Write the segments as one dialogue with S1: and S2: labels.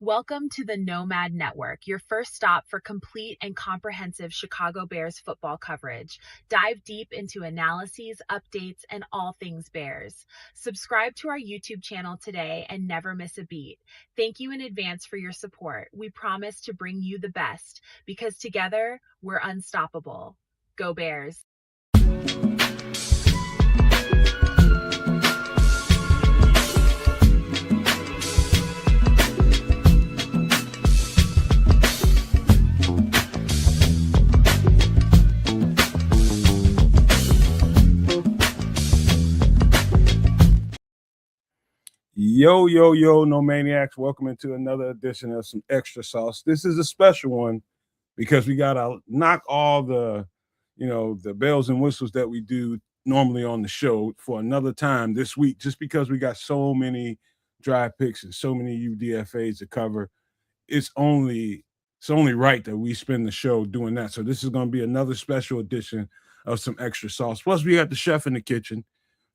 S1: Welcome to the Nomad Network, your first stop for complete and comprehensive Chicago Bears football coverage. Dive deep into analyses, updates, and all things Bears. Subscribe to our YouTube channel today and never miss a beat. Thank you in advance for your support. We promise to bring you the best because together we're unstoppable. Go Bears.
S2: Yo, no maniacs. Welcome into another edition of Some Extra Sauce. This is a special one because we got to knock all the bells and whistles that we do normally on the show for another time this week, just because we got so many drive picks and so many UDFAs to cover. It's only right that we spend the show doing that. So this is going to be another special edition of Some Extra Sauce. Plus, we got the chef in the kitchen.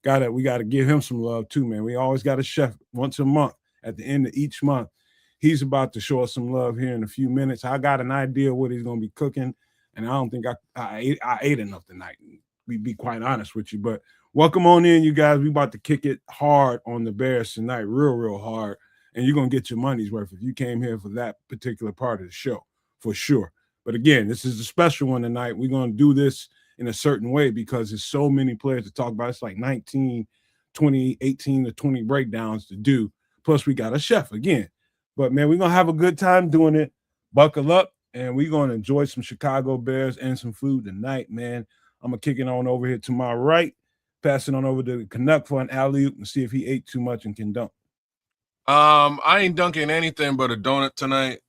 S2: We got to give him some love too, man. We always got a chef once a month at the end of each month. He's about to show us some love here in a few minutes. I got an idea what he's going to be cooking, and I don't think I ate enough tonight. We be quite honest with you, but welcome on in, you guys. We about to kick it hard on the Bears tonight, real hard, and you're going to get your money's worth if you came here for that particular part of the show, for sure. But again, this is a special one tonight. We're going to do this in a certain way because there's so many players to talk about. It's like 19, 20, 18 to 20 breakdowns to do. Plus, we got a chef again. But, man, we're going to have a good time doing it. Buckle up, and we're going to enjoy some Chicago Bears and some food tonight, man. I'm going to kick it on over here to my right, pass it on over to Canuck for an alley-oop and see if he ate too much and can dunk.
S3: I ain't dunking anything but a donut tonight.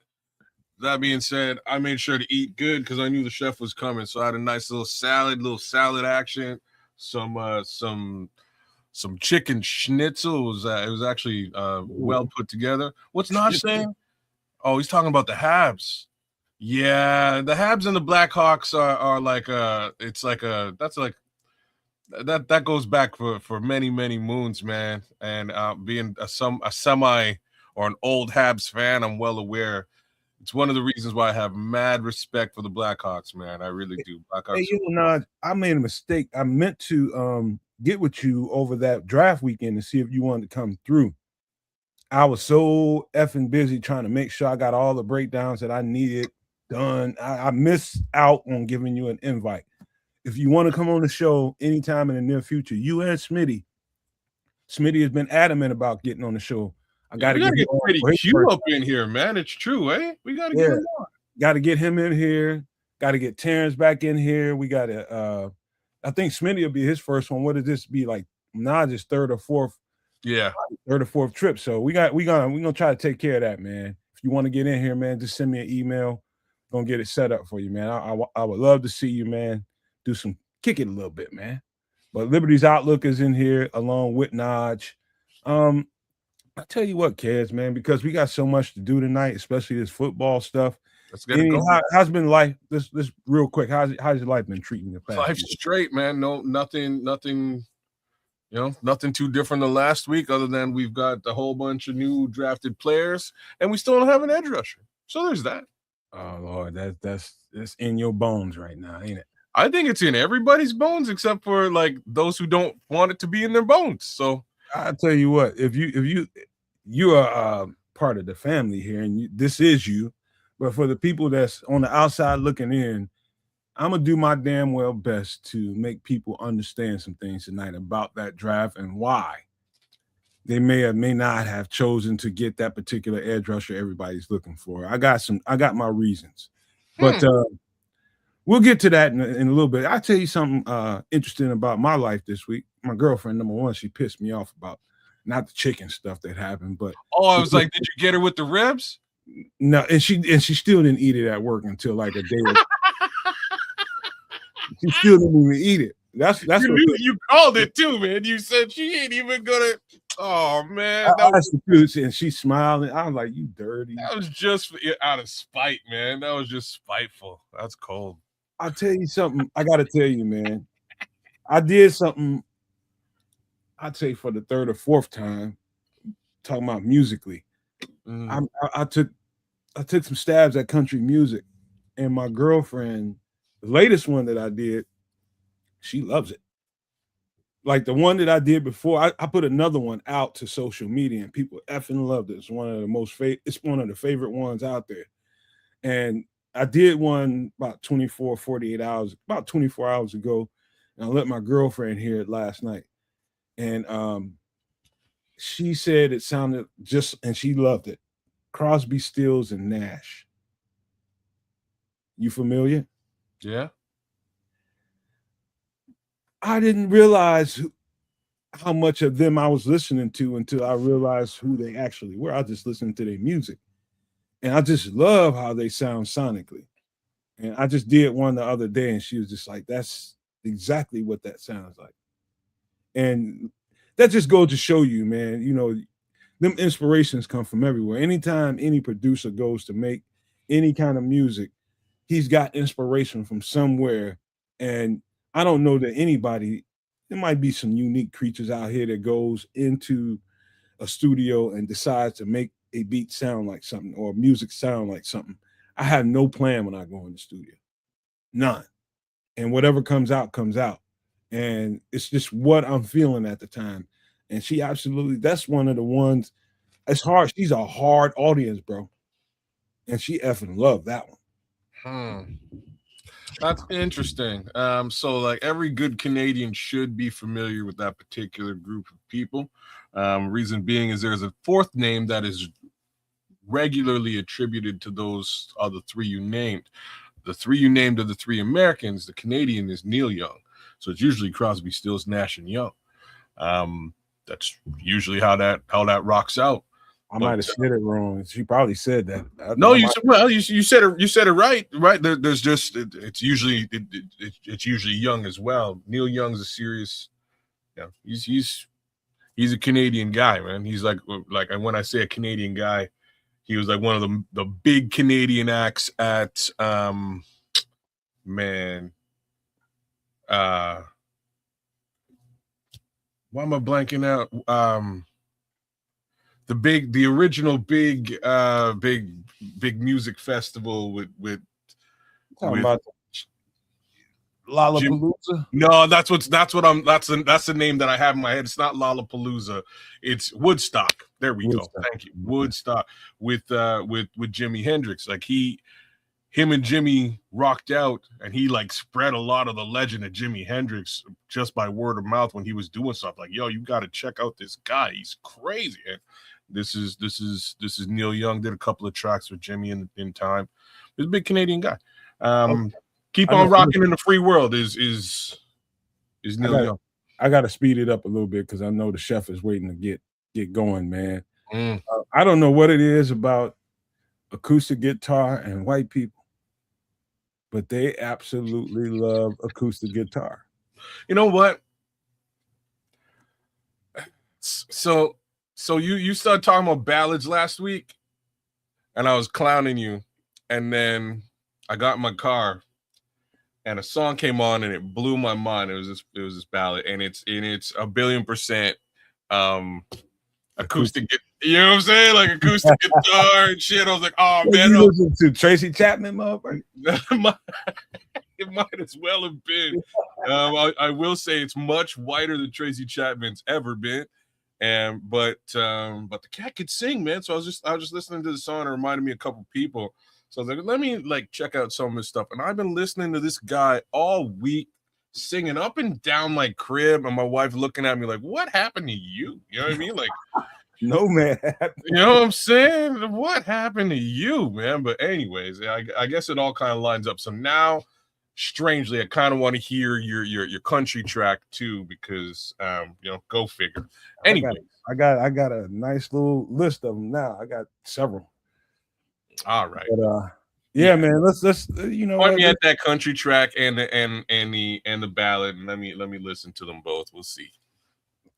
S3: That being said, I made sure to eat good because I knew the chef was coming. So I had a nice little salad action, some chicken schnitzel. It was actually well put together. What's not saying? Oh, he's talking about the Habs. Yeah, the Habs and the Blackhawks are like that goes back for many moons, man. And being a semi or an old Habs fan, I'm well aware. It's one of the reasons why I have mad respect for the Blackhawks, man. I really do. Blackhawks.
S2: Hey, I made a mistake. I meant to get with you over that draft weekend to see if you wanted to come through. I was so effing busy trying to make sure I got all the breakdowns that I needed done. I missed out on giving you an invite. If you want to come on the show anytime in the near future, you and Smitty has been adamant about getting on the show.
S3: I got to get Pretty Q up in here, man. It's true, eh? We got to get him on.
S2: Got to get him in here. Got to get Terrence back in here. We got to. I think Smitty will be his first one. What does this be like? Naj's third or fourth?
S3: Yeah,
S2: third or fourth trip. So we're gonna try to take care of that, man. If you want to get in here, man, just send me an email. Gonna get it set up for you, man. I would love to see you, man. Kick it a little bit, man. But Liberty's Outlook is in here along with Naj. I tell you what, kids, man, because we got so much to do tonight, especially this football stuff.
S3: Let's get it going.
S2: How's been life? This real quick. How's your life been treating you?
S3: Life's straight, man. No, nothing. Nothing too different than last week, other than we've got a whole bunch of new drafted players, and we still don't have an edge rusher. So there's that.
S2: Oh Lord, that's in your bones right now, ain't it?
S3: I think it's in everybody's bones except for like those who don't want it to be in their bones. So
S2: I'll tell you what, if you are part of the family here, and this is you, but for the people that's on the outside looking in, I'm gonna do my damn well best to make people understand some things tonight about that draft and why they may or may not have chosen to get that particular edge rusher everybody's looking for. I got my reasons, but we'll get to that in a little bit. I'll tell you something interesting about my life this week. My girlfriend, number one, she pissed me off about not the chicken stuff that happened, but
S3: I was like, did you get her with the ribs?
S2: No, and she still didn't eat it at work until like a day. She still didn't even eat it. That's
S3: you called it too, man. You said she ain't even gonna. Oh man,
S2: and she smiled, and I was like, "You dirty."
S3: That was just out of spite, man. That was just spiteful. That's cold.
S2: I'll tell you something. I got to tell you, man. I did something. I'd say for the third or fourth time, talking about musically. I took some stabs at country music, and my girlfriend, the latest one that I did, she loves it. Like the one that I did before, I put another one out to social media, and people effing loved it. It's one of the favorite ones out there. And I did one about 48 hours, about 24 hours ago, and I let my girlfriend hear it last night. And she said it sounded and she loved it. Crosby, Stills, and Nash. You familiar?
S3: Yeah.
S2: I didn't realize how much of them I was listening to until I realized who they actually were. I just listened to their music. And I just love how they sound sonically. And I just did one the other day, and she was just like, that's exactly what that sounds like. And that just goes to show you, man, them inspirations come from everywhere. Anytime any producer goes to make any kind of music, he's got inspiration from somewhere. And I don't know that anybody, there might be some unique creatures out here that goes into a studio and decides to make a beat sound like something or music sound like something. I have no plan when I go in the studio. None. And whatever comes out, comes out. And it's just what I'm feeling at the time. And she absolutely, that's one of the ones, it's hard. She's a hard audience, bro. And she effing loved that one.
S3: That's interesting. So like every good Canadian should be familiar with that particular group of people. Reason being is there's a fourth name that is regularly attributed to those other three you named. The three you named are the three Americans. The Canadian is Neil Young. So it's usually Crosby, Stills, Nash, and Young. That's usually how that rocks out.
S2: I might have said it wrong. She probably said that.
S3: No, you said it right. Right. There's just it's usually Young as well. Neil Young's a serious. Yeah, he's a Canadian guy, man. He's like when I say a Canadian guy, he was like one of the big Canadian acts at why am I blanking out? The original big music festival with
S2: about Lollapalooza.
S3: No, that's the name that I have in my head. It's not Lollapalooza. It's Woodstock. There we go. Thank you. Woodstock with Jimi Hendrix. Like him and Jimmy rocked out, and he like spread a lot of the legend of Jimi Hendrix just by word of mouth when he was doing stuff. Like, yo, you got to check out this guy. He's crazy. And this is Neil Young. Did a couple of tracks with Jimmy in time. He's a big Canadian guy. Keep on rocking in the free world is Neil Young.
S2: I got to speed it up a little bit because I know the chef is waiting to get going, man. I don't know what it is about acoustic guitar and white people, but they absolutely love acoustic guitar.
S3: You know what? So you started talking about ballads last week, and I was clowning you, and then I got in my car, and a song came on, and it blew my mind. It was this ballad, and it's 1,000,000,000% acoustic. You know what I'm saying? Like acoustic guitar and shit. I was like, oh man,
S2: you listen to Tracy Chapman, motherfucker.
S3: It might as well have been. I will say it's much whiter than Tracy Chapman's ever been. But the cat could sing, man. So I was just listening to the song. It reminded me of a couple people. So I was like, let me check out some of this stuff. And I've been listening to this guy all week, singing up and down my crib, and my wife looking at me like, what happened to you? You know what I mean? Like,
S2: no, man.
S3: You know what I'm saying? What happened to you, man? But anyways, I guess it all kind of lines up. So now, strangely, I kind of want to hear your country track too, because go figure. Anyway,
S2: I got a nice little list of them now. I got several.
S3: All right.
S2: But yeah, man. Let's
S3: point me at that country track and the ballad, and let me listen to them both. We'll see.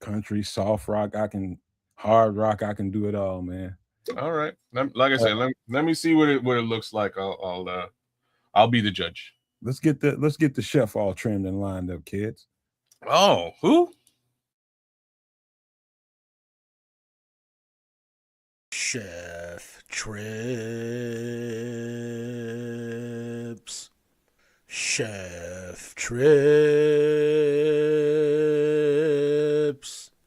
S2: Country, soft rock, hard rock, I can do it all, man.
S3: All right. Like I said, let me see what it looks like. I'll be the judge.
S2: Let's get the chef all trimmed and lined up, kids.
S3: Oh, who?
S4: Chef. Trips. Chef Trips.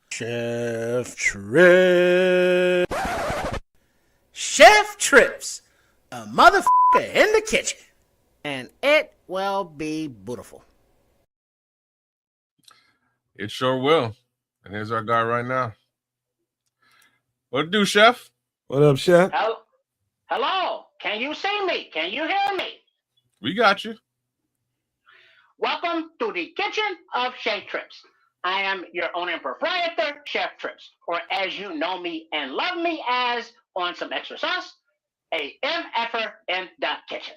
S4: Chef Trips. Chef Trips. A motherfucker in the kitchen. And it will be beautiful.
S3: It sure will. And here's our guy right now. What it do, Chef?
S2: What up, Chef?
S5: Hello. Can you see me? Can you hear me?
S3: We got you.
S5: Welcome to the kitchen of Chef Trips. I am your owner and proprietor, Chef Trips, or as you know me and love me as, on some extra sauce, a MFer in the kitchen.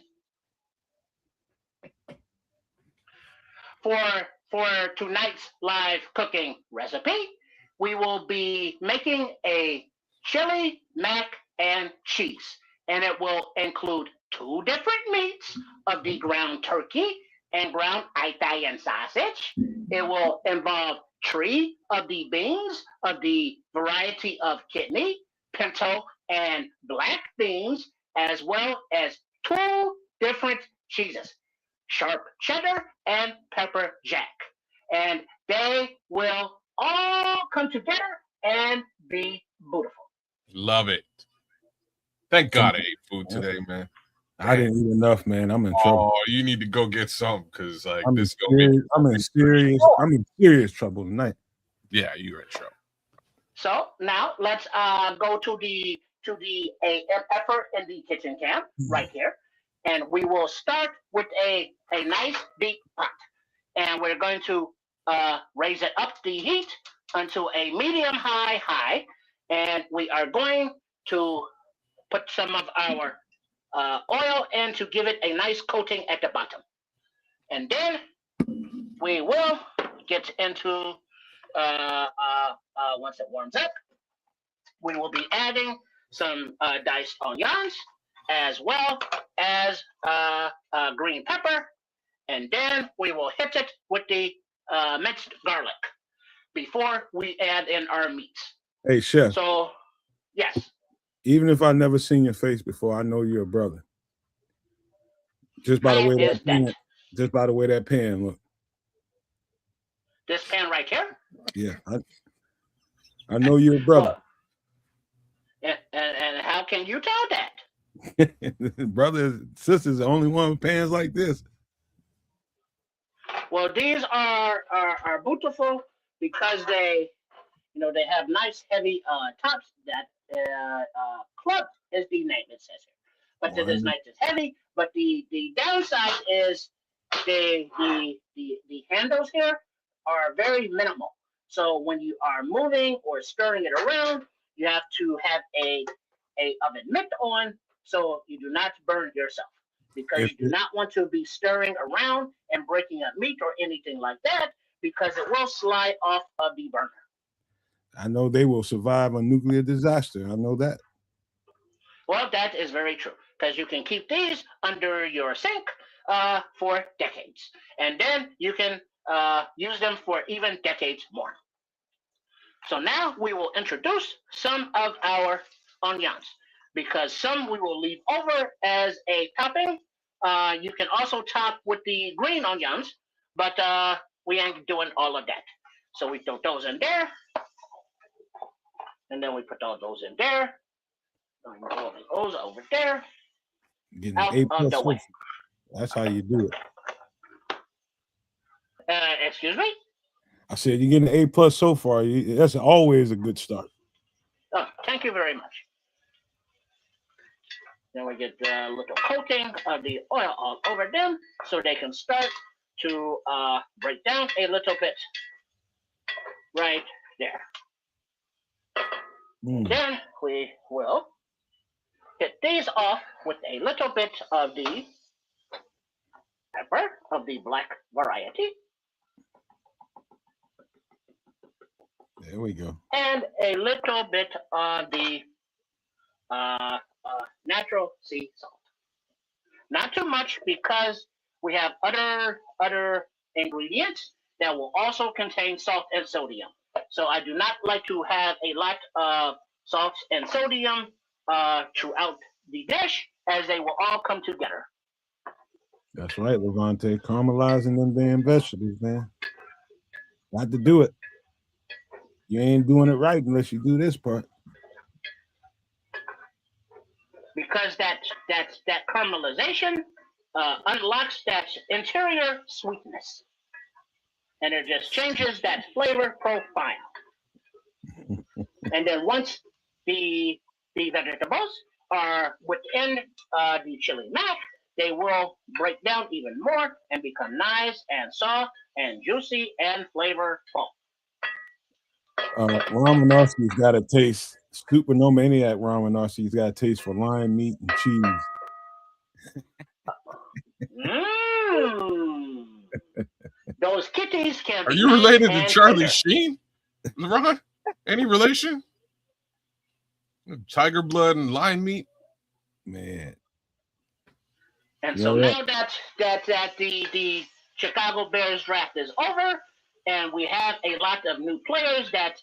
S5: For tonight's live cooking recipe, we will be making a chili mac and cheese, and it will include 2 different meats of the ground turkey and ground Italian sausage. It will involve 3 of the beans of the variety of kidney, pinto, and black beans, as well as 2 different cheeses, sharp cheddar and pepper jack. And they will all come together and be beautiful.
S3: Love it. Thank God I ate food today, man.
S2: I didn't eat enough, man. I'm in trouble.
S3: Oh, you need to go get some because like
S2: I'm
S3: this
S2: in serious trouble tonight.
S3: Yeah, you're in trouble.
S5: So now let's go to the effort in the kitchen camp right here, and we will start with a nice deep pot, and we're going to raise it up the heat until a medium high, and we are going to put some of our oil in to give it a nice coating at the bottom, and then we will get into once it warms up, we will be adding some diced onions as well as green pepper, and then we will hit it with the minced garlic before we add in our meats.
S2: Hey, Chef.
S5: So, yes.
S2: Even if I never seen your face before, I know you're a brother. Just by the way that pan look.
S5: This pan right here?
S2: Yeah, I know you're a brother.
S5: And how can you tell that?
S2: Brothers, sisters, the only one with pans like this.
S5: Well, these are beautiful because they have nice heavy tops that club is the name it says here. But it is nice and heavy. But the downside is the handles here are very minimal. So when you are moving or stirring it around, you have to have a oven mitt on so you do not burn yourself, because you do not want to be stirring around and breaking up meat or anything like that, because it will slide off of the burner.
S2: I know they will survive a nuclear disaster. I know that.
S5: Well, that is very true, because you can keep these under your sink for decades, and then you can use them for even decades more. So now we will introduce some of our onions, because some we will leave over as a topping. You can also top with the green onions, but we ain't doing all of that. So we throw those in there, and then we put all those in there. All those over there.
S2: Getting an A+
S5: the way.
S2: That's how you do it.
S5: Excuse me?
S2: I said you're getting an A+ so far. That's always a good start.
S5: Oh, thank you very much. Then we get a little coating of the oil all over them so they can start to break down a little bit right there. Then we will get these off with a little bit of the pepper of the black variety.
S2: There we go.
S5: And a little bit of the natural sea salt. Not too much, because we have other ingredients that will also contain salt and sodium. So I do not like to have a lot of salts and sodium throughout the dish as they will all come together.
S2: That's right, Levante. Caramelizing them damn vegetables, man. Got to do it. You ain't doing it right unless you do this part.
S5: Because that caramelization unlocks that interior sweetness, and it just changes that flavor profile. And then once the vegetables are within the chili mac, they will break down even more and become nice and soft and juicy and flavorful.
S2: Ramen-Narski's got a taste. Super No Maniac Ramen-Narski's got a taste for lime, meat, and cheese.
S5: Those kitties can be.
S3: Are you related to
S5: nice
S3: Charlie
S5: tender.
S3: Sheen? Ron? Any relation? Tiger blood and lion meat?
S2: Man.
S5: And so now that the Chicago Bears draft is over, and we have a lot of new players that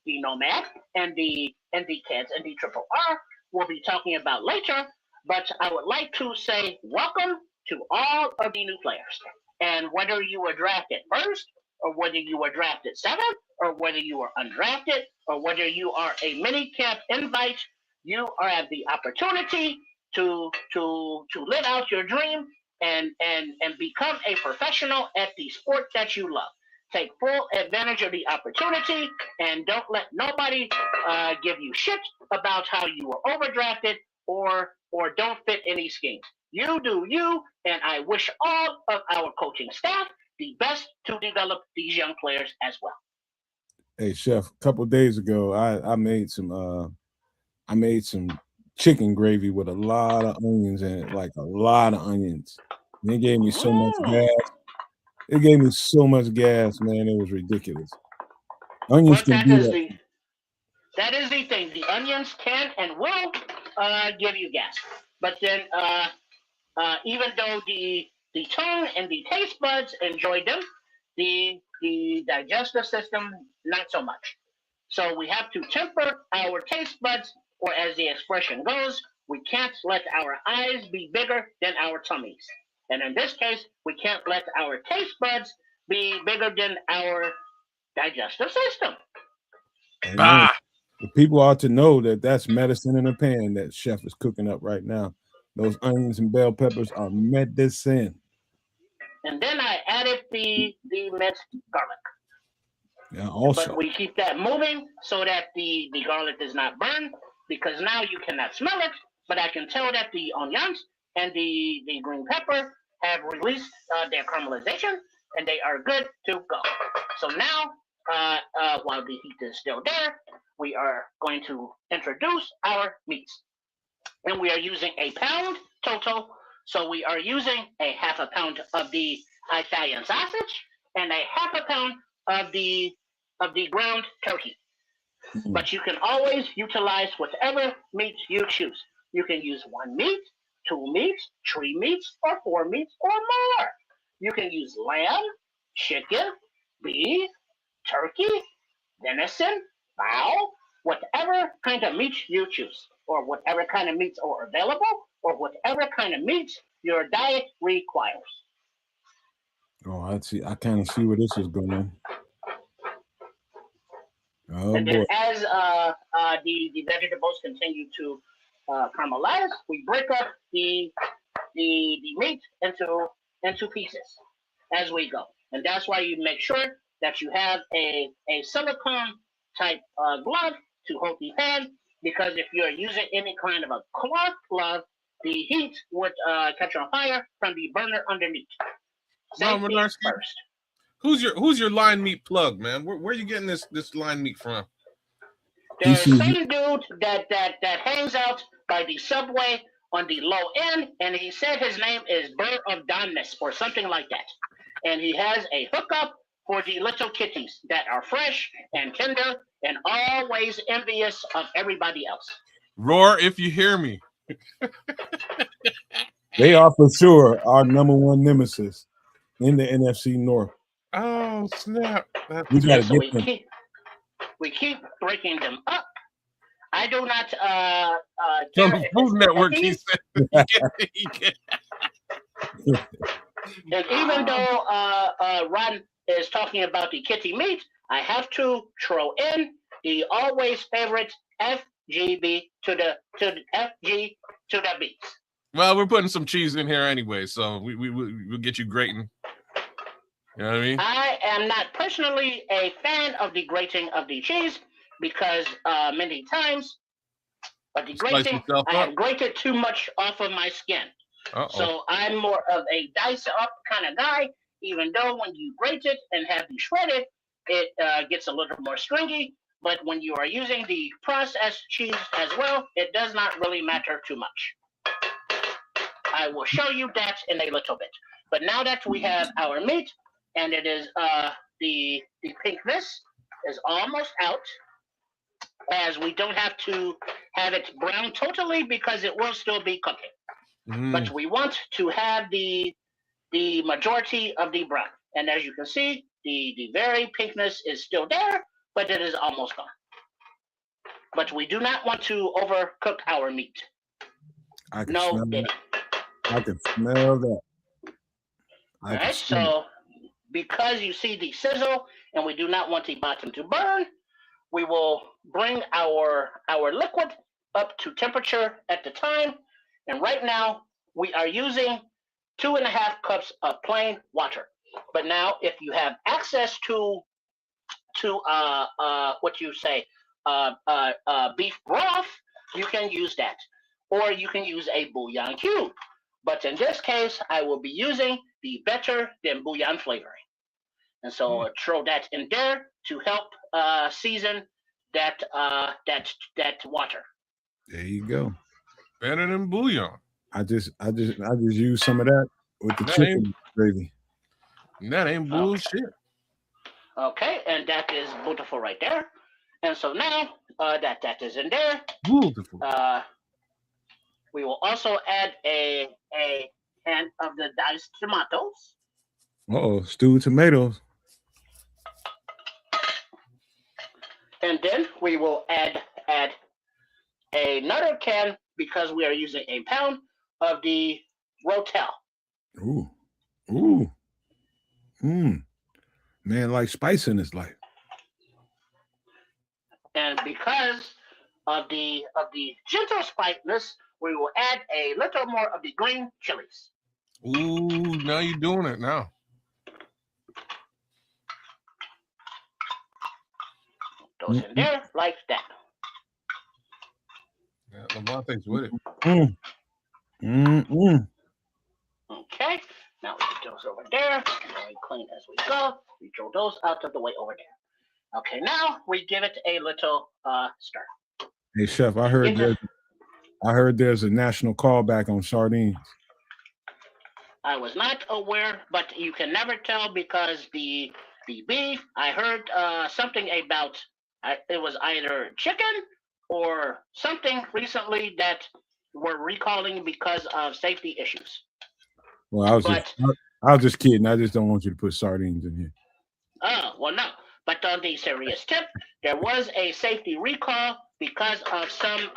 S5: the Nomad and the Kids and the Triple R will be talking about later. But I would like to say welcome to all of the new players. And whether you were drafted first, or whether you were drafted seventh, or whether you were undrafted, or whether you are a mini camp invite, you have the opportunity to live out your dream and become a professional at the sport that you love. Take full advantage of the opportunity and don't let nobody give you shit about how you were overdrafted or don't fit any schemes. You do you, and I wish all of our coaching staff the best to develop these young players as well.
S2: Hey, Chef, a couple of days ago, I made some chicken gravy with a lot of onions in it, like a lot of onions. And it gave me so much gas. It gave me so much gas, man. It was ridiculous. Onions can do that.
S5: That is the thing. The onions can and will give you gas. But then even though the tongue and the taste buds enjoy them, the digestive system, not so much. So we have to temper our taste buds, or as the expression goes, we can't let our eyes be bigger than our tummies. And in this case, we can't let our taste buds be bigger than our digestive system.
S2: The people ought to know that that's medicine in a pan that Chef is cooking up right now. Those onions and bell peppers are medicine.
S5: And then I added the minced garlic.
S2: Yeah, also.
S5: But we keep that moving so that the garlic does not burn, because now you cannot smell it, but I can tell that the onions and the green pepper have released their caramelization, and they are good to go. So now, while the heat is still there, we are going to introduce our meats. And we are using a pound total. So we are using a half a pound of the Italian sausage and a half a pound of the ground turkey. But you can always utilize whatever meat you choose. You can use 1 meat, 2 meats, 3 meats, or 4 meats, or more. You can use lamb, chicken, beef, turkey, venison, fowl, whatever kind of meat you choose, or whatever kind of meats are available, or whatever kind of meats your diet requires.
S2: Oh, I see. I kind of see where this is going. Oh,
S5: and
S2: boy.
S5: then as the vegetables continue to caramelize, we break up the meat into pieces as we go. And that's why you make sure that you have a silicone type glove to hold the pan, because if you're using any kind of a cloth glove, the heat would catch on fire from the burner underneath. Safety first.
S3: Who's your line meat plug, man? Where are you getting this line meat from?
S5: There's some dude that hangs out by the subway on the low end, and he said his name is Berg of Doneness or something like that. And he has a hookup for the little kitties that are fresh and tender and always envious of everybody else.
S3: Roar, if you hear me.
S2: They are for sure our #1 nemesis in the NFC North.
S3: Oh, snap.
S2: We keep
S5: we keep breaking them up. I do not
S3: From
S5: care
S3: the
S5: if
S3: Food
S5: it's
S3: Network, he
S5: healthy.
S3: said. He can't.
S5: And even though Ron is talking about the kitty meat, I have to throw in the always favorite FGB to the FG to the beats.
S3: Well, we're putting some cheese in here anyway, so we'll get you grating. You know what I mean?
S5: I am not personally a fan of the grating of the cheese because many times the
S3: Slice
S5: grating,
S3: yourself
S5: I
S3: up.
S5: have grated too much off of my skin. So I'm more of a dice up kind of guy, even though when you grate it and have the shredded, it gets a little more stringy. But when you are using the processed cheese as well, it does not really matter too much. I will show you that in a little bit. But now that we have our meat, and it is the pinkness is almost out, as we don't have to have it brown totally because it will still be cooking. But we want to have the majority of the brown. And as you can see, the very pinkness is still there, but it is almost gone. But we do not want to overcook our meat.
S2: I can
S5: No,
S2: smell
S5: Diddy.
S2: that. I can smell that.
S5: All right, so because you see the sizzle and we do not want the bottom to burn, we will bring our liquid up to temperature at the time. And right now we are using 2.5 cups of plain water. But now if you have access to what you say, beef broth, you can use that. Or you can use a bouillon cube. But in this case, I will be using the better than bouillon flavoring. And so throw that in there to help season that water.
S2: There you go.
S3: Better than bouillon.
S2: I just use some of that with the chicken gravy.
S3: That ain't bullshit.
S5: Okay, and that is beautiful right there. And so now that is in there.
S3: Beautiful.
S5: We will also add a can of the diced tomatoes.
S2: Uh-oh, stewed tomatoes.
S5: And then we will add another can, because we are using a pound of the rotel.
S2: Ooh. Man, like spice in his life.
S5: And because of the gentle spiciness, we will add a little more of the green chilies.
S3: Ooh, now you're doing it now.
S5: Those in there like that.
S3: Yeah, Lamonte's with it.
S5: Okay, now we put those over there. Very clean as we go. We throw those out of the way over there. Okay, now we give it a little stir.
S2: Hey chef, I heard there's a national callback on sardines.
S5: I was not aware, but you can never tell because the beef, I heard something about it was either chicken or something recently that we're recalling because of safety issues.
S2: Well, I was just kidding. I just don't want you to put sardines in here.
S5: Oh, well, no. But on the serious tip, there was a safety recall because of some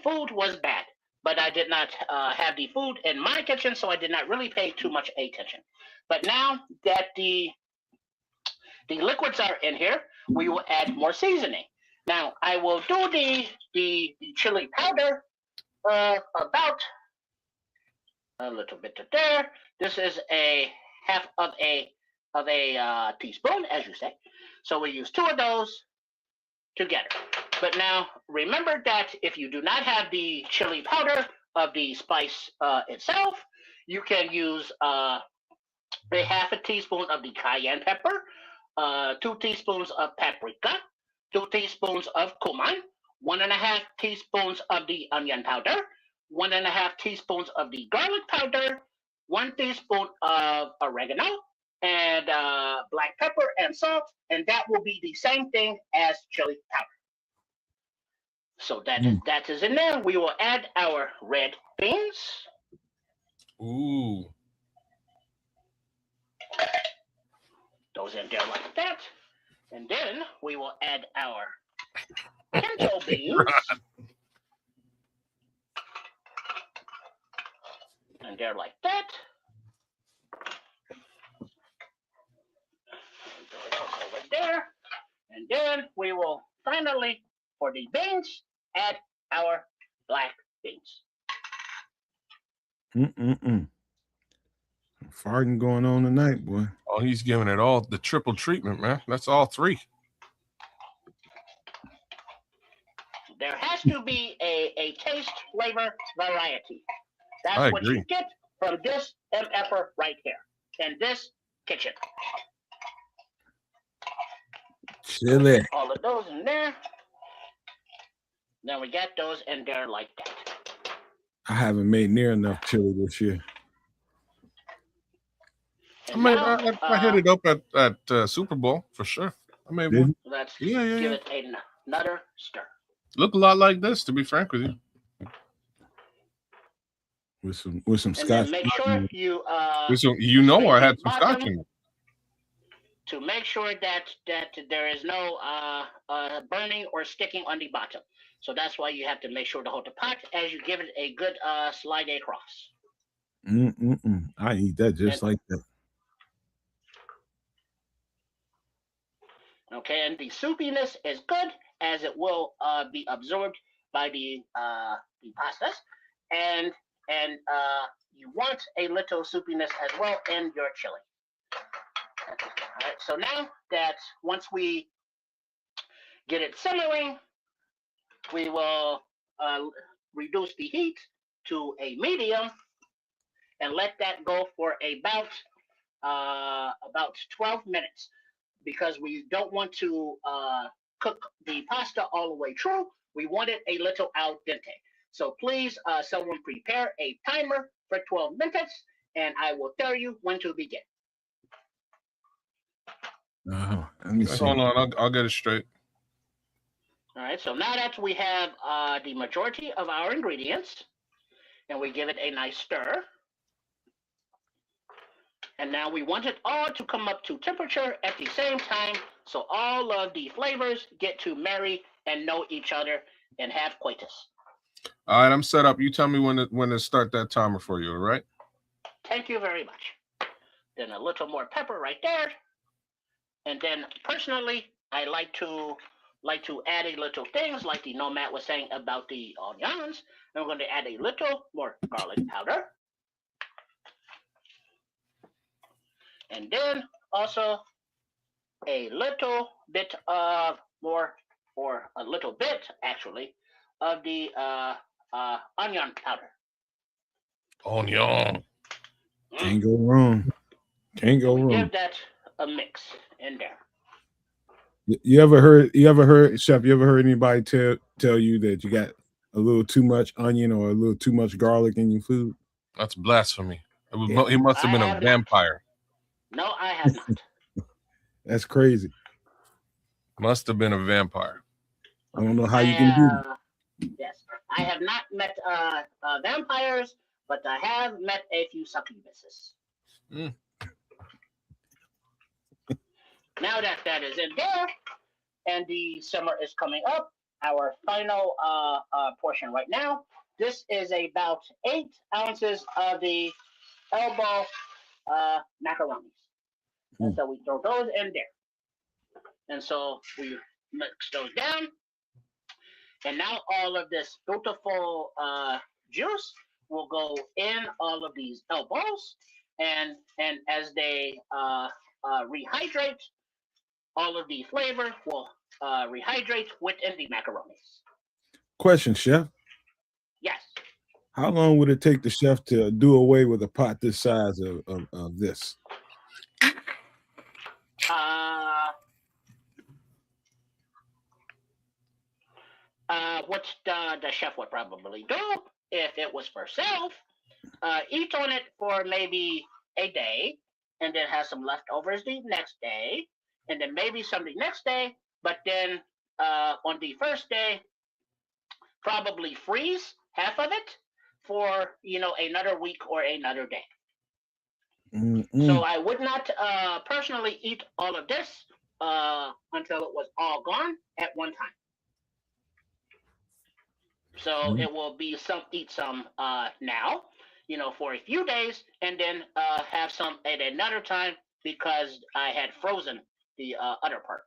S5: food was bad. But I did not have the food in my kitchen, so I did not really pay too much attention. But now that the liquids are in here, we will add more seasoning. Now, I will do the chili powder about a little bit of there. This is a half of a teaspoon, as you say. So we use 2 of those together. But now remember that if you do not have the chili powder of the spice itself, you can use a half a teaspoon of the cayenne pepper, 2 teaspoons of paprika, 2 teaspoons of cumin, 1.5 teaspoons of the onion powder, 1.5 teaspoons of the garlic powder, 1 teaspoon of oregano, and black pepper and salt, and that will be the same thing as chili powder. So that is in there. We will add our red beans.
S3: Ooh.
S5: Those in there like that. And then we will add our pinto beans. And they're like that. Over there. And then we will finally, for the beans, add our black beans.
S2: Farting going on tonight, boy.
S3: Oh, he's giving it all the triple treatment, man. That's all three.
S5: There has to be a taste, flavor, variety. That's what you get from this MFer right here in this kitchen.
S2: Chili.
S5: All of those in there. Then we got those in there like that.
S2: I haven't made near enough chili this year.
S3: I hit it up at Super Bowl for sure. I made one.
S5: Let's give it another stir.
S3: Look a lot like this, to be frank with you.
S2: With some scotch.
S5: Make sure you
S3: I had some scotch in it.
S5: To make sure that there is no burning or sticking on the bottom. So that's why you have to make sure to hold the pot as you give it a good slide across.
S2: I eat that just like that.
S5: Okay, and the soupiness is good as it will be absorbed by the pastas, and you want a little soupiness as well in your chili. All right, so now that once we get it simmering, we will reduce the heat to a medium and let that go for about 12 minutes because we don't want to cook the pasta all the way through. We want it a little al dente. So please, someone prepare a timer for 12 minutes, and I will tell you when to begin.
S2: Let me see.
S3: Hold on, I'll get it straight.
S5: All right, so now that we have the majority of our ingredients, and we give it a nice stir, and now we want it all to come up to temperature at the same time, so all of the flavors get to marry and know each other and have coitus.
S3: All right, I'm set up. You tell me when to start that timer for you, all right?
S5: Thank you very much. Then a little more pepper right there. And then personally, I like to add a little things like the Nomad was saying about the onions. I'm going to add a little more garlic powder. And then also a little bit of more, or a little bit actually, of the onion powder.
S3: Onion.
S2: Can't go wrong. Can't go wrong.
S5: Give that a mix in there.
S2: You ever heard, Chef, you ever heard anybody tell you that you got a little too much onion or a little too much garlic in your food?
S3: That's blasphemy. He must have been a vampire.
S5: No, I have not.
S2: That's crazy.
S3: Must have been a vampire.
S2: I don't know how you can do it.
S5: Yes, I have not met vampires, but I have met a few succubuses. Now that is in there, and the simmer is coming up, our final portion right now. This is about 8 ounces of the elbow macaronis. And so we throw those in there. And so we mix those down. And now all of this beautiful juice will go in all of these elbows. And as they rehydrate, all of the flavor will rehydrate within the macaronis.
S2: Question, Chef.
S5: Yes.
S2: How long would it take the chef to do away with a pot this size of this?
S5: What the chef would probably do if it was for self, eat on it for maybe a day, and then have some leftovers the next day, and then maybe some the next day, but then on the first day, probably freeze half of it for another week or another day. So I would not personally eat all of this until it was all gone at one time. So it will be eat some now, for a few days, and then have some at another time because I had frozen the other part.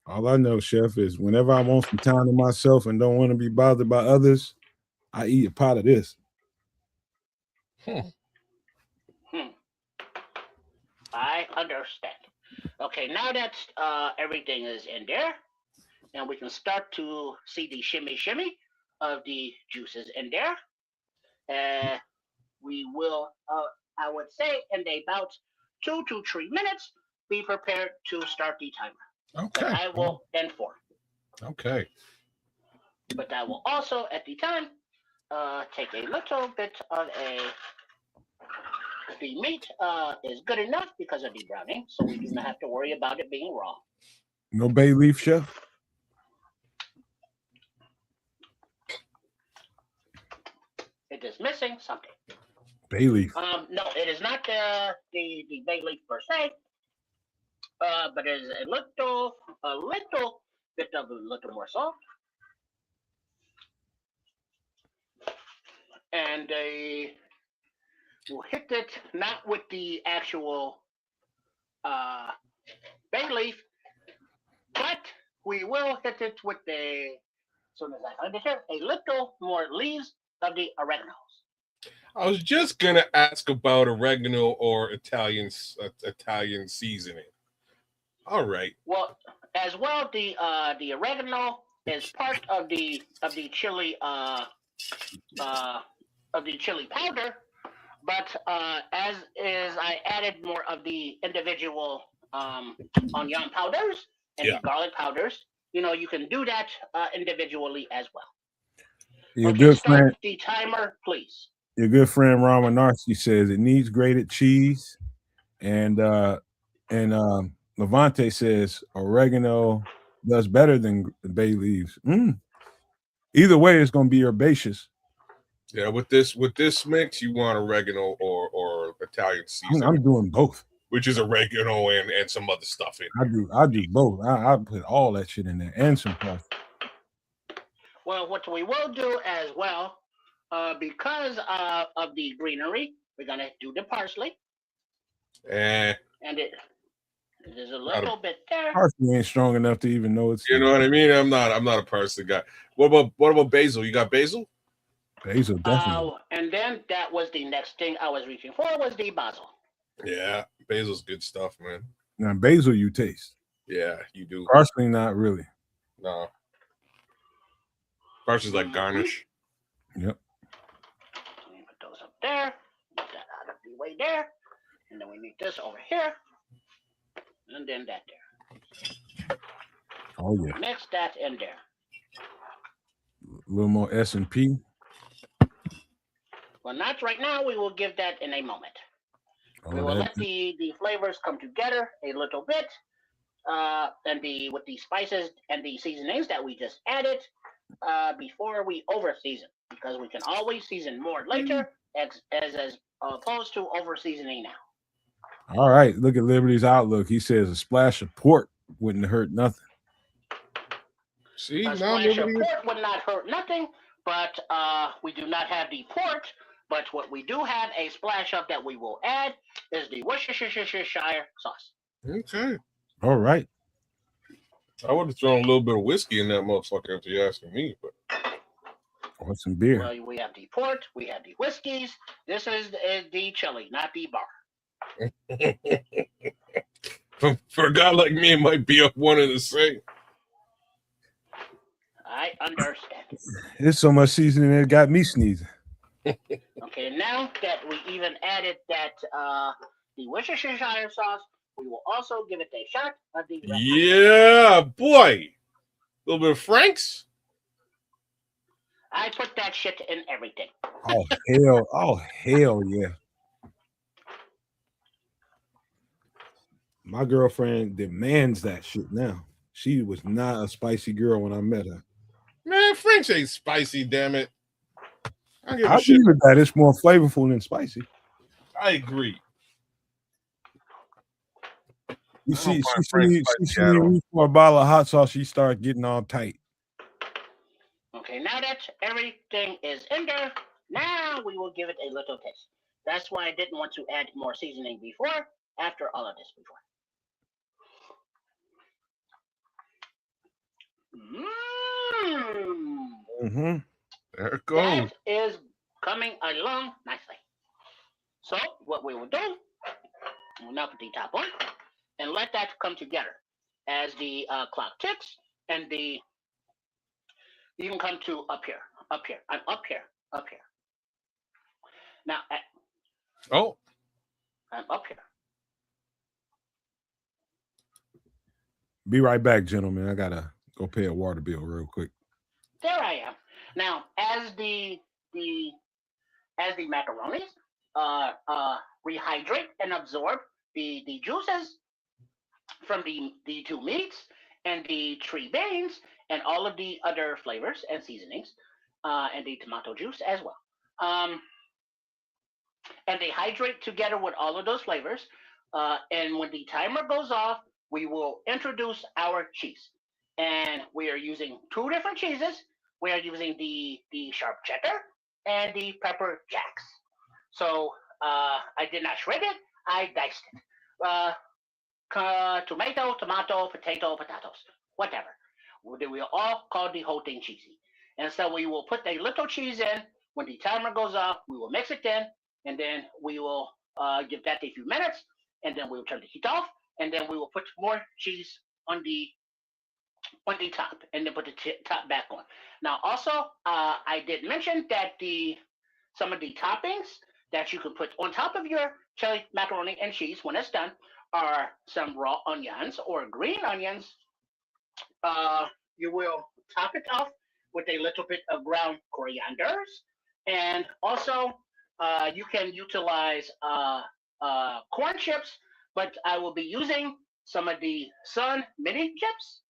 S2: All I know, Chef, is whenever I want some time to myself and don't want to be bothered by others, I eat a pot of this.
S5: I understand. Okay, now that everything is in there, and we can start to see the shimmy of the juices in there. We will, I would say, in about 2 to 3 minutes, be prepared to start the timer.
S3: Okay.
S5: But I will inform.
S3: Okay.
S5: But I will also, at the time, take a little bit of the meat is good enough because of the browning, so we do not have to worry about it being raw.
S2: No bay leaf, Chef?
S5: It is missing something.
S2: Bay leaf.
S5: No, it is not the bay leaf per se, but it is a little bit of a little more salt, and we'll hit it not with the actual bay leaf, but we will hit it with as soon as I find it here, a little more leaves of the oregano.
S3: I was just gonna ask about oregano or Italian seasoning. All right.
S5: Well, as well, the oregano is part of the chili of the chili powder, but as is, I added more of the individual onion powders and the garlic powders. You can do that individually as well.
S2: Your good friend,
S5: the timer, please.
S2: Your good friend Ron Menarski says it needs grated cheese, and Levante says oregano does better than bay leaves. Either way, it's going to be herbaceous.
S3: Yeah, with this mix, you want oregano or Italian seasoning.
S2: I'm doing both,
S3: which is oregano and some other stuff in.
S2: I do both. I put all that shit in there and some pasta.
S5: Well, what we will do as well, because of the greenery, we're gonna do the parsley. And it is a little bit there.
S2: Parsley ain't strong enough to even know it's.
S3: You know what I mean? I'm not a parsley guy. What about basil? You got basil?
S2: Basil, definitely.
S5: And then that was the next thing I was reaching for was the basil.
S3: Yeah, basil's good stuff, man.
S2: Now basil, you taste.
S3: Yeah, you do.
S2: Parsley, not really.
S3: No. Parsley's like garnish.
S2: Yep.
S5: Put those up there. Get that out of the way there. And then we need this over here. And then that there.
S2: Oh, yeah.
S5: Mix that in there.
S2: A little more S&P.
S5: Well, not right now. We will give that in a moment. We will let the flavors come together a little bit. And with the spices and the seasonings that we just added before we over season. Because we can always season more later as opposed to over seasoning now.
S2: All right. Look at Liberty's outlook. He says a splash of pork wouldn't hurt nothing.
S3: See,
S5: a splash of pork would not hurt nothing, but we do not have the pork. But what we do have a splash of that we will add is the Worcestershire sauce.
S3: Okay.
S2: All right.
S3: I would have thrown a little bit of whiskey in that motherfucker if you're asking me, but.
S2: Or some beer.
S5: Well, we have the port, we have the whiskeys. This is the chili, not the bar.
S3: For a guy like me, it might be up one and the same.
S5: I understand.
S2: There's so much seasoning it got me sneezing.
S5: Okay, now that we even added that the Worcestershire sauce, we will also give it a shot of the
S3: Yeah, boy. A little bit of Frank's.
S5: I put that shit in everything.
S2: Oh hell yeah. My girlfriend demands that shit now. She was not a spicy girl when I met her.
S3: Man, Frank's ain't spicy, damn it.
S2: I give it that. It's more flavorful than spicy.
S3: I agree.
S2: You see me reach for a bottle of hot sauce, she started getting all tight.
S5: Okay, now that it. Everything is in there. Now we will give it a little taste. That's why I didn't want to add more seasoning before, after all of this before.
S3: There it goes.
S5: That is coming along nicely. So what we will do, we'll now put the top on and let that come together as the clock ticks, and you can come to up here. I'm up here. Now, I'm up here.
S2: Be right back, gentlemen. I gotta go pay a water bill real quick.
S5: There I am. Now, as the macaronis rehydrate and absorb the juices from the two meats and the three beans and all of the other flavors and seasonings, and the tomato juice as well. And they hydrate together with all of those flavors. And when the timer goes off, we will introduce our cheese. And we are using two different cheeses. We are using the sharp cheddar and the pepper jacks. So I did not shred it. I diced it. Tomato, potato, potatoes, whatever. We all call the whole thing cheesy. And so we will put a little cheese in. When the timer goes off, we will mix it in, and then we will give that a few minutes, and then we will turn the heat off, and then we will put more cheese on the top, and then put the top back on. Now, also, I did mention that some of the toppings that you can put on top of your chili macaroni and cheese when it's done are some raw onions or green onions. You will top it off with a little bit of ground corianders, and also you can utilize corn chips, but I will be using some of the Sun mini chips.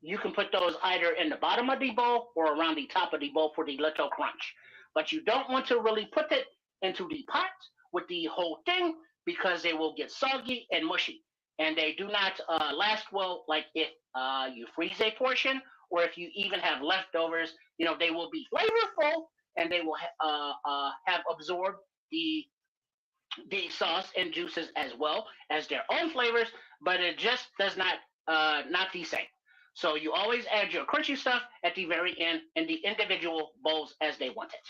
S5: You can put those either in the bottom of the bowl or around the top of the bowl for the little crunch. But you don't want to really put it into the pot with the whole thing, because they will get soggy and mushy. And they do not last well, like if you freeze a portion, or if you even have leftovers. They will be flavorful, and they will have absorbed the sauce and juices as well as their own flavors, but it just does not the same. So you always add your crunchy stuff at the very end in the individual bowls as they want it.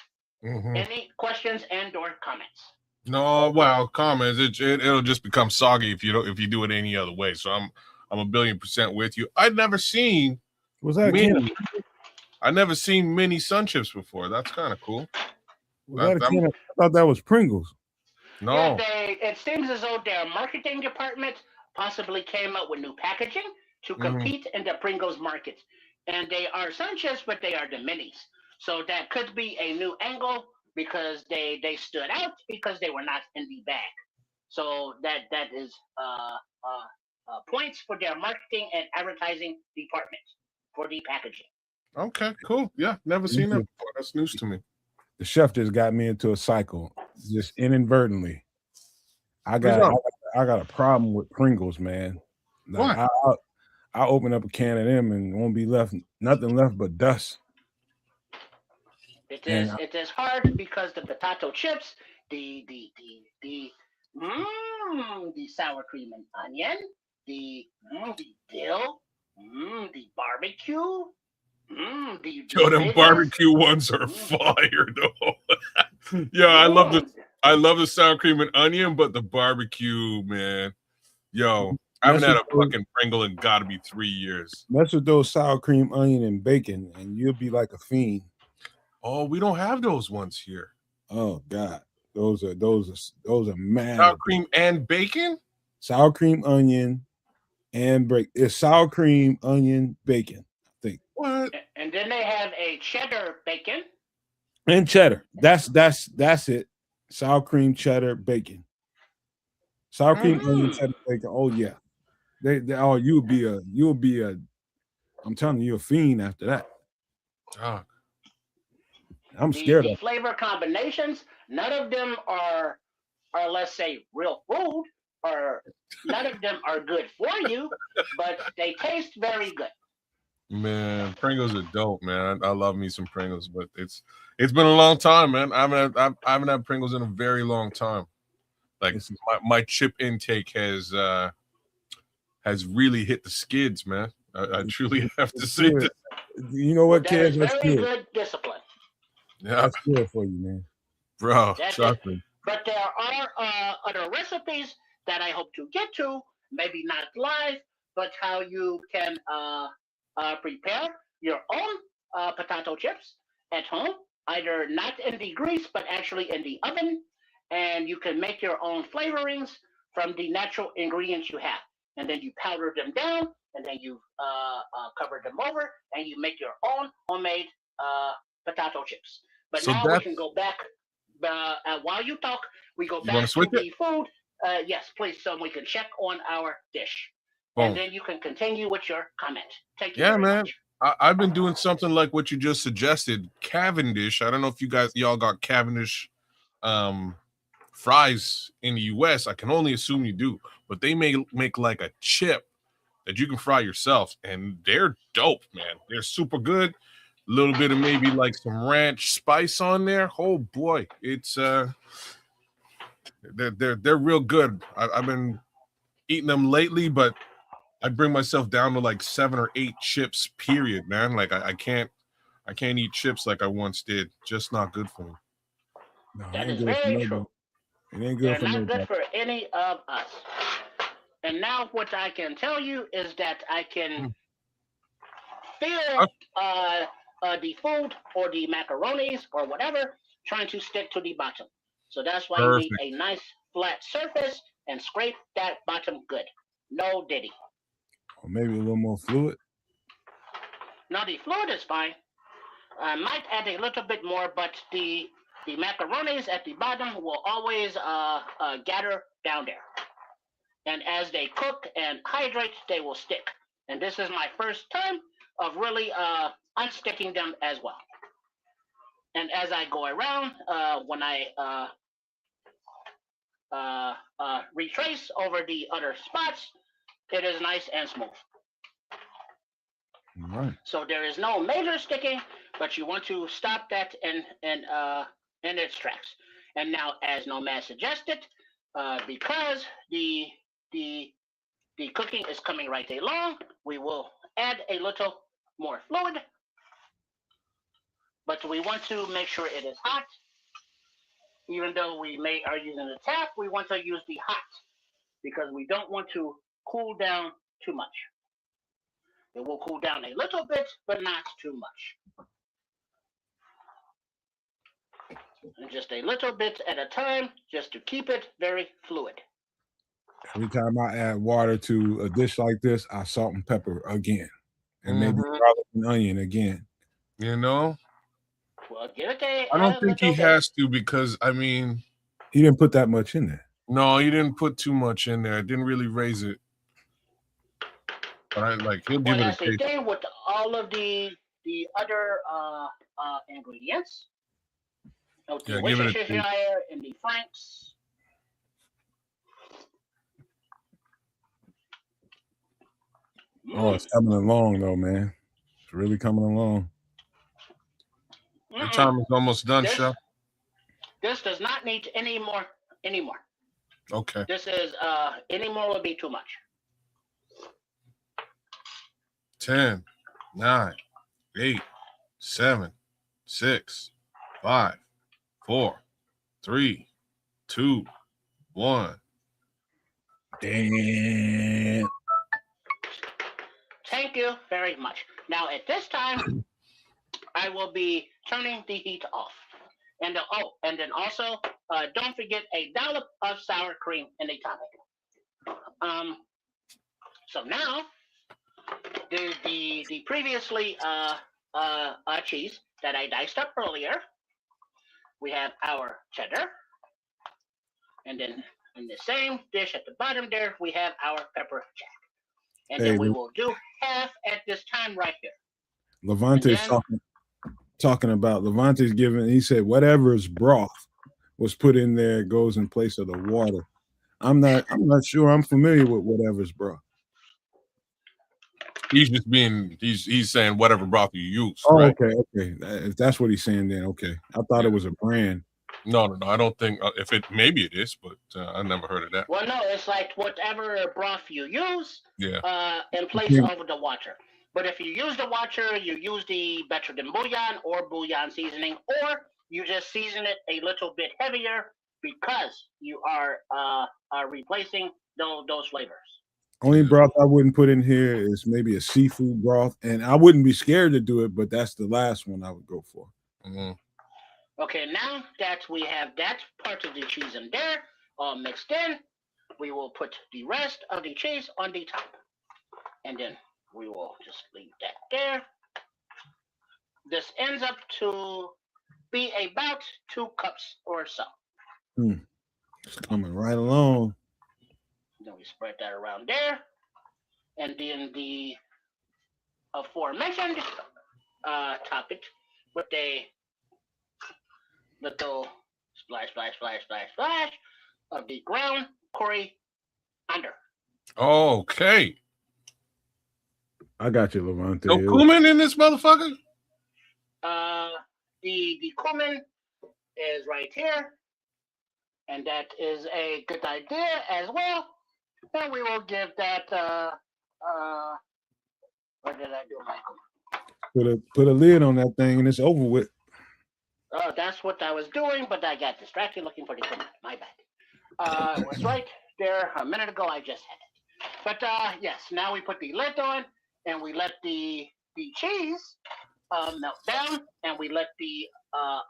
S5: Any questions and or comments?
S3: No, well, comments. It'll just become soggy if you do it any other way. So I'm 1,000,000% with you. I'd never seen I never seen mini Sun Chips before. That's kind of cool.
S2: I thought that was Pringles.
S3: No.
S5: Yeah, it seems as though their marketing department possibly came up with new packaging to compete in the Pringles market. And they are Sun Chips, but they are the minis. So that could be a new angle, because they stood out because they were not in the bag. So that is points for their marketing and advertising department for the packaging.
S3: Okay, cool. Yeah, never seen that before. That's news to me.
S2: The chef just got me into a cycle, just inadvertently. I got a problem with Pringles, man. Like,
S3: what?
S2: I open up a can of them and won't be nothing left but dust.
S5: It is hard because the potato chips, the sour cream and onion, the dill, the barbecue,
S3: them barbecue ones are fire though. Yeah, I love the sour cream and onion, but the barbecue, man. Yo, I haven't had a fucking Pringle in gotta be 3 years.
S2: Mess with those sour cream, onion, and bacon, and you'll be like a fiend.
S3: Oh, we don't have those ones here.
S2: Oh God, those are mad.
S3: Sour cream and bacon.
S2: Sour cream, onion, and break. It's sour cream, onion, bacon. I think.
S3: What?
S5: And then they have a cheddar bacon.
S2: And cheddar. That's it. Sour cream, cheddar, bacon. Sour cream, onion, cheddar, bacon. Oh yeah. You'll be a. I'm telling you, a fiend after that.
S3: Oh.
S2: I'm scared
S5: the
S2: of
S5: flavor combinations. None of them are let's say real food, or none of them are good for you, but they taste very good.
S3: Man, Pringles are dope, man. I love me some Pringles, but it's been a long time, man. I haven't had Pringles in a very long time. Like my chip intake has really hit the skids, man. I truly have to say that.
S2: You know what,
S5: That
S2: Kev?
S5: is
S2: That's
S5: very
S2: good.
S5: good discipline.
S3: Yeah,
S2: That's good for you, man.
S3: bro.
S5: That's
S3: Trust
S5: it.
S3: me.
S5: But there are other recipes that I hope to get to, maybe not live, but how you can prepare your own potato chips at home, either not in the grease, but actually in the oven. And you can make your own flavorings from the natural ingredients you have. And then you powder them down, and then you cover them over, and you make your own homemade potato chips. But
S3: So
S5: now we
S3: that's
S5: can go back. While you talk, we go
S3: you want
S5: back
S3: to switch
S5: to
S3: it?
S5: the food. Yes, please, so we can check on our dish.
S3: Boom.
S5: And then you can continue with your comment. Thank you
S3: Yeah,
S5: very
S3: man.
S5: much.
S3: I've been doing something like what you just suggested, Cavendish. I don't know if y'all got Cavendish fries in the US. I can only assume you do, but they make like a chip that you can fry yourself, and they're dope, man. They're super good. A little bit of maybe like some ranch spice on there. Oh boy, it's they're real good. I've been eating them lately, but I bring myself down to like 7 or 8 chips, period, man. Like I can't eat chips like I once did. Just not good for me.
S2: No, it
S5: That
S2: ain't
S5: is
S2: good for
S5: very
S2: nobody.
S5: true.
S2: It ain't good
S5: They're
S2: for
S5: not
S2: nobody.
S5: good for any of us. And now what I can tell you is that I can feel the food or the macaronis or whatever trying to stick to the bottom. So that's why you need
S3: Perfect.
S5: a nice flat surface and scrape that bottom good. No diddy.
S2: Or maybe a little more fluid.
S5: Now the fluid is fine. I might add a little bit more, but the macaronis at the bottom will always gather down there. And as they cook and hydrate, they will stick. And this is my first time of really unsticking them as well. And as I go around, when I retrace over the other spots, it is nice and smooth.
S2: All right.
S5: So there is no major sticking, but you want to stop that in its tracks. And now, as Nomad suggested, because the cooking is coming right along, we will add a little more fluid, but we want to make sure it is hot. Even though we are using the tap, we want to use the hot because we don't want to cool down too much. It will cool down a little bit, but not too much. And just a little bit at a time, just to keep it very fluid.
S2: Every time I add water to a dish like this, I salt and pepper again. And maybe garlic and onion again.
S3: You know?
S5: Well, give it
S3: I don't think he has to because, I mean...
S2: He didn't put that much in there.
S3: No, he didn't put too much in there. It didn't really raise it. But he'll give it a taste.
S5: Well, that's the thing with all of the other ingredients.
S3: Yeah, give it a taste.
S5: And the Franks.
S2: Oh, it's coming along though, man. It's really coming along.
S3: The time is almost done, Chef.
S5: This does not need any more.
S3: Okay.
S5: This is any more would be too much.
S3: 10, 9, 8, 7, 6, 5, 4, 3, 2, 1.
S2: Damn.
S5: Thank you very much. Now at this time, I will be turning the heat off. And then also, don't forget a dollop of sour cream in the topping. So now, the previously cheese that I diced up earlier, we have our cheddar, and then in the same dish at the bottom there, we have our pepper jack. And then we will do half at this time right here.
S2: Levante's talking about Levante's giving. He said whatever's broth was put in there goes in place of the water. I'm not sure I'm familiar with whatever's broth.
S3: He's just being he's saying whatever broth you use.
S2: Oh,
S3: right?
S2: okay. If that's what he's saying, then okay. I thought it was a brand.
S3: No. I don't think if it maybe it is, but I never heard of that.
S5: Well, no, it's like whatever broth you use.
S3: Yeah.
S5: In place of the water. But if you use the water, you use the better than bouillon or bouillon seasoning, or you just season it a little bit heavier because you are replacing those flavors.
S2: Only broth I wouldn't put in here is maybe a seafood broth, and I wouldn't be scared to do it, but that's the last one I would go for.
S3: Mm-hmm.
S5: Okay, now that we have that part of the cheese in there all mixed in, we will put the rest of the cheese on the top. And then we will just leave that there. This ends up to be about 2 cups or so.
S2: It's coming right along.
S5: Then we spread that around there. And then the aforementioned top it with a little splash of the ground coriander.
S3: Okay.
S2: I got you, Levante.
S3: No cumin in this motherfucker?
S5: The cumin is right here. And that is a good idea as well. And we will give that what did I do, Michael?
S2: Put a lid on that thing and it's over with.
S5: Oh, that's what I was doing, but I got distracted looking for the cumin. My bad. It was right there a minute ago. I just had it. But yes, now we put the lid on and we let the cheese melt down, and we let the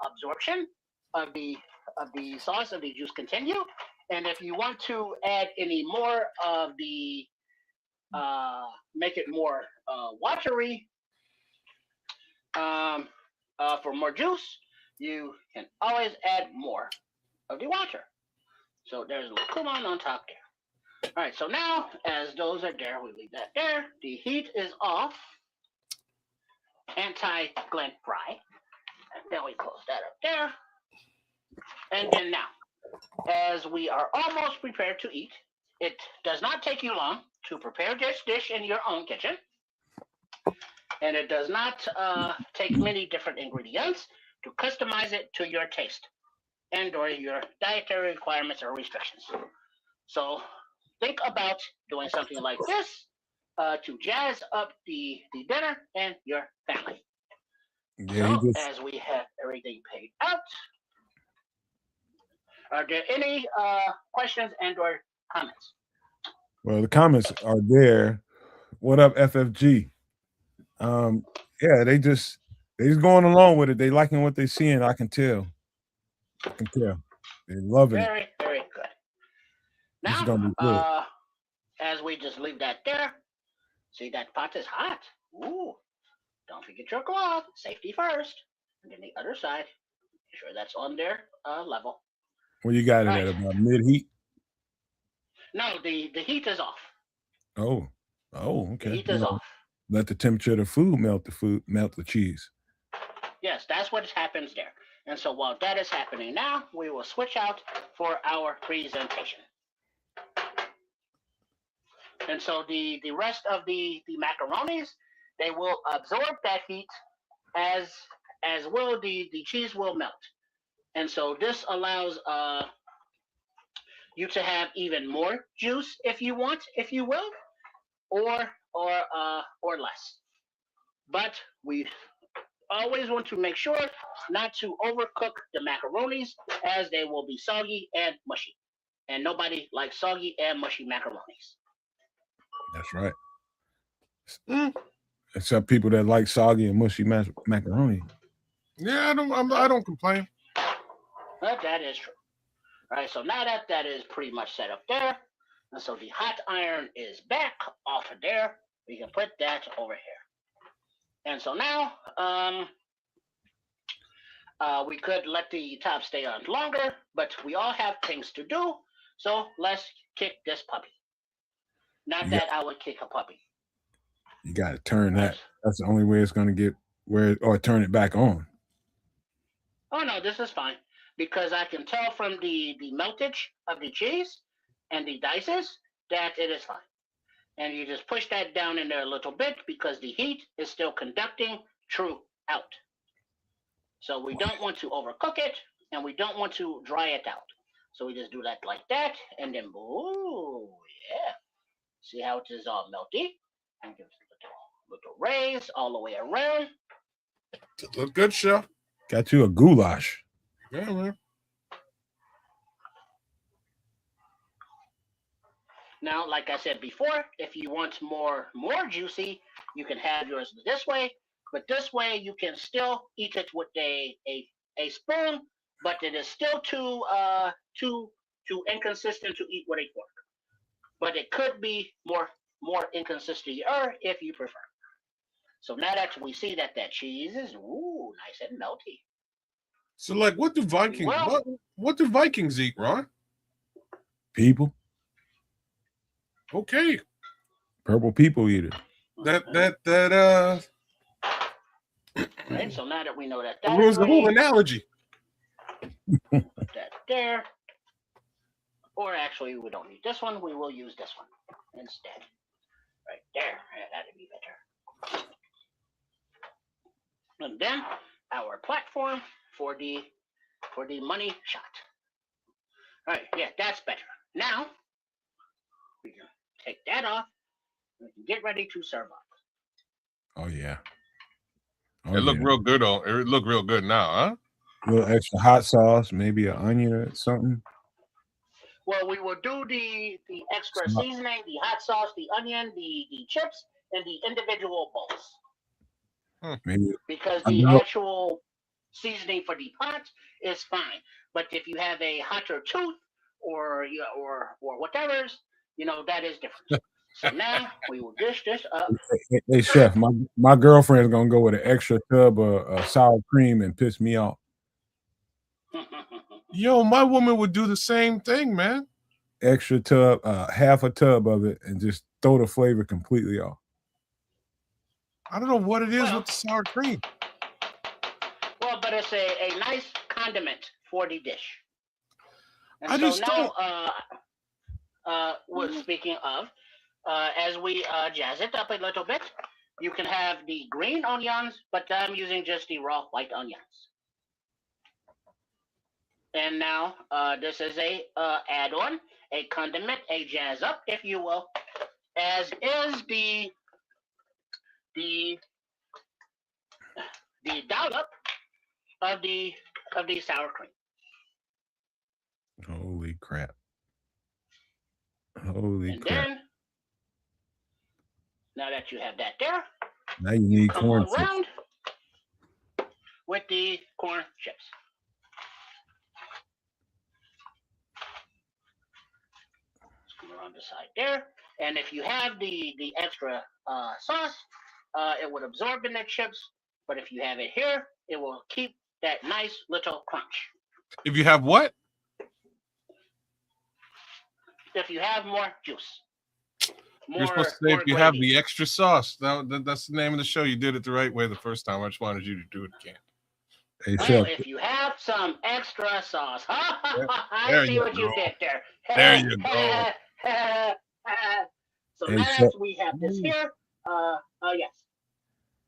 S5: absorption of the sauce of the juice continue. And if you want to add any more of the make it more watery for more juice, you can always add more of the water. So there's a little cumin on top there. All right, so now as those are there, we leave that there. The heat is off. Anti-glint fry. And then we close that up there. And then now, as we are almost prepared to eat, it does not take you long to prepare this dish in your own kitchen. And it does not take many different ingredients to customize it to your taste and or your dietary requirements or restrictions. So think about doing something like this to jazz up the dinner and your family.
S2: Yeah,
S5: so as we have everything paid out, are there any questions and or comments?
S2: Well, the comments are there. What up, FFG? Yeah, they just going along with it. They liking what they seeing. I can tell. They're loving it.
S5: Very, very good.
S2: This is
S5: Now,
S2: gonna be good.
S5: as we just leave that there, see that pot is hot. Ooh, don't forget your glove. Safety first. And then the other side, make sure that's on their level.
S2: Well, you got it
S5: Right.
S2: at about mid heat.
S5: No, the heat is off.
S2: Oh, okay.
S5: The heat is off.
S2: Let the temperature of the food melt the cheese.
S5: Yes, that's what happens there. And so while that is happening now, we will switch out for our presentation. And so the rest of the macaronis, they will absorb that heat as will the cheese will melt. And so this allows you to have even more juice if you want, if you will, or less. But we always want to make sure not to overcook the macaronis, as they will be soggy and mushy. And nobody likes soggy and mushy macaronis.
S2: That's right. Except people that like soggy and mushy macaroni.
S3: Yeah, I don't complain.
S5: But that is true. All right, so now that is pretty much set up there, and so the hot iron is back off of there, we can put that over here. And so now, we could let the top stay on longer, but we all have things to do, so let's kick this puppy. Not that I would kick a puppy.
S2: You got to turn that. That's the only way it's going to get or turn it back on.
S5: Oh, no, this is fine, because I can tell from the meltage of the cheese and the dices that it is fine. And you just push that down in there a little bit because the heat is still conducting throughout. So we don't want to overcook it, and we don't want to dry it out. So we just do that like that, and then, ooh, yeah. See how it is all melty? And give it a little raise all the way around.
S3: Look good, chef.
S2: Got you a goulash.
S3: Yeah, man.
S5: Now, like I said before, if you want more juicy, you can have yours this way. But this way, you can still eat it with a spoon, but it is still too inconsistent to eat with a fork. But it could be more inconsistent if you prefer. So now that we see that cheese is nice and melty.
S3: So, like, what do Vikings what do Vikings eat, Ron?
S2: People.
S3: Okay.
S2: Purple people eater.
S3: That
S5: Right. So now that we know that
S3: ruins the whole analogy.
S5: That there. Or actually, we don't need this one. We will use this one instead. Right there. Yeah, that'd be better. And then our platform for the money shot. All right, yeah, that's better. Now we can take that off. We can get ready to serve up.
S2: Oh yeah.
S3: It looked real good on. It looked real good now, huh?
S2: A little extra hot sauce, maybe an onion or something.
S5: Well, we will do the extra seasoning, the hot sauce, the onion, the chips, and the individual bowls.
S2: Maybe
S5: because the actual seasoning for the pot is fine. But if you have a hotter tooth or whatever's, that is different. So now we will dish this up.
S2: Hey chef, my girlfriend's gonna go with an extra tub of sour cream and piss me off.
S3: Yo, my woman would do the same thing, man.
S2: Extra tub, half a tub of it, and just throw the flavor completely off.
S3: I don't know what it is with the sour cream.
S5: Well, but it's a nice condiment for the dish. And
S3: I
S5: so
S3: just
S5: now, speaking of, as we jazz it up a little bit, you can have the green onions, but I'm using just the raw white onions. And now this is a add-on, a condiment, a jazz up, if you will, as is the dollop of the sour cream.
S2: Holy crap! Holy crap!
S5: Then, now that you have that there,
S2: now you need
S5: come
S2: corn
S5: around with the corn chips. Come around the side there, and if you have the extra sauce, it would absorb in the chips. But if you have it here, it will keep that nice little crunch.
S3: If you have what?
S5: If you have more juice.
S3: You're supposed to say if you have the extra sauce. That's the name of the show. You did it the right way the first time. I just wanted you to do it again.
S2: Hey,
S5: well, if you have some extra sauce. I see what you did there.
S3: There you go.
S5: So now that we have this here, yes.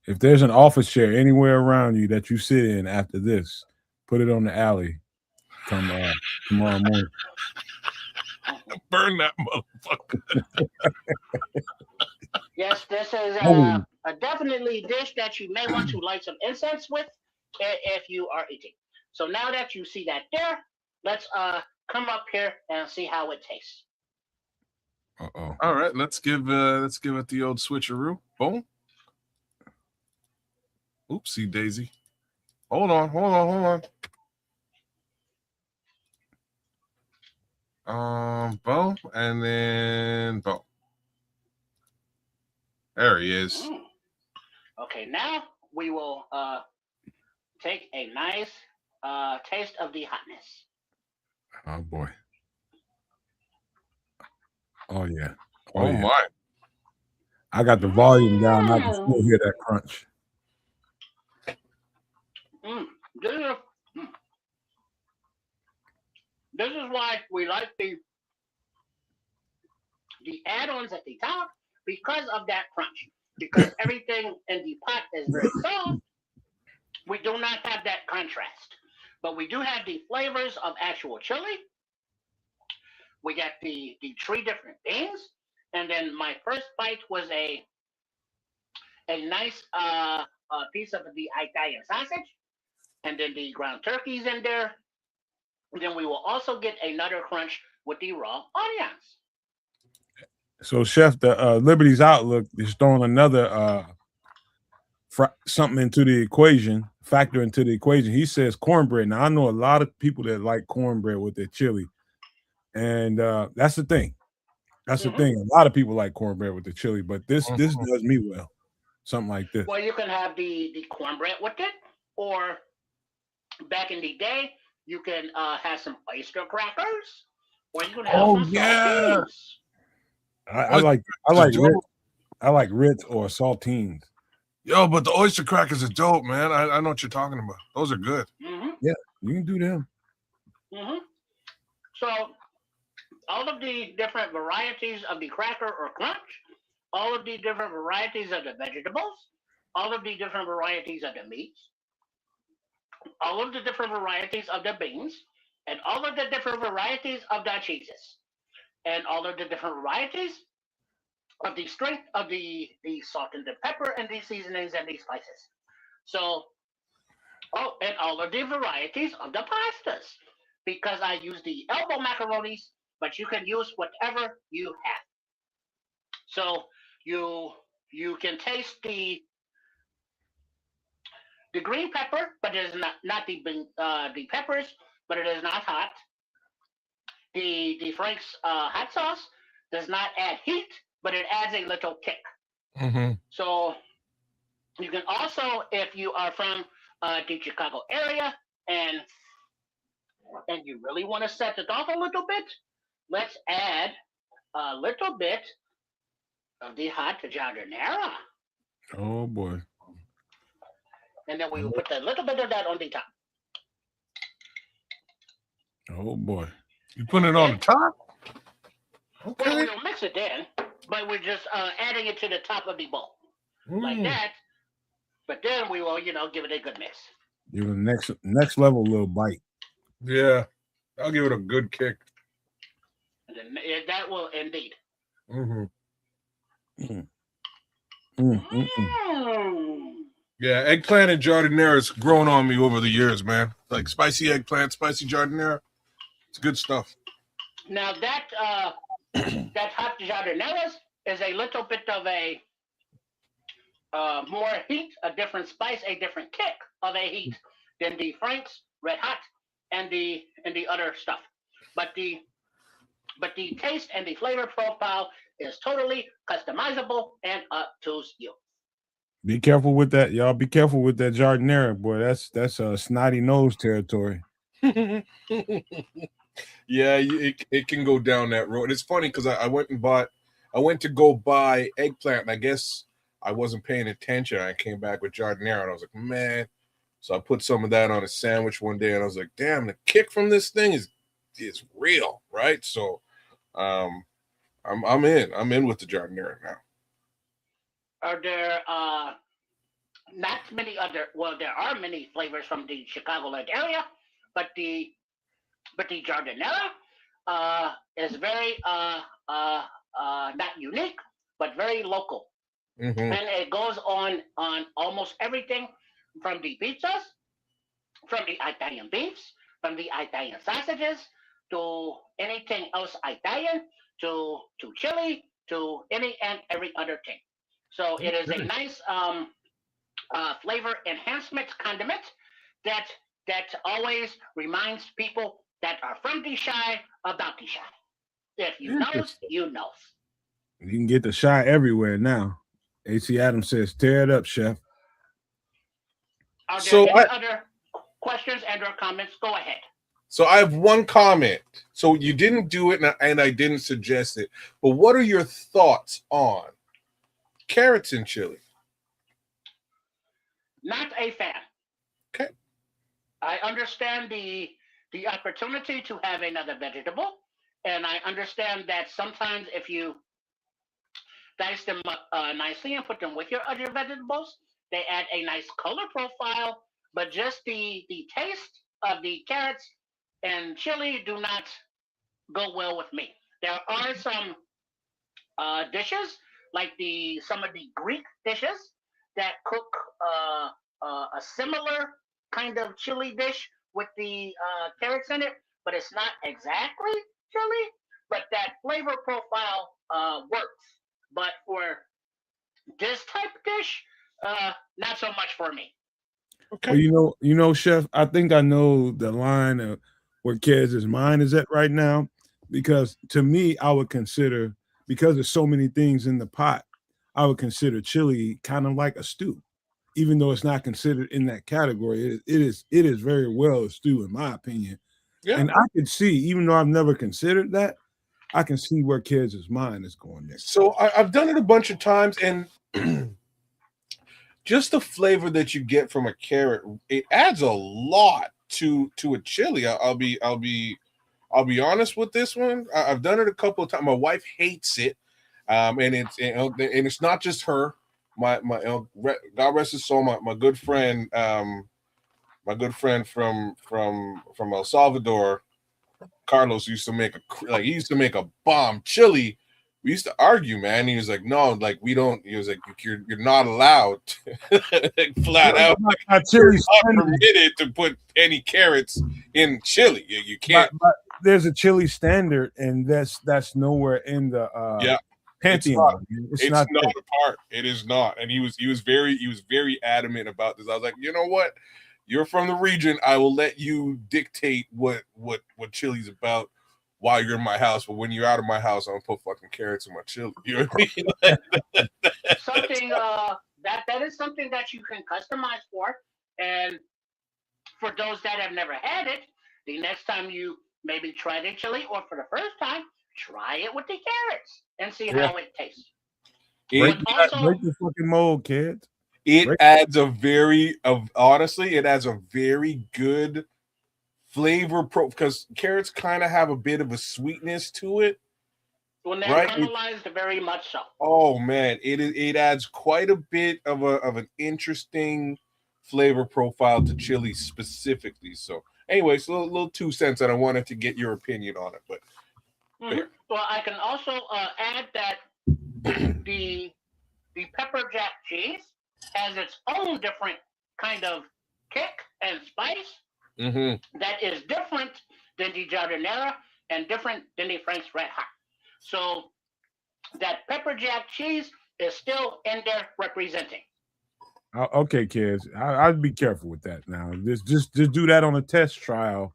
S2: If there's an office chair anywhere around you that you sit in after this, put it on the alley. Tomorrow morning.
S3: Burn that motherfucker.
S5: Yes, this is a definitely dish that you may want to light some incense with if you are eating. So now that you see that there, let's come up here and see how it tastes.
S3: All right, let's give it the old switcheroo. Boom. Oopsie daisy. Hold on. Boom, and then boom. There he is.
S5: Okay, now we will take a nice taste of the hotness.
S2: Oh boy. Oh yeah.
S3: Oh
S2: yeah.
S3: my.
S2: I got the volume down. I can still hear that crunch.
S5: This is why we like the add-ons at the top, because of that crunch. Because everything in the pot is very soft, we do not have that contrast. But we do have the flavors of actual chili. We got the 3 different beans. And then my first bite was a nice piece of the Italian sausage. And then the ground turkey's in there. And then we will also get another crunch with the raw onions.
S2: So, Chef, the Liberty's Outlook is throwing another something into the equation, factor into the equation. He says cornbread. Now, I know a lot of people that like cornbread with their chili, and that's the thing. That's the thing. A lot of people like cornbread with the chili, but this does me well. Something like this.
S5: Well, you can have the cornbread with it, or back in the day, you can have some oyster crackers, or you can have some saltines.
S2: I like Ritz or saltines.
S3: Yo, but the oyster crackers are dope, man. I know what you're talking about. Those are good.
S2: Yeah, you can do them.
S5: So, all of the different varieties of the cracker or crunch, all of the different varieties of the vegetables, all of the different varieties of the meats, all of the different varieties of the beans, and all of the different varieties of the cheeses, and all of the different varieties of the strength of the salt and the pepper and the seasonings and the spices. So, and all of the varieties of the pastas, because I use the elbow macaronis, but you can use whatever you have. So you can taste the green pepper, but it is not the peppers, but it is not hot. The Frank's hot sauce does not add heat, but it adds a little kick. So you can also, if you are from the Chicago area and you really want to set it off a little bit, let's add a little bit of the hot giardiniera.
S2: Oh boy!
S5: And then we will put a little bit of that on the top.
S2: Oh boy!
S3: You put it on the top?
S5: Okay. Well, we don't mix it in, but we're just adding it to the top of the bowl, like that. But then we will, give it a good mix.
S2: Give it a next level little bite.
S3: Yeah, I'll give it a good kick.
S5: And then that will indeed.
S3: Yeah, eggplant and giardiniera has grown on me over the years, man. Like spicy eggplant, spicy giardiniera. It's good stuff.
S5: Now that that hot giardiniera is a little bit of a more heat, a different spice, a different kick of a heat than the Frank's Red Hot and the other stuff. But the taste and the flavor profile is totally customizable and up to you.
S2: Be careful with that, y'all. Be careful with that giardiniera, boy. That's snotty nose territory.
S3: Yeah, it can go down that road. It's funny because I went to go buy eggplant, and I guess I wasn't paying attention. I came back with giardiniera, and I was like, man. So I put some of that on a sandwich one day, and I was like, damn, the kick from this thing is real, right? So, I'm in with the giardiniera now.
S5: Are there not many other? Well, there are many flavors from the Chicagoland area, but the giardiniera is very not unique, but very local, and it goes on almost everything from the pizzas, from the Italian beefs, from the Italian sausages, to anything else Italian, to chili, to any and every other thing. So it is a nice flavor enhancement condiment that always reminds people that are from the Chi about the Chi. If you know, you know.
S2: You can get the Chi everywhere now. AC Adams says, "Tear it up, chef."
S5: Are there any other questions and or comments? Go ahead.
S3: So I have one comment. So you didn't do it, and I didn't suggest it. But what are your thoughts on carrots in chili?
S5: Not a fan.
S3: Okay.
S5: I understand the opportunity to have another vegetable, and I understand that sometimes if you dice them up nicely and put them with your other vegetables. They add a nice color profile, but just the taste of the carrots and chili do not go well with me. There are some dishes like some of the Greek dishes that cook a similar kind of chili dish with the carrots in it, but it's not exactly chili, but that flavor profile works. But for this type of dish, not so much for me.
S2: Okay. Well, Chef, I think I know the line of where Kez's mind is at right now, because to me, I would consider, because there's so many things in the pot, I would consider chili kind of like a stew, even though it's not considered in that category. It is very well a stew, in my opinion. Yeah. And I could see, even though I've never considered that, I can see where Kez's mind is going there.
S3: So I've done it a bunch of times, and just the flavor that you get from a carrot, it adds a lot to a chili. I'll be honest with this one. I've done it a couple of times. My wife hates it, and it's not just her. My God rest his soul. My good friend, from El Salvador, Carlos, used to make a bomb chili. We used to argue, man. He was like, "No, like we don't." He was like, "You're not allowed, flat out. You're not permitted to put any carrots in chili. You can't."
S2: But there's a chili standard, and that's nowhere in the pantheon.
S3: It's not a part. It is not. And he was very adamant about this. I was like, you know what? You're from the region. I will let you dictate what chili's about while you're in my house, but when you're out of my house, I'm gonna put fucking carrots in my chili. You know what I mean?
S5: Something that is something that you can customize for, and for those that have never had it, the next time you maybe try the chili, or for the first time, try it with the carrots and see how it tastes.
S2: Break the fucking mold, kids.
S3: It adds a very good flavor because carrots kind of have a bit of a sweetness to it.
S5: When they're caramelized, very much so.
S3: Oh man, it adds quite a bit of an interesting flavor profile to chili specifically. So, anyways, a little 2 cents, and I wanted to get your opinion on it. But
S5: well, I can also add that the pepper jack cheese has its own different kind of kick and spice. That is different than the jardinera and different than the Frank's Red Hot. So that pepper jack cheese is still in there representing.
S2: Okay, kids, I'd be careful with that now. Just do that on a test trial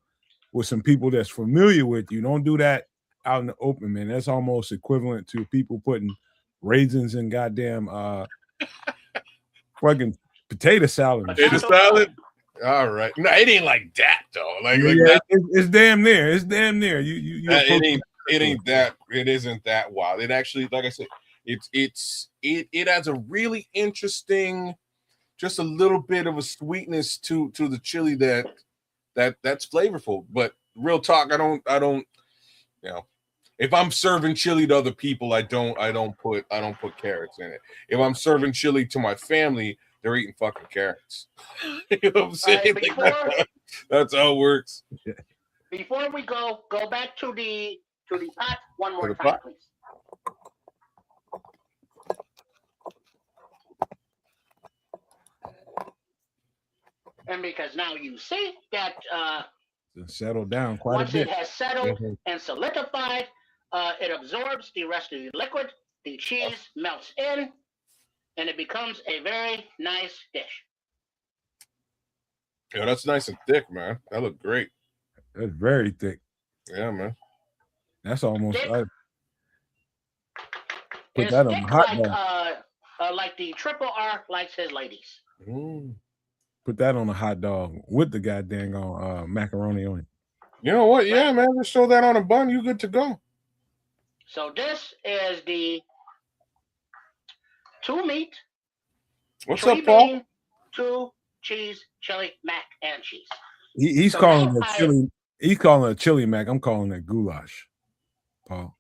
S2: with some people that's familiar with you. Don't do that out in the open, man. That's almost equivalent to people putting raisins in goddamn fucking potato salad.
S3: Potato salad? All right. No, it ain't like that though. Like that.
S2: It's damn near. It's damn near.
S3: It ain't that. It isn't that wild. It actually, like I said, it adds a really interesting, just a little bit of a sweetness to the chili that's flavorful. But real talk, I don't. If I'm serving chili to other people, I don't put carrots in it. If I'm serving chili to my family, they're eating fucking carrots. You know what I'm saying? That's how it works.
S5: Before we go back to the pot one more time, please. And because now you see that
S2: settled down quite a bit.
S5: Once it has settled and solidified, it absorbs the rest of the liquid. The cheese melts in, and it becomes a very nice dish.
S3: Yeah, that's nice and thick, man. That looked great.
S2: That's very thick.
S3: Yeah, man.
S2: That's almost.
S5: Put that on hot dog. Like the Triple R likes his ladies.
S2: Put that on a hot dog with the goddamn macaroni on it.
S3: You know what? Yeah, man. Just throw that on a bun. You good to go.
S5: So this is the 2 meat.
S3: What's up, Paul?
S5: 2 cheese, chili, mac, and cheese.
S2: He's calling it chili. He's calling it chili mac. I'm calling it goulash, Paul.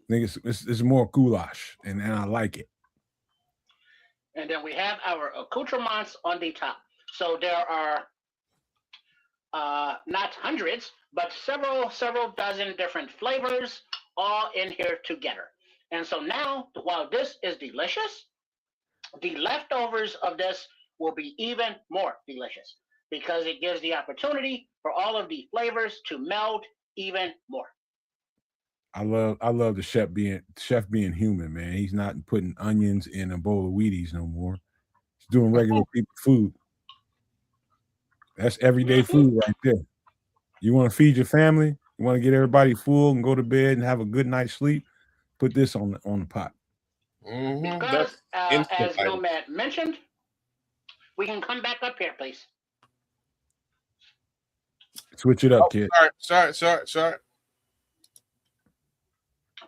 S2: think it's more goulash, and I like it.
S5: And then we have our accoutrements on the top. So there are not hundreds, but several dozen different flavors all in here together. And so now, while this is delicious, the leftovers of this will be even more delicious because it gives the opportunity for all of the flavors to meld even more.
S2: I love the chef being human, man. He's not putting onions in a bowl of Wheaties no more. He's doing regular people food. That's everyday food right there. You want to feed your family, you want to get everybody full and go to bed and have a good night's sleep, put this on the pot.
S5: Because as Nomad mentioned, we can come back up here, please.
S2: Switch it up, kid.
S3: Sorry.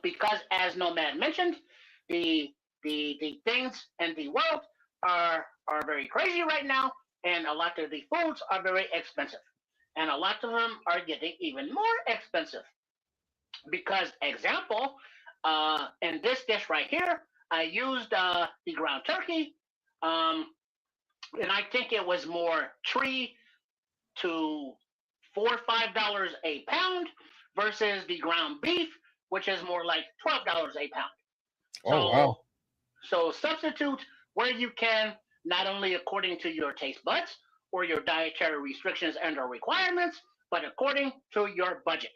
S5: Because as Nomad mentioned, the things in the world are very crazy right now, and a lot of the foods are very expensive, and a lot of them are getting even more expensive. Because example, in this dish right here, I used the ground turkey, and I think it was more $3 to $4 or $5 a pound versus the ground beef, which is more like $12 a pound.
S3: Oh, wow.
S5: So substitute where you can, not only according to your taste buds or your dietary restrictions and or requirements, but according to your budget.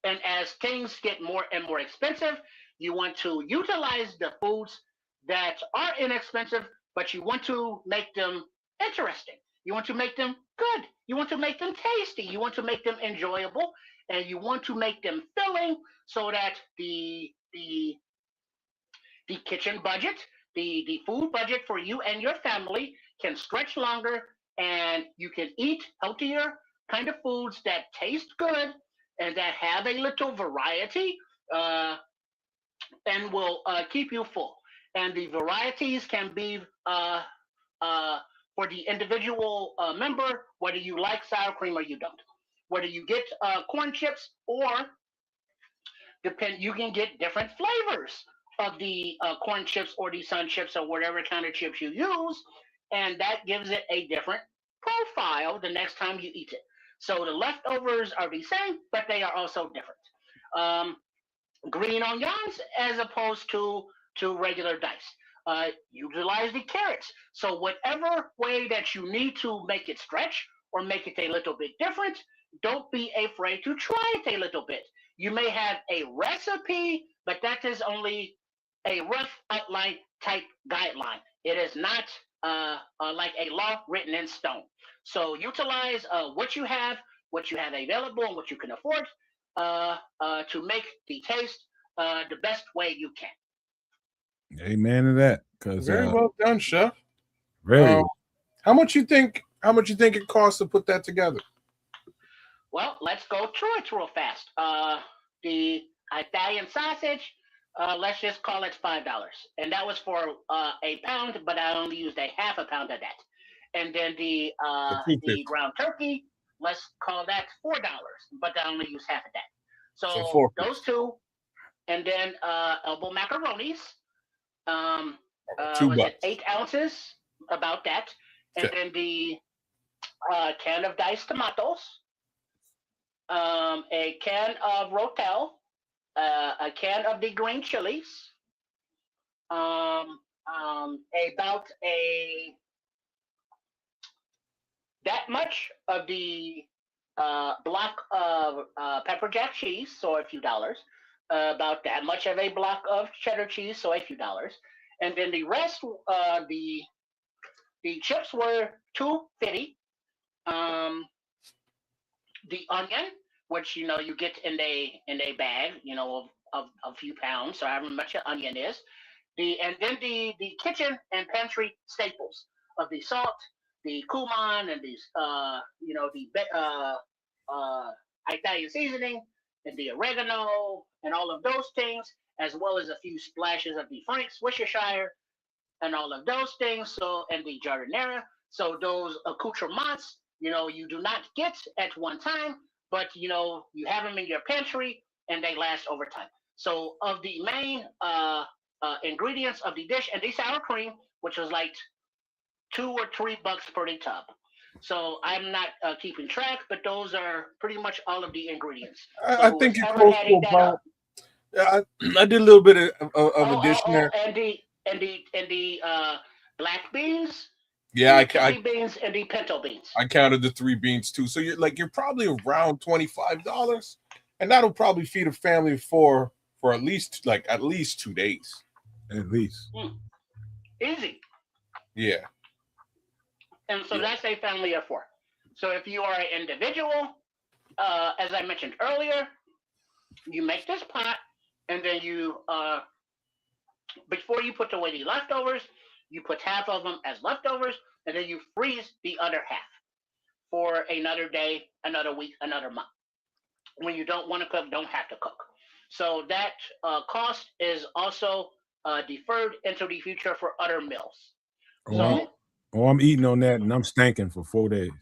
S5: And as things get more and more expensive, you want to utilize the foods that are inexpensive, but you want to make them interesting. You want to make them good. You want to make them tasty. You want to make them enjoyable, and you want to make them filling so that the kitchen budget, the food budget for you and your family can stretch longer, and you can eat healthier kind of foods that taste good and that have a little variety and will keep you full. And the varieties can be for the individual member, whether you like sour cream or you don't. Whether you get corn chips or you can get different flavors of the corn chips or the sun chips or whatever kind of chips you use, and that gives it a different profile the next time you eat it. So the leftovers are the same, but they are also different. Green onions as opposed to regular dice. Utilize the carrots. So whatever way that you need to make it stretch or make it a little bit different, don't be afraid to try it a little bit. You may have a recipe, but that is only a rough outline type guideline. It is not like a law written in stone. So utilize what you have available, and what you can afford to make the taste the best way you can.
S2: Amen to that.
S3: Very well done, chef.
S2: Very.
S3: How much you think it costs to put that together?
S5: Well, let's go through it real fast. The Italian sausage, let's just call it $5, and that was for a pound, but I only used a half a pound of that. And then the ground turkey, let's call that $4, but I only used half of that. So those two, and then elbow macaronis. Was it 8 ounces? About that. And then the can of diced tomatoes, a can of rotel, a can of the green chilies, about that much of the block of pepper jack cheese, so a few dollars. About that much of a block of cheddar cheese, so a few dollars. And then the rest, the chips were $2.50. The onion, which you get in a bag, of a few pounds, so however much an onion is. And then the kitchen and pantry staples of the salt, the cumin, and these the Italian seasoning, and the oregano, and all of those things, as well as a few splashes of the Frank Worcestershire, and all of those things. So, and the giardiniera. So those accoutrements, you do not get at one time, but you have them in your pantry, and they last over time. So of the main ingredients of the dish and the sour cream, which was like $2 or $3 per tub. So I'm not keeping track, but those are pretty much all of the ingredients. So
S3: I
S5: who was
S3: think you're
S5: ever
S3: close to
S5: adding that
S3: about.
S5: up?
S3: Yeah, I did a little bit of addition there.
S5: And the black beans,
S3: Yeah,
S5: the kidney beans, and the pinto beans.
S3: I counted the 3 beans too. So you're probably around $25, and that'll probably feed a family of 4 for at least 2 days.
S2: At least.
S5: Easy.
S3: Yeah.
S5: And so that's a family of 4. So if you are an individual, as I mentioned earlier, you make this pot, and then you, before you put away the leftovers, you put half of them as leftovers, and then you freeze the other half for another day, another week, another month. When you don't want to cook, don't have to cook. So that cost is also deferred into the future for other meals.
S2: I'm eating on that, and I'm stinking for 4 days.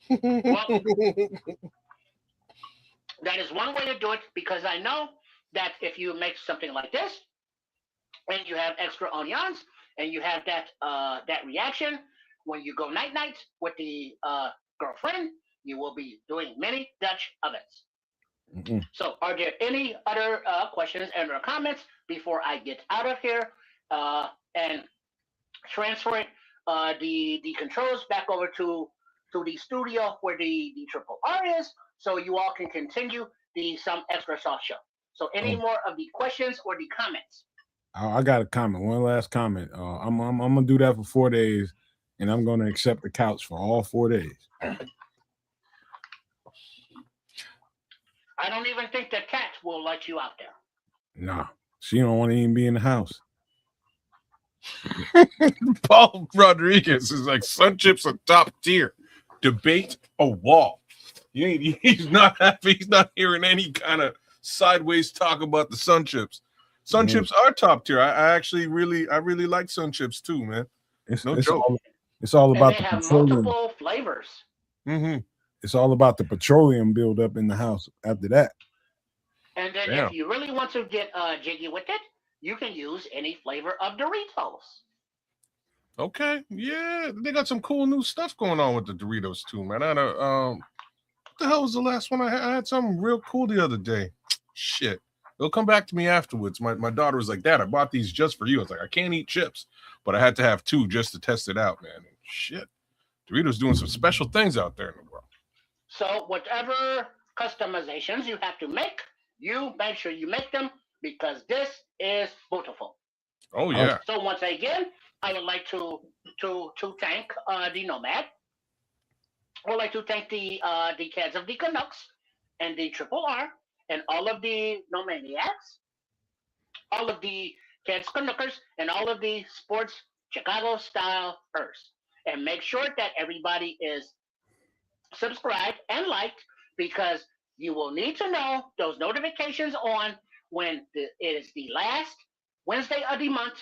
S5: Well, that is one way to do it, because I know that if you make something like this and you have extra onions and you have that reaction when you go night with the girlfriend, you will be doing many Dutch ovens. Mm-hmm. So are there any other questions and or comments before I get out of here and transfer it, the controls back over to the studio where the Triple R is, so you all can continue the Some Extra Sauce show. So any more of the questions or the comments?
S2: I got a comment. One last comment. I'm gonna do that for 4 days, and I'm gonna accept the couch for all 4 days.
S5: I don't even think the cat will let you out there.
S2: Nah, she don't want to even be in the house.
S3: Paul Rodriguez is like, Sun Chips are top tier. Debate a wall. He's not happy. He's not hearing any kind of sideways talk about the Sun Chips. Sun Chips are top tier. I really like Sun Chips too, man. It's joke.
S2: It's all about
S5: and they
S2: the
S5: have
S2: petroleum.
S5: multiple flavors.
S3: Mm-hmm.
S2: It's all about the petroleum buildup in the house after that.
S5: And then if you really want to get jiggy with it, you can use any flavor of Doritos.
S3: Okay, yeah, they got some cool new stuff going on with the Doritos too, man. What the hell was the last one I had? I had something real cool the other day. Shit, it'll come back to me afterwards. My daughter was like, Dad, I bought these just for you. I was like, I can't eat chips, but I had to have 2 just to test it out, man. And shit, Doritos doing some special things out there in the world.
S5: So whatever customizations you have to make, you make sure you make them, because this is beautiful.
S3: Oh yeah.
S5: So once again, I would like to thank the Nomad. I would like to thank the cats of the Canucks and the Triple R and all of the Nomaniacs, all of the cats Canuckers, and all of the sports Chicago style ers. And make sure that everybody is subscribed and liked, because you will need to know those notifications on when it is the last Wednesday of the month,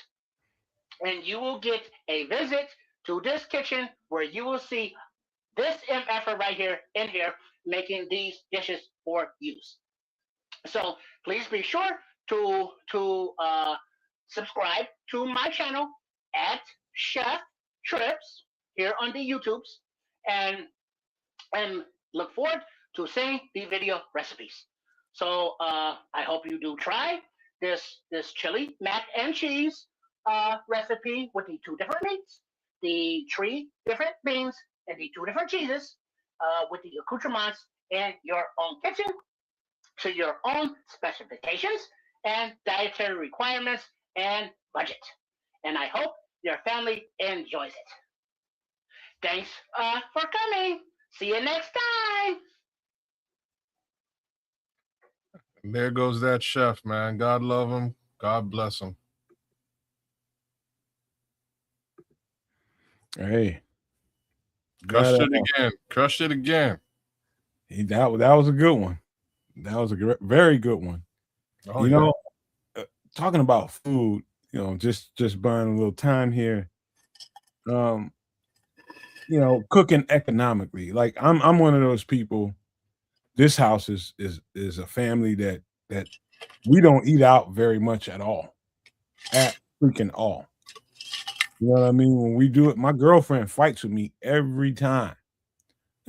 S5: and you will get a visit to this kitchen where you will see this MFer right here in here making these dishes for use. So please be sure to subscribe to my channel at Chef Trips here on the YouTubes, and look forward to seeing the video recipes. So I hope you do try this chili mac and cheese recipe with the 2 different meats, the 3 different beans, and the 2 different cheeses with the accoutrements in your own kitchen to your own specifications and dietary requirements and budget. And I hope your family enjoys it. Thanks for coming. See you next time.
S3: And there goes that chef, man. God love him. God bless him.
S2: Hey.
S3: Crushed it again. Crushed it again.
S2: That was a good one. That was a very good one.
S3: Oh,
S2: you know, talking about food, just burning a little time here. Cooking economically. Like I'm one of those people. This house is a family that we don't eat out very much at all. At freaking all. You know what I mean? When we do it, my girlfriend fights with me every time,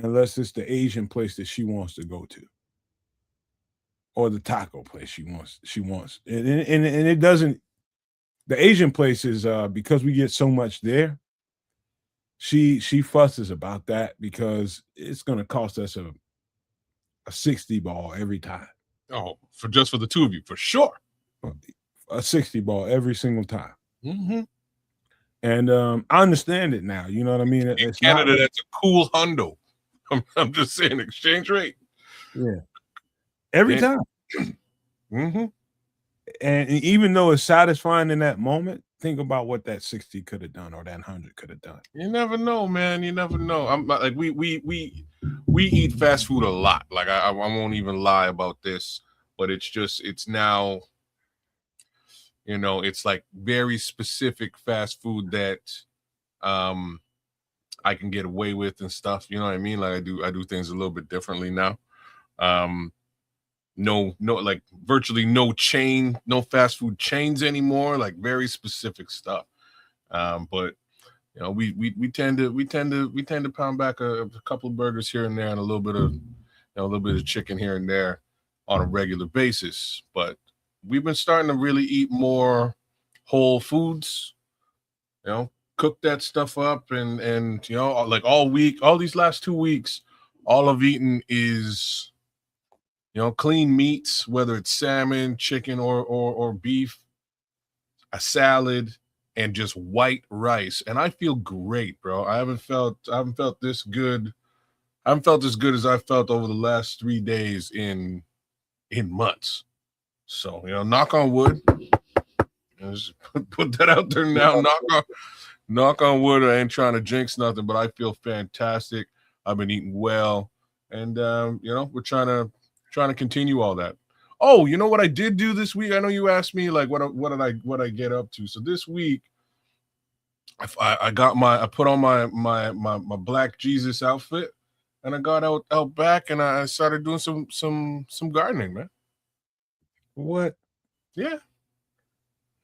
S2: unless it's the Asian place that she wants to go to, or the taco place she wants. And it doesn't. The Asian place is because we get so much there. She fusses about that because it's going to cost us a 60 ball every time.
S3: Oh, for the two of you, for sure.
S2: A 60 ball every single time.
S3: Mm-hmm.
S2: And I understand it now. You know what I mean?
S3: In Canada, that's a cool hundo. I'm just saying, exchange rate.
S2: Yeah. Every time.
S3: Mm-hmm.
S2: And even though it's satisfying in that moment, think about what that 60 could have done or that 100 could have done.
S3: You never know, man. You never know. I'm like we eat fast food a lot. Like I won't even lie about this, but it's now, you know, it's like very specific fast food that I can get away with and stuff. You know what I mean? Like I do things a little bit differently now. No, like virtually no fast food chains anymore, like very specific stuff. But you know, we tend to pound back a couple of burgers here and there and a little bit of chicken here and there on a regular basis. But we've been starting to really eat more whole foods, you know, cook that stuff up and you know, like all week, all these last 2 weeks, all I've eaten is, you know, clean meats, whether it's salmon, chicken, or beef, a salad, and just white rice. And I feel great, bro. I haven't felt this good. I haven't felt as good as I felt over the last 3 days in months. So, you know, knock on wood. Just put that out there now. Knock on wood. I ain't trying to jinx nothing, but I feel fantastic. I've been eating well. And you know, we're trying to continue all that. Oh, you know what I did do this week? I know you asked me like what I get up to. So this week, I put on my Black Jesus outfit, and I got out back and I started doing some gardening, man.
S2: What?
S3: Yeah.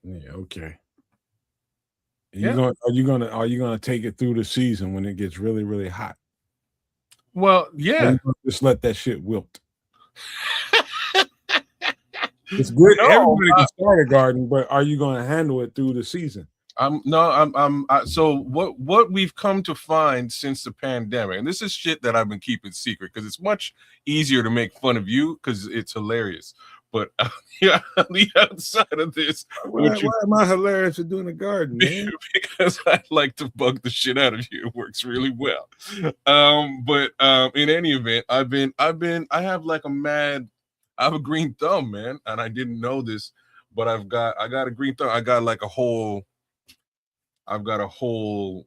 S2: Yeah. Okay.
S3: Yeah.
S2: Are you gonna take it through the season when it gets really, really hot?
S3: Well, yeah.
S2: Just let that shit wilt. It's good.
S3: No,
S2: Everybody can start a garden, but are you going to handle it through the season?
S3: So what we've come to find since the pandemic, and this is shit that I've been keeping secret because it's much easier to make fun of you because it's hilarious. But yeah, on the outside of this,
S2: why am I hilarious for doing a garden, man?
S3: Because I like to bug the shit out of you. It works really well. But in any event, I have a green thumb, man, and I didn't know this, but I got a green thumb. I've got a whole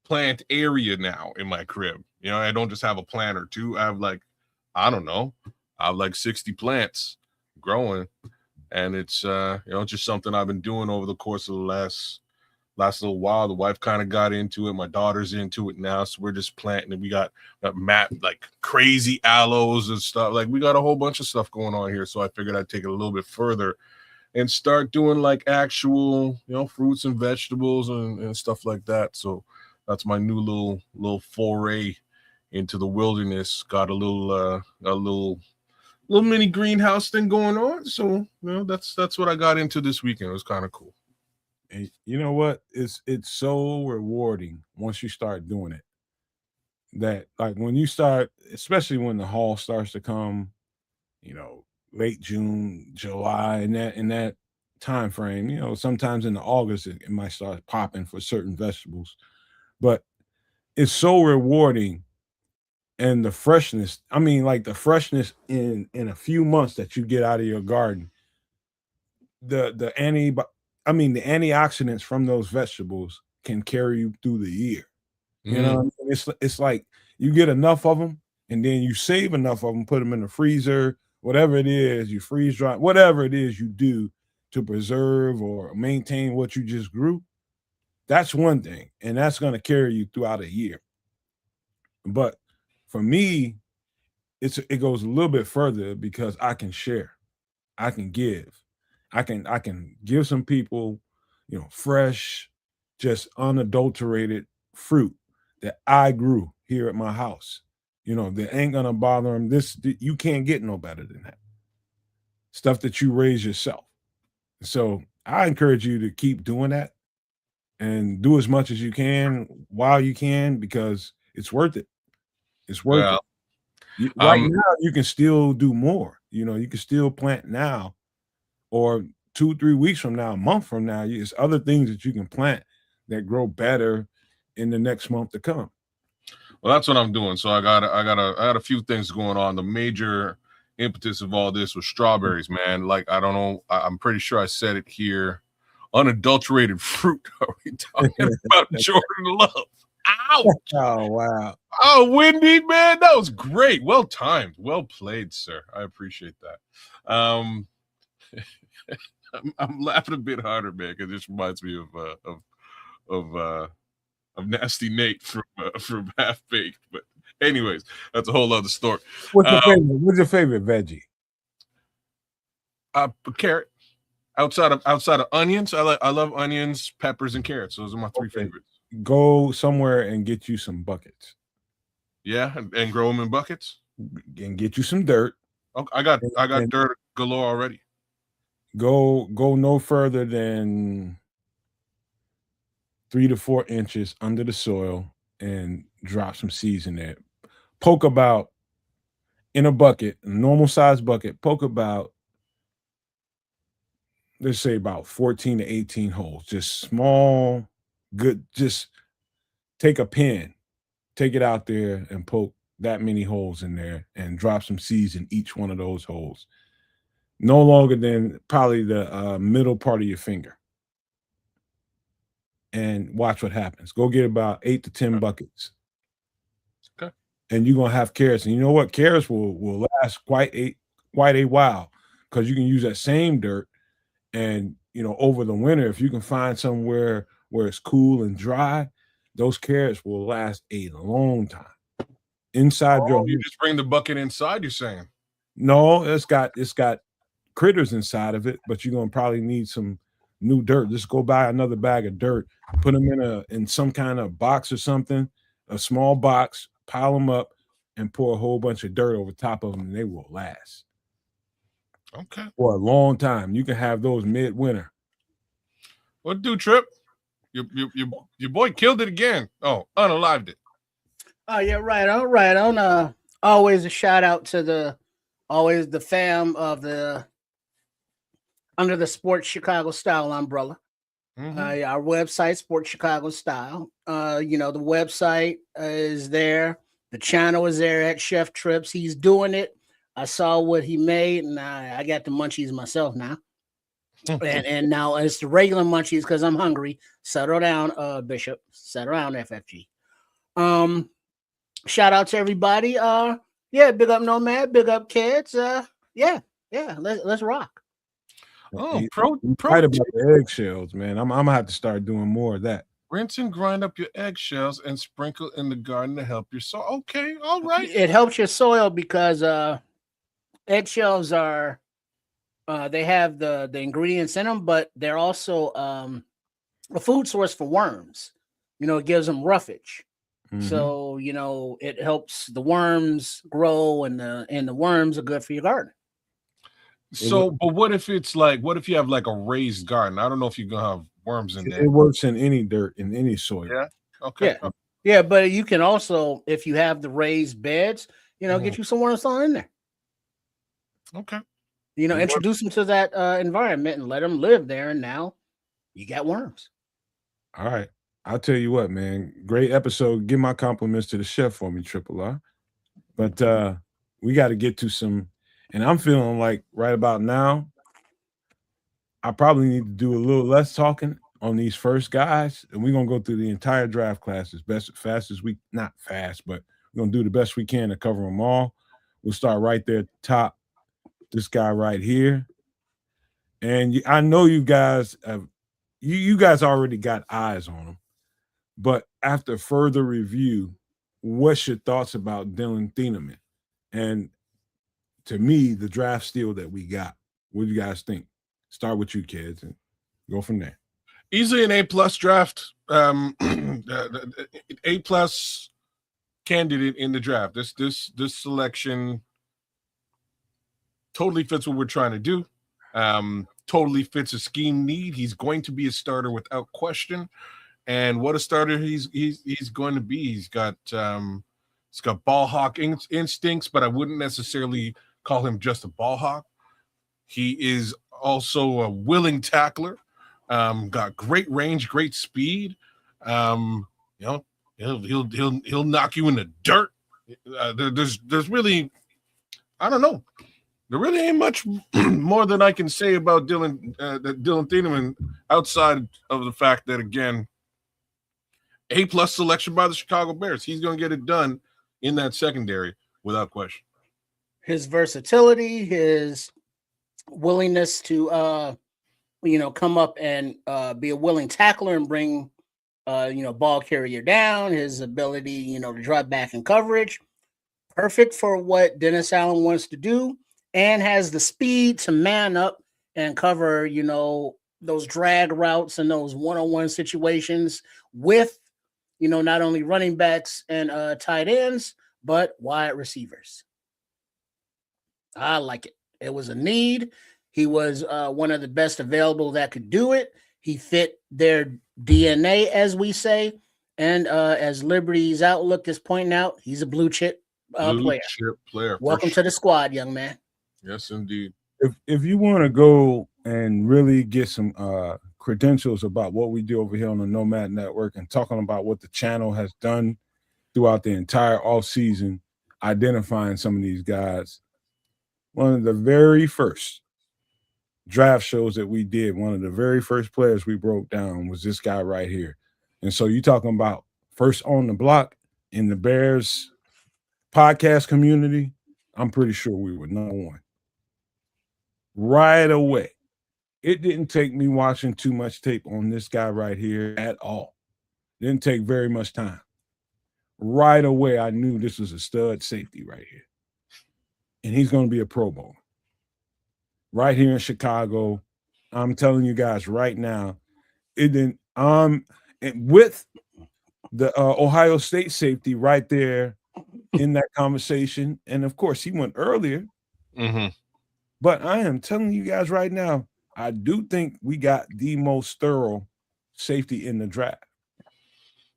S3: plant area now in my crib. You know, I don't just have a plant or two. I have I have 60 plants growing, and it's just something I've been doing over the course of the last little while. The wife kind of got into it. My daughter's into it now, so we're just planting. And we got like crazy aloes and stuff. Like we got a whole bunch of stuff going on here. So I figured I'd take it a little bit further and start doing like actual, you know, fruits and vegetables and stuff like that. So that's my new little foray into the wilderness. Got a little mini greenhouse thing going on. So, you know, that's what I got into this weekend. It was kind of cool.
S2: And you know what? It's so rewarding once you start doing it. That like when you start, especially when the fall starts to come, you know, late June, July, in that time frame, you know, sometimes in the August it might start popping for certain vegetables, but it's so rewarding. And the freshness, I mean, like the freshness in a few months that you get out of your garden, the antioxidants from those vegetables can carry you through the year. You know what I mean? It's like you get enough of them, and then you save enough of them, put them in the freezer, whatever it is, you freeze dry, whatever it is you do to preserve or maintain what you just grew. That's one thing, and that's going to carry you throughout a year. But for me, it goes a little bit further because I can share, I can give, I can give some people, fresh, just unadulterated fruit that I grew here at my house. That ain't gonna bother them. You can't get no better than that. Stuff that you raise yourself. So I encourage you to keep doing that and do as much as you can while you can, because it's worth it. It's worth
S3: Well,
S2: it. Right now, you can still do more. You can still plant now, or 2-3 weeks from now, a month from now. There's other things that you can plant that grow better in the next month to come.
S3: Well, that's what I'm doing. So I got a few things going on. The major impetus of all this was strawberries, man. Like, I don't know. I'm pretty sure I said it here. Unadulterated fruit. Are we talking about Jordan Love? Ouch!
S2: Oh, wow.
S3: Oh, Wendy, man, that was great. Well timed. Well played, sir. I appreciate that. I'm laughing a bit harder, man, because this reminds me of Nasty Nate from Half Baked. But anyways, that's a whole other story.
S2: What's your favorite veggie?
S3: Carrot. Outside of onions, I love onions, peppers, and carrots. Those are my three favorites.
S2: Go somewhere and get you some buckets.
S3: Yeah, and grow them in buckets.
S2: And get you some dirt.
S3: Okay, I got dirt galore already.
S2: Go no further than 3 to 4 inches under the soil and drop some seeds in there. Poke about in a bucket, a normal size bucket, poke about, let's say, about 14 to 18 holes. Just small, good. Just take a pin, take it out there and poke that many holes in there and drop some seeds in each one of those holes. No longer than probably the middle part of your finger. And watch what happens. Go get about 8 to 10 buckets.
S3: Okay.
S2: And you're gonna have carrots. And you know what? Carrots will last quite a while, because you can use that same dirt. And over the winter, if you can find somewhere where it's cool and dry, those carrots will last a long time. Inside
S3: you just bring the bucket inside, you're saying?
S2: No, it's got critters inside of it, but you're gonna probably need some new dirt. Just go buy another bag of dirt, put them in some kind of box or something, a small box, pile them up, and pour a whole bunch of dirt over top of them, and they will last.
S3: Okay.
S2: For a long time. You can have those midwinter.
S3: What do, Trip? Your boy killed it again. Oh, unalived it.
S4: Oh, yeah, right. All right. On always a shout out to the fam of the Under the Sports Chicago Style umbrella.
S3: Mm-hmm.
S4: Our website, Sports Chicago Style. The website is there. The channel is there at Chef Trips. He's doing it. I saw what he made, and I got the munchies myself now. and now it's the regular munchies because I'm hungry. Settle down, Bishop. Settle down, FFG. Shout out to everybody. Big up Nomad, big up kids. Let's rock.
S3: Oh,
S2: right about the eggshells, man. I'm gonna have to start doing more of that.
S3: Rinse and grind up your eggshells and sprinkle in the garden to help your soil. Okay, all right.
S4: It helps your soil because eggshells are they have the ingredients in them, but they're also a food source for worms. It gives them roughage. Mm-hmm. So it helps the worms grow, and the worms are good for your garden.
S3: So, but what if you have like a raised garden? I don't know if you're gonna have worms in there.
S2: It works in any dirt, in any soil.
S3: Yeah. Okay.
S4: Yeah, but you can also, if you have the raised beds, get you some worms on in there.
S3: Okay.
S4: Introduce them to that environment and let them live there, and now you got worms.
S2: All right. I'll tell you what, man. Great episode. Give my compliments to the chef for me, Triple R. But we got to get to some, and I'm feeling like right about now, I probably need to do a little less talking on these first guys, and we're gonna go through the entire draft class not fast, but we're gonna do the best we can to cover them all. We'll start right there at the top. This guy right here, and I know you guys have, you guys already got eyes on him, but after further review, what's your thoughts about Dillon Thieneman? And to me, the draft steal that we got. What do you guys think? Start with you, kids, and go from there.
S3: Easily an A+ draft. A+ candidate in the draft. This selection totally fits what we're trying to do. Totally fits a scheme need. He's going to be a starter without question. And what a starter he's going to be. He's got ball hawk instincts, but I wouldn't necessarily call him just a ball hawk. He is also a willing tackler. Got great range, great speed. He'll knock you in the dirt. There's really, I don't know. There really ain't much more than I can say about Dillon Thieneman outside of the fact that, again, A+ selection by the Chicago Bears. He's going to get it done in that secondary without question.
S4: His versatility, his willingness to come up and be a willing tackler and bring ball carrier down, his ability to drive back in coverage, perfect for what Dennis Allen wants to do, and has the speed to man up and cover those drag routes and those one-on-one situations with not only running backs and tight ends but wide receivers. I like it. It was a need. He was one of the best available that could do it. He fit their DNA, as we say. And as Liberty's Outlook is pointing out, he's a blue chip player. Welcome to the squad, young man.
S3: Yes, indeed.
S2: If you want to go and really get some credentials about what we do over here on the Nomad Network and talking about what the channel has done throughout the entire offseason, identifying some of these guys, one of the very first draft shows that we did, one of the very first players we broke down was this guy right here. And so you're talking about first on the block in the Bears podcast community, I'm pretty sure we were number one. Right away. It didn't take me watching too much tape on this guy right here at all. Didn't take very much time. Right away, I knew this was a stud safety right here. And he's going to be a Pro Bowl. Right here in Chicago. I'm telling you guys right now, it didn't with the Ohio State safety right there in that conversation. And of course, he went earlier.
S3: Mm-hmm.
S2: But I am telling you guys right now, I do think we got the most thorough safety in the draft.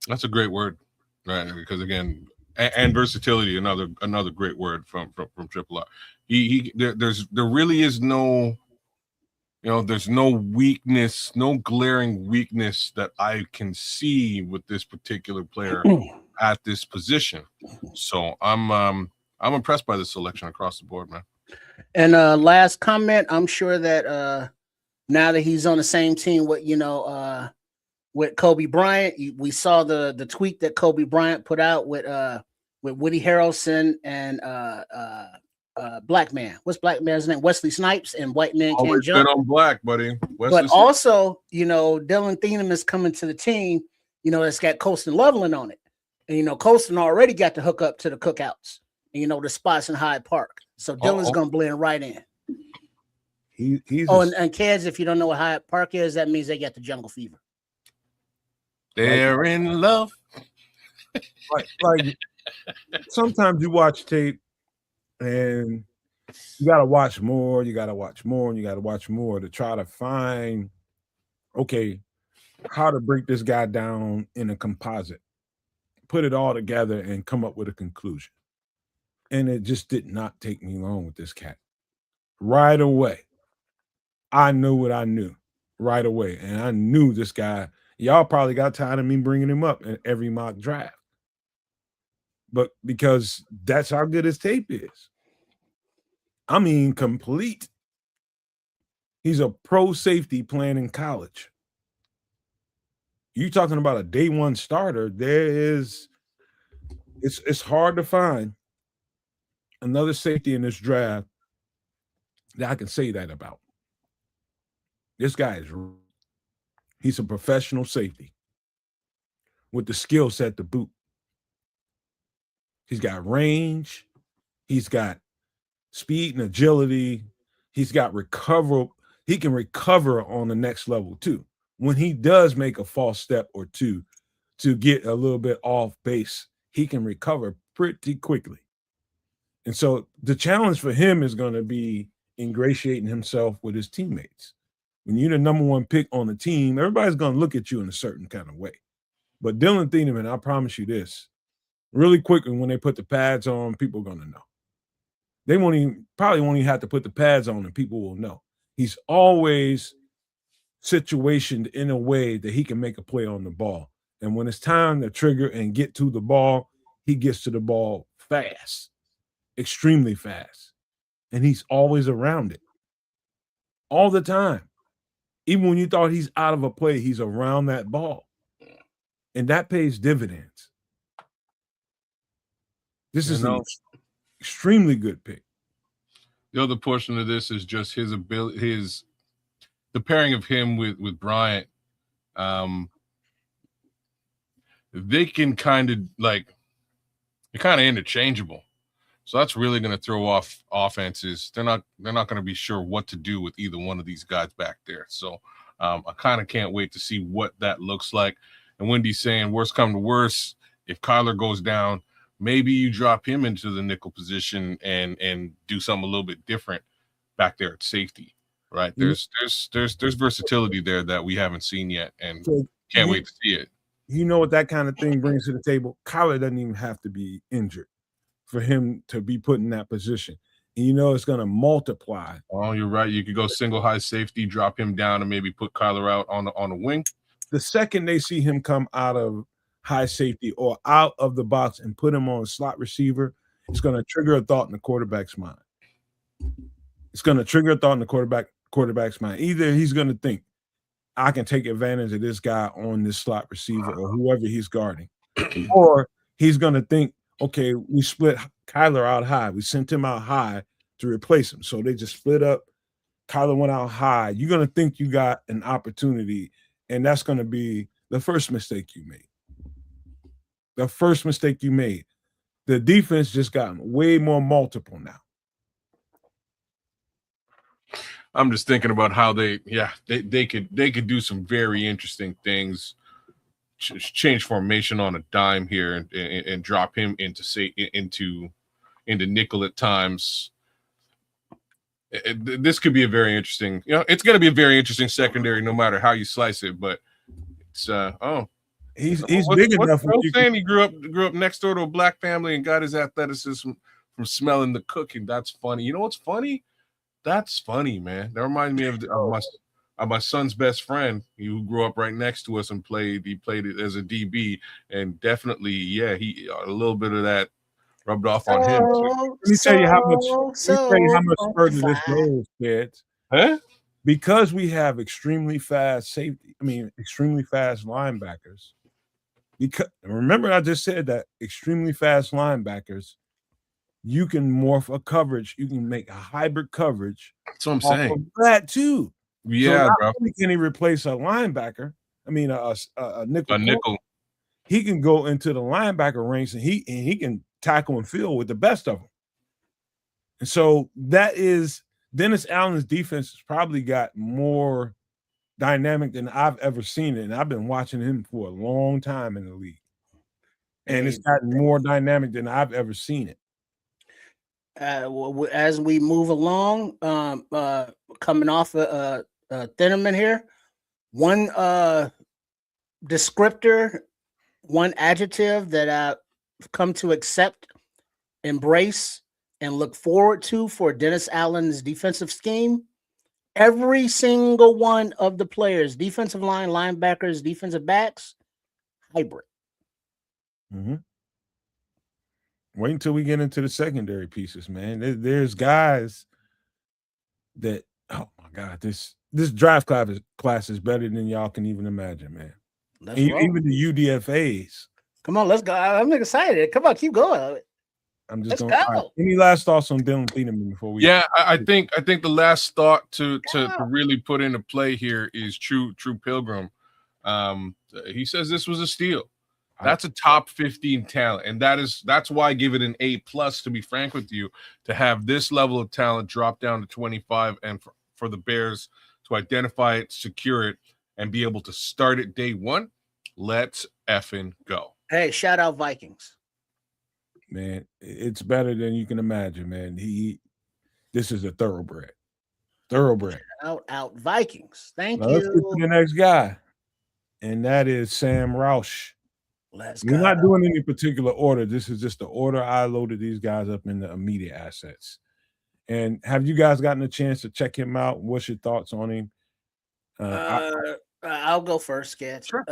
S3: That's a great word, right? Because again, and versatility, another great word from Triple R. There really is no, there's no weakness, no glaring weakness that I can see with this particular player at this position. So I'm impressed by this selection across the board, man.
S4: And last comment, I'm sure that now that he's on the same team with Kobe Bryant, we saw the tweet that Kobe Bryant put out with Woody Harrelson and Black Man. What's Black Man's name? Wesley Snipes and White Man Can't Jump.
S3: Been on black, buddy.
S4: But also, Dillon Thieneman is coming to the team. It's got Colston Loveland on it, and Colston already got the hook up to the cookouts. And, the spots in Hyde Park. So Dillon's gonna blend right in. And kids, if you don't know what Hyde Park is, that means they got the jungle fever.
S3: They're in love.
S2: Like sometimes you watch tape and you gotta watch more, you gotta watch more, and you gotta watch more to try to find how to break this guy down in a composite, put it all together and come up with a conclusion. And it just did not take me long with this cat. Right away, I knew what I knew right away. And I knew this guy, y'all probably got tired of me bringing him up in every mock draft. But because that's how good his tape is. I mean, complete. He's a pro safety playing in college. You talking about a day one starter, it's hard to find another safety in this draft that I can say that about. This guy he's a professional safety with the skill set to boot. He's got range. He's got speed and agility. He's got recover. He can recover on the next level too. When he does make a false step or two to get a little bit off base, he can recover pretty quickly. And so the challenge for him is going to be ingratiating himself with his teammates. When you're the number one pick on the team, everybody's going to look at you in a certain kind of way. But Dillon Thieneman, I promise you this, really quickly when they put the pads on, people are going to know. They probably won't even have to put the pads on and people will know. He's always situationed in a way that he can make a play on the ball. And when it's time to trigger and get to the ball, he gets to the ball fast, extremely fast. And he's always around it all the time. Even when you thought he's out of a play, he's around that ball. And that pays dividends. This is an extremely good pick.
S3: The other portion of this is just his ability, the pairing of him with Bryant. They can kind of they're kind of interchangeable. So that's really going to throw off offenses. They're not going to be sure what to do with either one of these guys back there. So I kind of can't wait to see what that looks like. And Wendy's saying, worst come to worst, if Kyler goes down, maybe you drop him into the nickel position and do something a little bit different back there at safety, right? There's versatility there that we haven't seen yet, and can't wait to see it.
S2: You know what that kind of thing brings to the table? Kyler doesn't even have to be injured for him to be put in that position. And you know it's going to multiply.
S3: Oh, you're right. You could go single high safety, drop him down, and maybe put Kyler out on the wing.
S2: The second they see him come out of high safety or out of the box and put him on a slot receiver, it's going to trigger a thought in the quarterback's mind. It's going to trigger a thought in the quarterback's mind. Either he's going to think, I can take advantage of this guy on this slot receiver or whoever he's guarding. Or he's going to think, okay, we split Kyler out high. We sent him out high to replace him. So they just split up. Kyler went out high. You're going to think you got an opportunity, and that's going to be the first mistake you made. The first mistake you made. The defense just gotten way more multiple now.
S3: I'm just thinking about how they could do some very interesting things. Change formation on a dime here and drop him into nickel at times. This could be a very interesting. It's going to be a very interesting secondary, no matter how you slice it. But it's
S2: he's big enough.
S3: Saying he grew up next door to a black family and got his athleticism from smelling the cooking. That's funny. You know what's funny? That's funny, man. That reminds me of my son's best friend, who grew up right next to us and played it as a DB, and definitely, he a little bit of that rubbed off on him too.
S2: Let me tell you how much further this goes, kids.
S3: Huh?
S2: Because we have extremely fast linebackers. Because remember, I just said that extremely fast linebackers, you can morph a coverage. You can make a hybrid coverage.
S3: That's what I'm saying.
S2: That too.
S3: Yeah,
S2: so
S3: bro.
S2: Only can he replace a linebacker? I mean, a nickel.
S3: A nickel.
S2: He can go into the linebacker range and he can tackle and field with the best of them. And so that is Dennis Allen's defense has probably got more dynamic than I've ever seen it. And I've been watching him for a long time in the league. And it's gotten more dynamic than I've ever seen it.
S4: As we move along, coming off Thieneman here, one descriptor, one adjective that I've come to accept, embrace, and look forward to for Dennis Allen's defensive scheme. Every single one of the players, defensive line, linebackers, defensive backs, hybrid.
S2: Mm-hmm. Wait until we get into the secondary pieces, man. There's guys that, oh my God, this draft class is better than y'all can even imagine, man. Even the UDFAs.
S4: Come on, let's go. I'm excited. Come on, keep going.
S2: Let's go. Right. Any last thoughts on Dillon Thieneman before we?
S3: Yeah, I think the last thought to really put into play here is True Pilgrim. He says this was a steal. That's a top 15 talent, and that's why I give it an A+. To be frank with you, to have this level of talent drop down to 25, and for the Bears to identify it, secure it, and be able to start it day one, let's effing go.
S4: Hey, shout out Vikings.
S2: Man, it's better than you can imagine, man. This is a thoroughbred. Out
S4: Vikings. Thank you.
S2: Let's get to the next guy, and that is Sam Roush. We're not doing any particular order. This is just the order I loaded these guys up in the immediate assets. And have you guys gotten a chance to check him out? What's your thoughts on him?
S4: I'll go first, Sketch.
S3: Sure.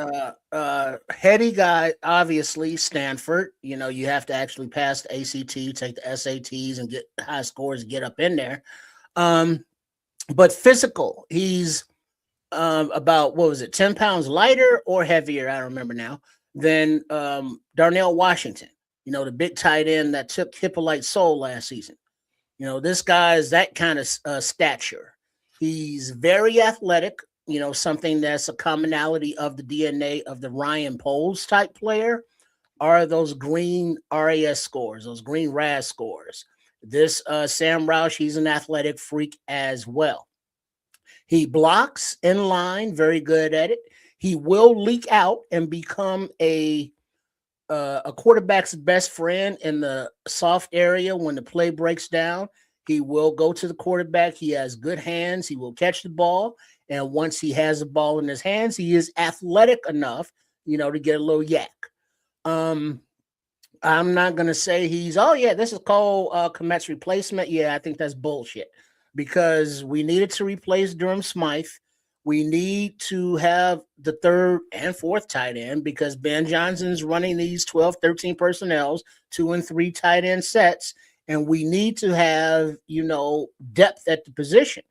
S4: Heady guy, obviously, Stanford. You know, you have to actually pass the ACT, take the SATs, and get high scores, get up in there. But physical, he's about, 10 pounds lighter or heavier, I don't remember now, than Darnell Washington, you know, the big tight end that took Hippolyte's soul last season. You know, this guy is that kind of stature. He's very athletic, you know, something that's a commonality of the DNA of the Ryan Poles type player are those green RAS scores, those green RAS scores. This Sam Roush, he's an athletic freak as well. He blocks in line, very good at it. He will leak out and become a quarterback's best friend in the soft area when the play breaks down. He will go to the quarterback. He has good hands. He will catch the ball. And once he has the ball in his hands, he is athletic enough, you know, to get a little yak. I'm not going to say this is Cole Kmet's replacement. Yeah, I think that's bullshit because we needed to replace Durham Smythe. We need to have the third and fourth tight end because Ben Johnson's running these 12, 13 personnels, 2 and 3 tight end sets. And we need to have, you know, depth at the position.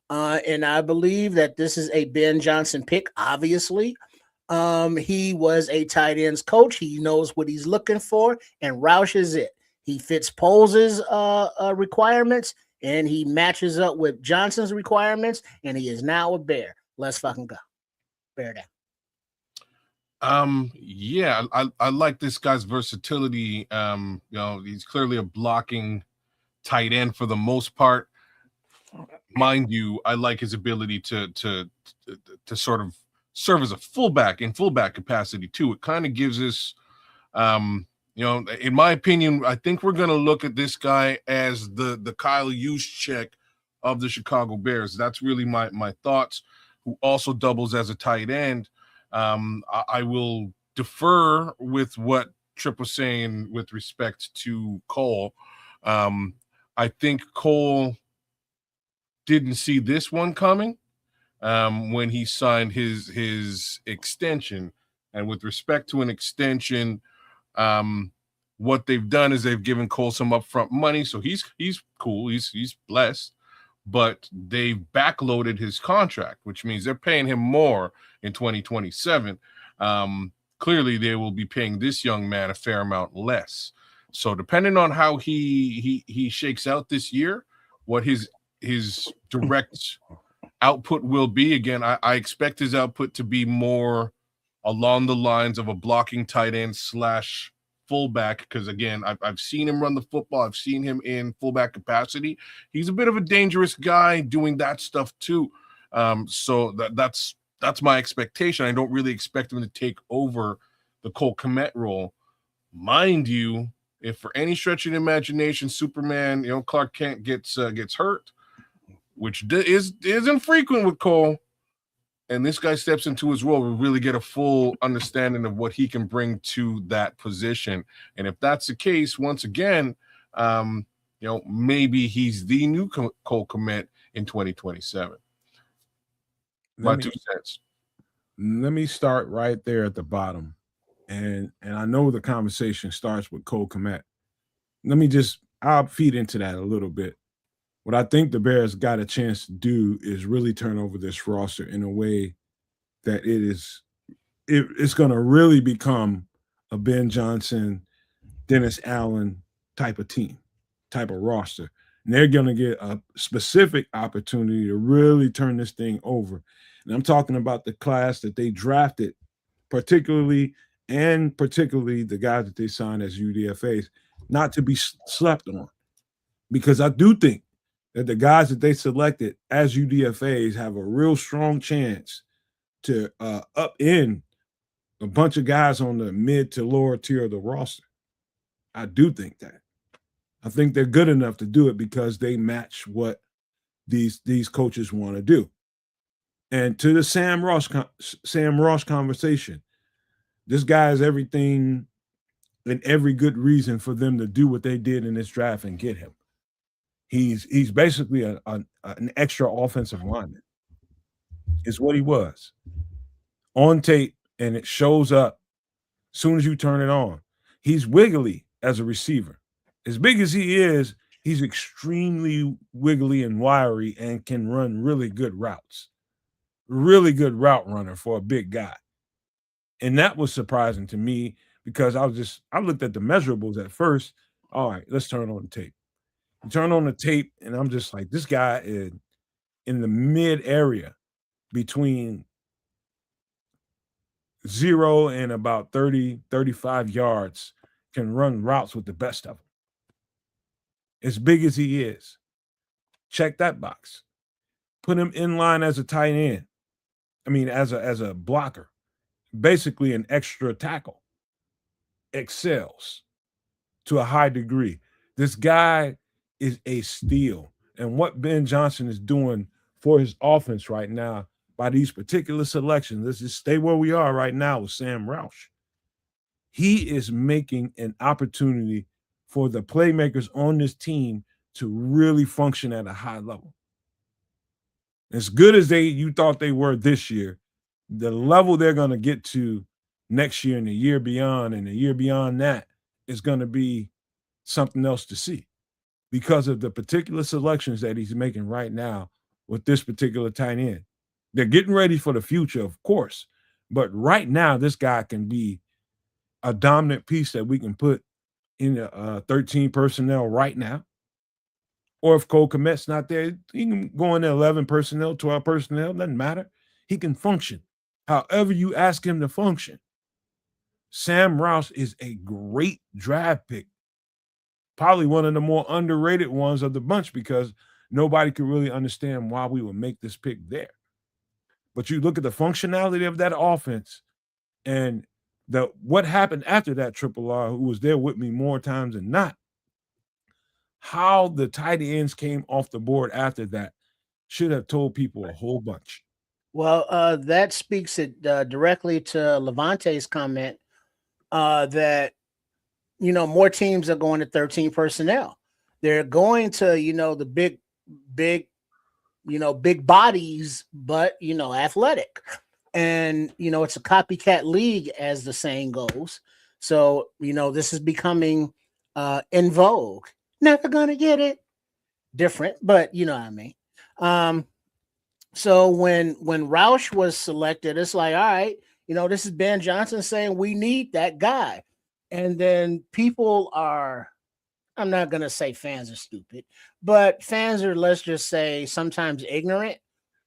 S4: And I believe that this is a Ben Johnson pick, obviously. He was a tight ends coach. He knows what he's looking for, and Roush is it. He fits Poles' requirements, and he matches up with Johnson's requirements, and he is now a Bear. Let's fucking go. Bear down.
S3: Yeah, I like this guy's versatility. You know, he's clearly a blocking tight end for the most part. Mind you, I like his ability to sort of serve as a fullback in fullback capacity too. It kind of gives us, you know, in my opinion, I think we're going to look at this guy as the Kyle Juszczyk of the Chicago Bears. That's really my thoughts. Who also doubles as a tight end. I will defer with what Tripp was saying with respect to Cole. I think Cole didn't see this one coming when he signed his extension. And with respect to an extension, what they've done is they've given Cole some upfront money, so he's cool, he's blessed. But they've backloaded his contract, which means they're paying him more in 2027. Clearly, they will be paying this young man a fair amount less. So depending on how he shakes out this year, what his direct output will be, again, I expect his output to be more along the lines of a blocking tight end / fullback, because again, I've seen him run the football. I've seen him in fullback capacity. He's a bit of a dangerous guy doing that stuff too. So that's my expectation. I don't really expect him to take over the Cole Kmet role. Mind you, if for any stretch of the imagination, Superman, you know, Clark Kent gets hurt, which is infrequent with Cole, and this guy steps into his role, we really get a full understanding of what he can bring to that position. And if that's the case, once again, you know, maybe he's the new Cole Kmet in 2027. My 2 cents.
S2: Let me start right there at the bottom. And I know the conversation starts with Cole Kmet. I'll feed into that a little bit. What I think the Bears got a chance to do is really turn over this roster in a way that it's going to really become a Ben Johnson, Dennis Allen type of team, type of roster. And they're going to get a specific opportunity to really turn this thing over. And I'm talking about the class that they drafted, particularly and particularly the guys that they signed as UDFAs, not to be slept on. Because I do think that the guys that they selected as UDFAs have a real strong chance to upend a bunch of guys on the mid to lower tier of the roster. I do think that. I think they're good enough to do it because they match what these coaches want to do. And to the Sam Roush conversation, this guy has everything and every good reason for them to do what they did in this draft and get him. He's basically an extra offensive lineman. Is what he was on tape, and it shows up as soon as you turn it on. He's wiggly as a receiver. As big as he is, he's extremely wiggly and wiry and can run really good routes. Really good route runner for a big guy. And that was surprising to me because I looked at the measurables at first. All right, let's turn on the tape. You turn on the tape, and I'm just like, this guy is in the mid area between 0 and about 30, 35 yards, can run routes with the best of them. As big as he is, check that box. Put him in line as a tight end. I mean, as a blocker, basically an extra tackle. Excels to a high degree. This guy is a steal. And what Ben Johnson is doing for his offense right now by these particular selections, let's just stay where we are right now with Sam Roush. He is making an opportunity for the playmakers on this team to really function at a high level. As good as you thought they were this year, the level they're going to get to next year and the year beyond and the year beyond that is going to be something else to see because of the particular selections that he's making right now with this particular tight end. They're getting ready for the future, of course, but right now this guy can be a dominant piece that we can put in 13 personnel right now. Or if Cole Kmet's not there, he can go in 11 personnel, 12 personnel, doesn't matter. He can function however you ask him to function. Sam Roush is a great draft pick, probably one of the more underrated ones of the bunch because nobody could really understand why we would make this pick there. But you look at the functionality of that offense and what happened after that Triple R, who was there with me more times than not, how the tight ends came off the board after that should have told people a whole bunch.
S4: Well, that speaks directly to Levante's comment that, more teams are going to 13 personnel. They're going to, the big, big bodies, but, athletic. And, it's a copycat league, as the saying goes. So, this is becoming in vogue. Never gonna get it. Different, but you know what I mean. So when Roush was selected, it's like, all right, this is Ben Johnson saying we need that guy. And then people are, I'm not gonna say fans are stupid, but fans are, let's just say, sometimes ignorant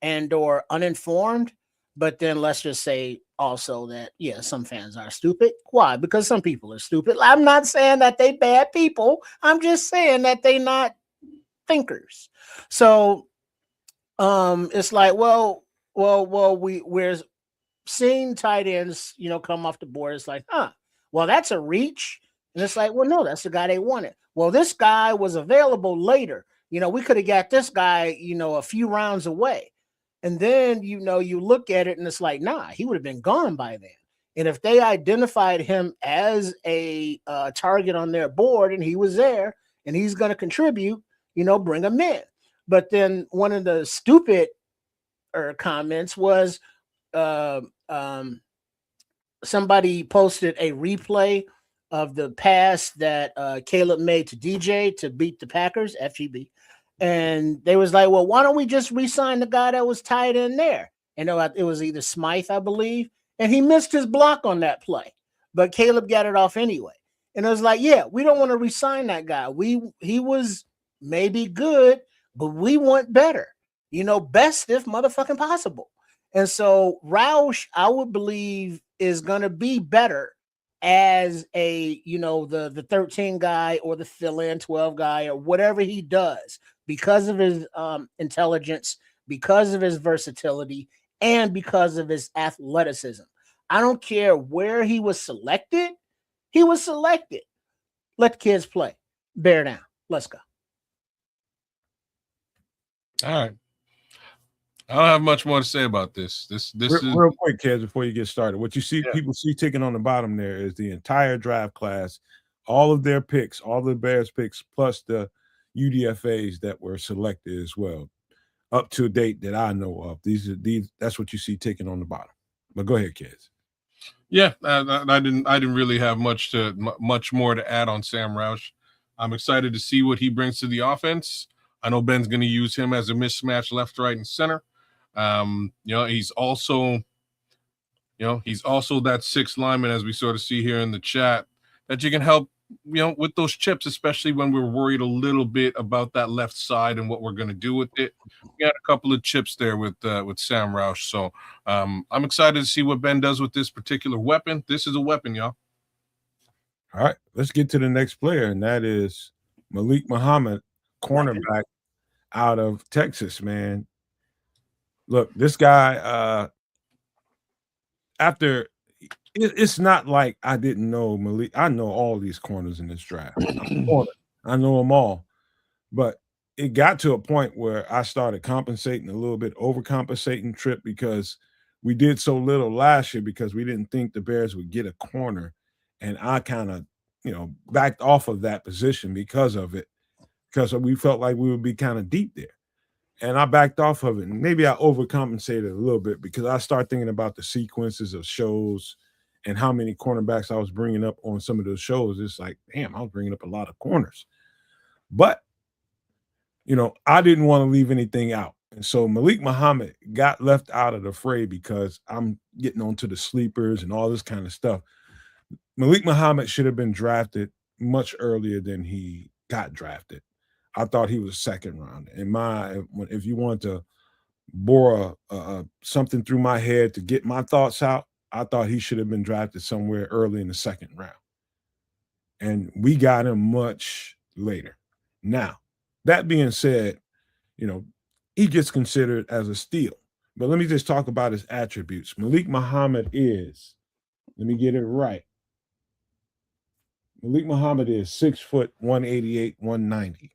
S4: and or uninformed. But then let's just say also that, yeah, some fans are stupid. Why? Because some people are stupid. I'm not saying that they bad people. I'm just saying that they not thinkers. So it's like, we're seeing tight ends, come off the board. It's like, well, that's a reach. And it's like, well, no, that's the guy they wanted. Well, this guy was available later. We could have got this guy, a few rounds away. And then, you look at it and it's like, nah, he would have been gone by then. And if they identified him as a target on their board and he was there and he's going to contribute, bring him in. But then one of the stupid comments was somebody posted a replay of the pass that Caleb made to DJ to beat the Packers, FGB. And they was like, well, why don't we just re-sign the guy that was tied in there? And it was either Smythe, I believe. And he missed his block on that play. But Caleb got it off anyway. And it was like, yeah, we don't want to re-sign that guy. He was maybe good, but we want better. Best if motherfucking possible. And so Roush, I would believe, is going to be better as a, the 13 guy or the fill-in 12 guy or whatever he does, because of his intelligence, because of his versatility, and because of his athleticism. I don't care where he was selected. He was selected. Let the kids play. Bear down. Let's go.
S3: All right. I don't have much more to say about this. This is
S2: real quick, kids, before you get started. What you see, people see ticking on the bottom there is the entire draft class, all of their picks, all the Bears picks, plus the UDFAs that were selected as well, up to a date that I know of. These. That's what you see ticking on the bottom. But go ahead, kids.
S3: Yeah, I didn't really have much more to add on Sam Roush. I'm excited to see what he brings to the offense. I know Ben's going to use him as a mismatch left, right, and center. He's also that sixth lineman, as we sort of see here in the chat, that you can help, with those chips, especially when we're worried a little bit about that left side and what we're going to do with it. We got a couple of chips there with Sam Roush. So I'm excited to see what Ben does with this particular weapon. This is a weapon, y'all.
S2: All right, let's get to the next player, and that is Malik Muhammad, cornerback out of Texas, man. Look, this guy, it's not like I didn't know Malik. I know all these corners in this draft. I know them all. But it got to a point where I started compensating a little bit, overcompensating Trip, because we did so little last year because we didn't think the Bears would get a corner. And I kind of, backed off of that position because of it, because we felt like we would be kind of deep there. And I backed off of it. And maybe I overcompensated a little bit because I started thinking about the sequences of shows and how many cornerbacks I was bringing up on some of those shows. It's like, damn, I was bringing up a lot of corners. But, I didn't want to leave anything out. And so Malik Muhammad got left out of the fray because I'm getting onto the sleepers and all this kind of stuff. Malik Muhammad should have been drafted much earlier than he got drafted. I thought he was second round. If you want to bore something through my head to get my thoughts out, I thought he should have been drafted somewhere early in the second round. And we got him much later. Now, that being said, he gets considered as a steal. But let me just talk about his attributes. Malik Muhammad is, let me get it right. Malik Muhammad is 6 foot, 188, 190.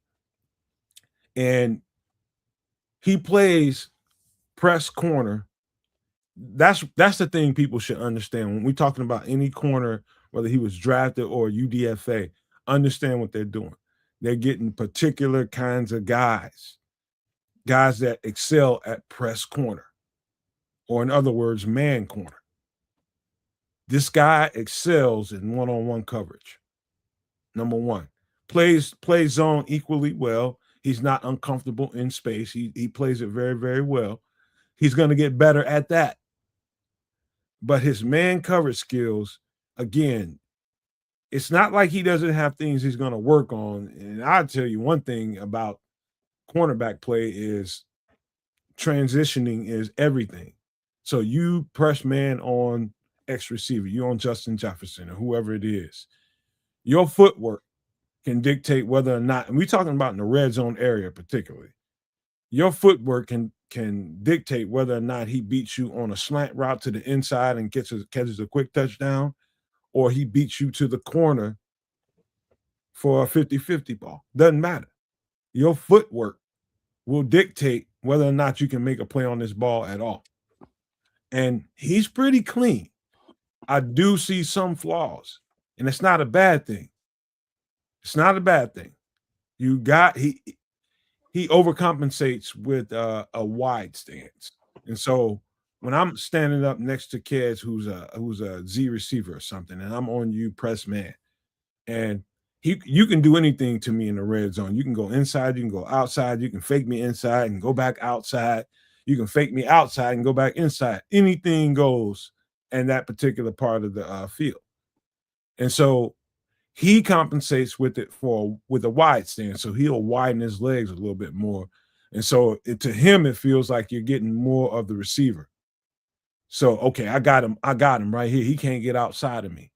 S2: And he plays press corner. That's the thing people should understand. When we're talking about any corner, whether he was drafted or UDFA, understand what they're doing. They're getting particular kinds of guys that excel at press corner, or in other words, man corner. This guy excels in one-on-one coverage. Number one, plays zone equally well. He's not uncomfortable in space. He plays it very, very well. He's going to get better at that. But his man coverage skills, again, it's not like he doesn't have things he's going to work on. And I'll tell you one thing about cornerback play is transitioning is everything. So you press man on X receiver, you on Justin Jefferson or whoever it is. Your footwork can dictate whether or not, and we're talking about in the red zone area particularly, your footwork can dictate whether or not he beats you on a slant route to the inside and catches a quick touchdown, or he beats you to the corner for a 50-50 ball. Doesn't matter. Your footwork will dictate whether or not you can make a play on this ball at all. And he's pretty clean. I do see some flaws, and it's not a bad thing. It's not a bad thing. He overcompensates with a wide stance. And so when I'm standing up next to kids who's a Z receiver or something, and I'm on you press man, and you can do anything to me in the red zone. You can go inside, you can go outside, you can fake me inside and go back outside. You can fake me outside and go back inside. Anything goes in that particular part of the field. And so he compensates with a wide stance. So he'll widen his legs a little bit more. And so to him, it feels like you're getting more of the receiver. So, okay, I got him right here. He can't get outside of me.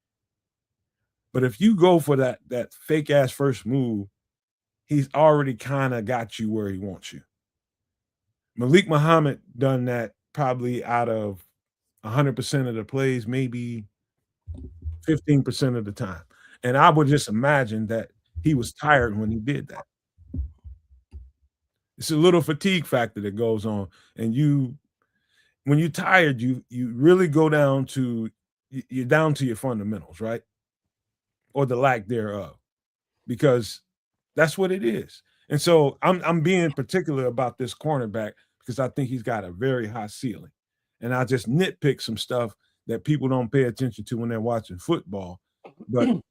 S2: But if you go for that fake ass first move, he's already kind of got you where he wants you. Malik Muhammad done that probably out of 100% of the plays, maybe 15% of the time. And I would just imagine that he was tired when he did that. It's a little fatigue factor that goes on. And when you're tired, you really go down to you're down to your fundamentals, right? Or the lack thereof. Because that's what it is. And so I'm being particular about this cornerback because I think he's got a very high ceiling. And I just nitpick some stuff that people don't pay attention to when they're watching football. But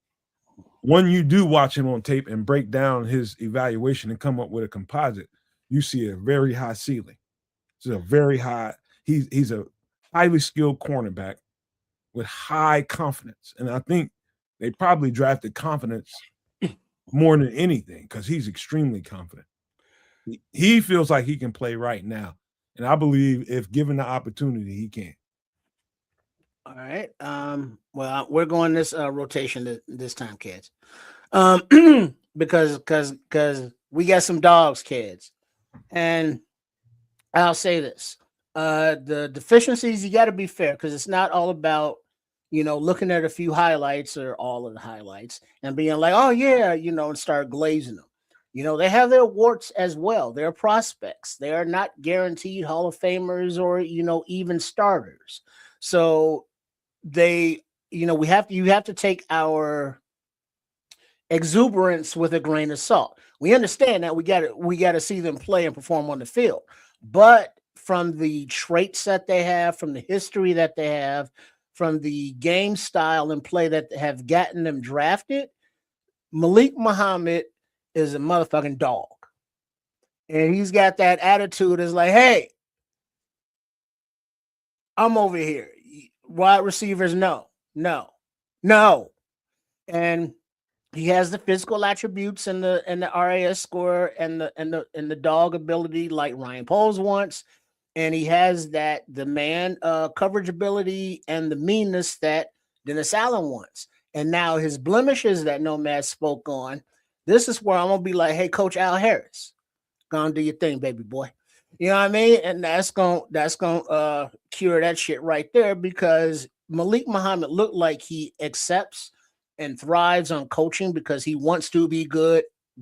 S2: when you do watch him on tape and break down his evaluation and come up with a composite, you see a very high ceiling. It's a very high, he's a highly skilled cornerback with high confidence. And I think they probably drafted confidence more than anything because he's extremely confident. He feels like he can play right now. And I believe if given the opportunity, he can.
S4: All right. Well, we're going this rotation this time, kids. Because we got some dogs, kids. And I'll say this. The deficiencies, you got to be fair because it's not all about, looking at a few highlights or all of the highlights and being like, oh, yeah, and start glazing them. They have their warts as well. They're prospects. They are not guaranteed Hall of Famers or, even starters. So you have to take our exuberance with a grain of salt. We understand that we got to see them play and perform on the field. But from the traits that they have, from the history that they have, from the game style and play that have gotten them drafted, Malik Muhammad is a motherfucking dog. And he's got that attitude is like, hey, I'm over here. Wide receivers, no. And he has the physical attributes and the RAS score and the dog ability like Ryan Poles wants. And he has the man coverage ability and the meanness that Dennis Allen wants. And now his blemishes that Nomad spoke on, this is where I'm going to be like, hey, Coach Al Harris, go on do your thing, baby boy. You know what I mean? And that's going to cure that shit right there because Malik Muhammad looked like he accepts and thrives on coaching because he wants to be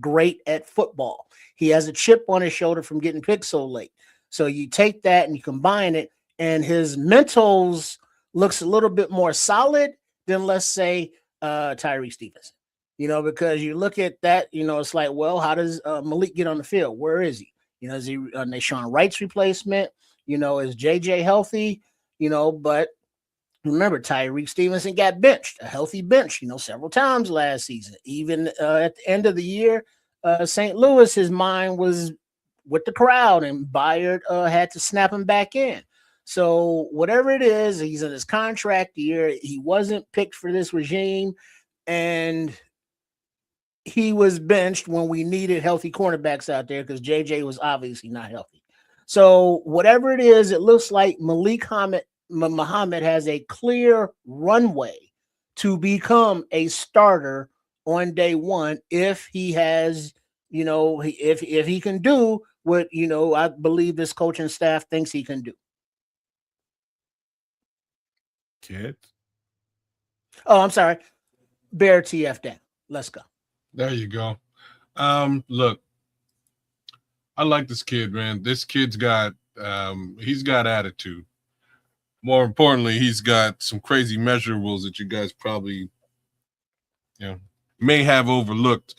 S4: great at football. He has a chip on his shoulder from getting picked so late. So you take that and you combine it, and his mentals looks a little bit more solid than, let's say, Tyreek Stevenson. Because you look at that, it's like, well, how does Malik get on the field? Where is he? Is he Nashawn Wright's replacement? Is JJ healthy? But remember, Tyreek Stevenson got benched, a healthy bench, several times last season. Even at the end of the year, St. Louis, his mind was with the crowd, and Bayard had to snap him back in. So whatever it is, he's in his contract year. He wasn't picked for this regime, and he was benched when we needed healthy cornerbacks out there because JJ was obviously not healthy. So whatever it is, it looks like Malik Muhammad has a clear runway to become a starter on day one if he has, if he can do what, I believe this coaching staff thinks he can do.
S2: Kid.
S4: Oh, I'm sorry. Bear TF down. Let's go.
S3: There you go. Look, I like this kid, man. This kid's got he's got attitude. More importantly, he's got some crazy measurables that you guys probably may have overlooked.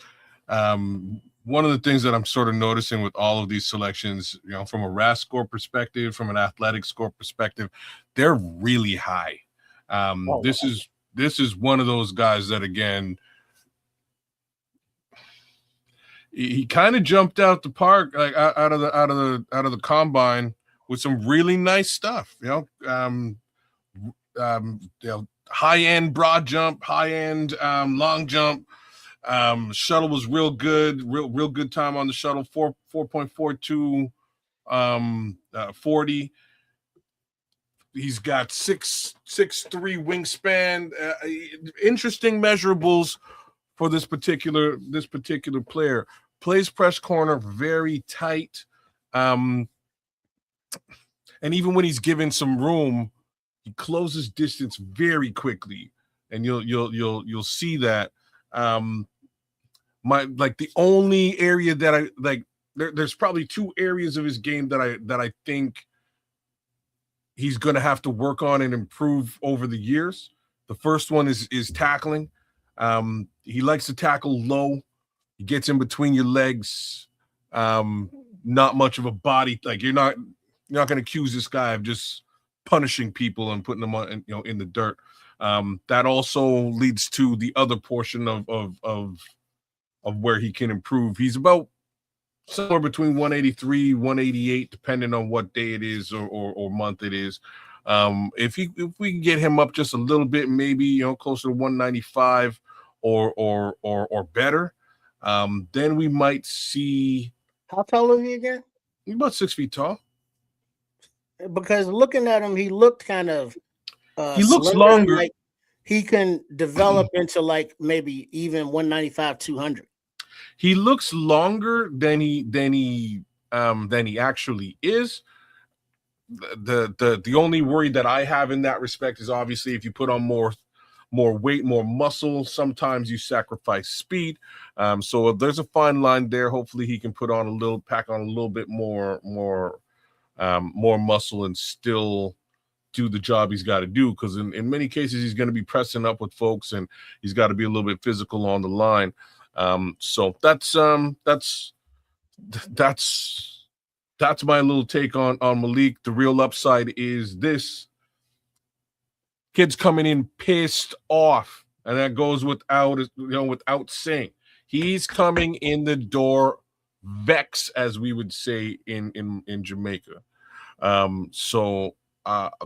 S3: One of the things that I'm sort of noticing with all of these selections, from a RAS score perspective, from an athletic score perspective, they're really high. This is one of those guys that, again, he kind of jumped out the park, like out of the combine with some really nice stuff. High end broad jump, high end long jump. Shuttle was real good, real good time on the shuttle. 4.42 40. He's got 6'3" wingspan. Interesting measurables for this particular player. Plays press corner very tight, and even when he's given some room, he closes distance very quickly, and you'll see that. The only area that I like, there's probably two areas of his game that I think he's going to have to work on and improve over the years. The first one is tackling. He likes to tackle low. He gets in between your legs. Not much of a body. Like you're not going to accuse this guy of just punishing people and putting them on, in the dirt. That also leads to the other portion of where he can improve. He's about somewhere between 183, 188, depending on what day it is or month it is. If we can get him up just a little bit, maybe closer to 195 or better, then we might see.
S4: How tall is he again?
S3: He's about 6 feet tall.
S4: Because looking at him, he looked kind of.
S3: He looks longer.
S4: Like he can develop into like maybe even 195, 200.
S3: He looks longer than he actually is. The only worry that I have in that respect is obviously if you put on more weight, more muscle, sometimes you sacrifice speed. So there's a fine line there. Hopefully he can pack on a little bit more muscle and still do the job he's got to do, because in many cases he's going to be pressing up with folks and he's got to be a little bit physical on the line. So that's my little take on Malik. The real upside is this: kid's coming in pissed off, and that goes without saying. He's coming in the door vexed, as we would say in Jamaica. So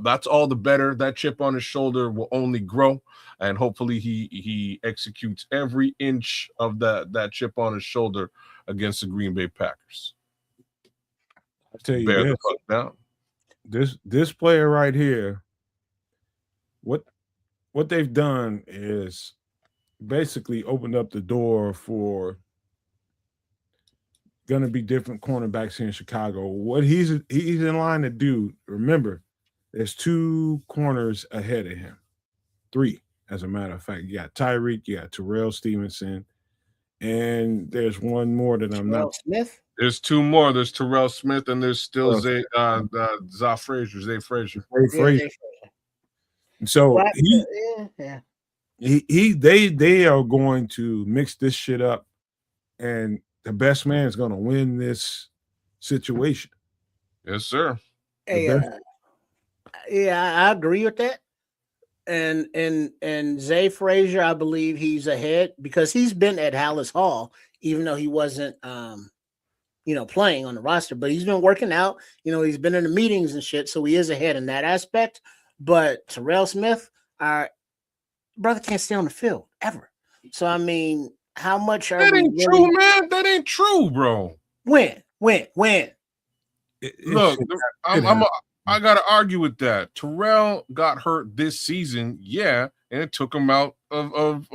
S3: that's all the better. That chip on his shoulder will only grow, and hopefully he executes every inch of that chip on his shoulder against the Green Bay Packers.
S2: I'll tell you this player right here, what they've done is basically opened up the door for going to be different cornerbacks here in Chicago. What he's in line to do, remember, there's 2 corners ahead of him. 3, as a matter of fact. You got Tyreek, you got Terrell Stevenson, and there's one more that I'm not.
S4: Smith?
S3: There's 2 more. There's Terrell Smith, and there's still Zay Frazier.
S2: So they are going to mix this shit up, and the best man is going to win this situation.
S3: Yes, sir.
S4: Hey, I agree with that. And Zay Frazier, I believe he's ahead because he's been at Hallis Hall, even though he wasn't playing on the roster, but he's been working out. He's been in the meetings and shit, so he is ahead in that aspect. But Terrell Smith, our brother, can't stay on the field ever. So I mean, how much are
S3: that ain't really... true, man? That ain't true, bro.
S4: When?
S3: Look, I gotta argue with that. Terrell got hurt this season, yeah, and it took him out of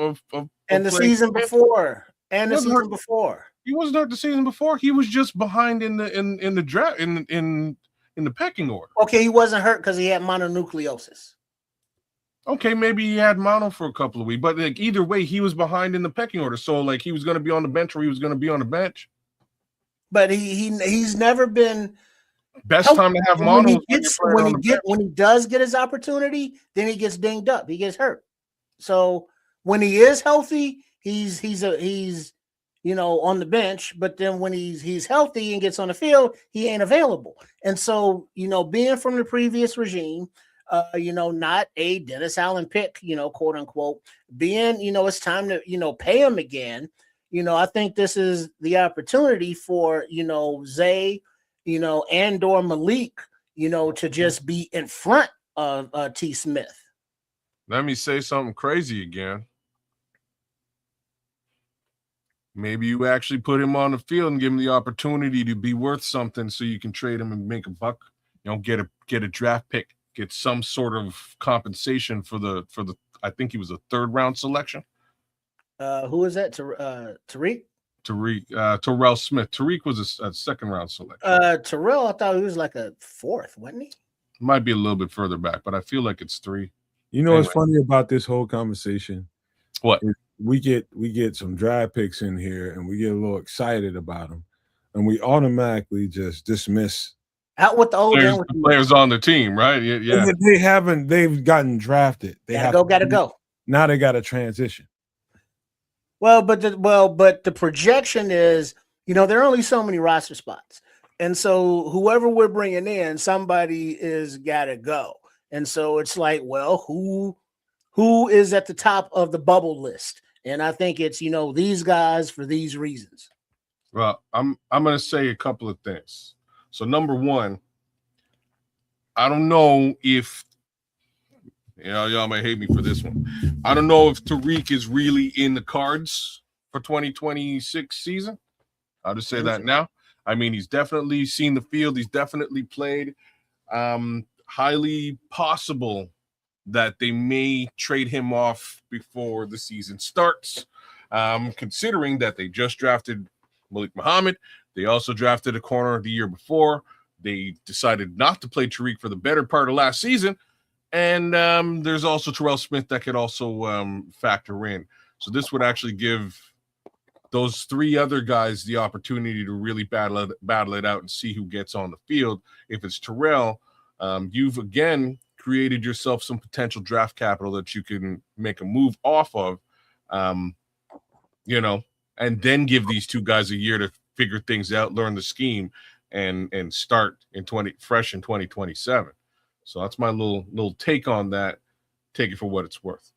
S4: and the season before. And the season before.
S3: He wasn't hurt the season before. He was just behind in the draft in the pecking order.
S4: Okay, he wasn't hurt because he had mononucleosis.
S3: Okay, maybe he had mono for a couple of weeks, but like either way, he was behind in the pecking order. So like he was going to be on the bench, or he was going to be on the bench.
S4: But he's never been
S3: best healthy. Time to have mono.
S4: When he does get his opportunity, then he gets dinged up. He gets hurt. So when he is healthy, he's on the bench. But then when he's healthy and gets on the field, he ain't available. And so being from the previous regime. Not a Dennis Allen pick, quote unquote, being, it's time to, pay him again. I think this is the opportunity for, Zay, and or Malik, to just be in front of T. Smith.
S3: Let me say something crazy again. Maybe you actually put him on the field and give him the opportunity to be worth something so you can trade him and make a buck. Get a draft pick get some sort of compensation for the I think he was a 3rd round selection.
S4: Who is that? Tariq?
S3: Terrell Smith. Tariq was a 2nd round selection.
S4: Terrell, I thought he was like a 4th, wasn't he?
S3: Might be a little bit further back, but I feel like it's 3.
S2: You know what's funny about this whole conversation?
S3: What?
S2: We get some draft picks in here and we get a little excited about them, and we automatically just dismiss
S4: out with the old
S3: players on the team, right? Yeah.
S2: They've gotten drafted. They
S4: gotta go.
S2: Now they got to transition.
S4: Well, but the projection is, there are only so many roster spots, and so whoever we're bringing in, somebody is got to go, and so it's like, well, who is at the top of the bubble list? And I think it's these guys for these reasons.
S3: Well, I'm going to say a couple of things. So number one, I don't know if y'all might hate me for this one. I don't know if Tariq is really in the cards for 2026 season. I'll just say that now. I mean, he's definitely seen the field. He's definitely played. Highly possible that they may trade him off before the season starts, considering that they just drafted Malik Muhammad. They also drafted a corner the year before. They decided not to play Tariq for the better part of last season. And there's also Terrell Smith that could also factor in. So this would actually give those 3 other guys the opportunity to really battle it out and see who gets on the field. If it's Terrell, you've again created yourself some potential draft capital that you can make a move off of, and then give these 2 guys a year to figure things out, learn the scheme, and start fresh in 2027. So that's my little take on that. Take it for what it's worth.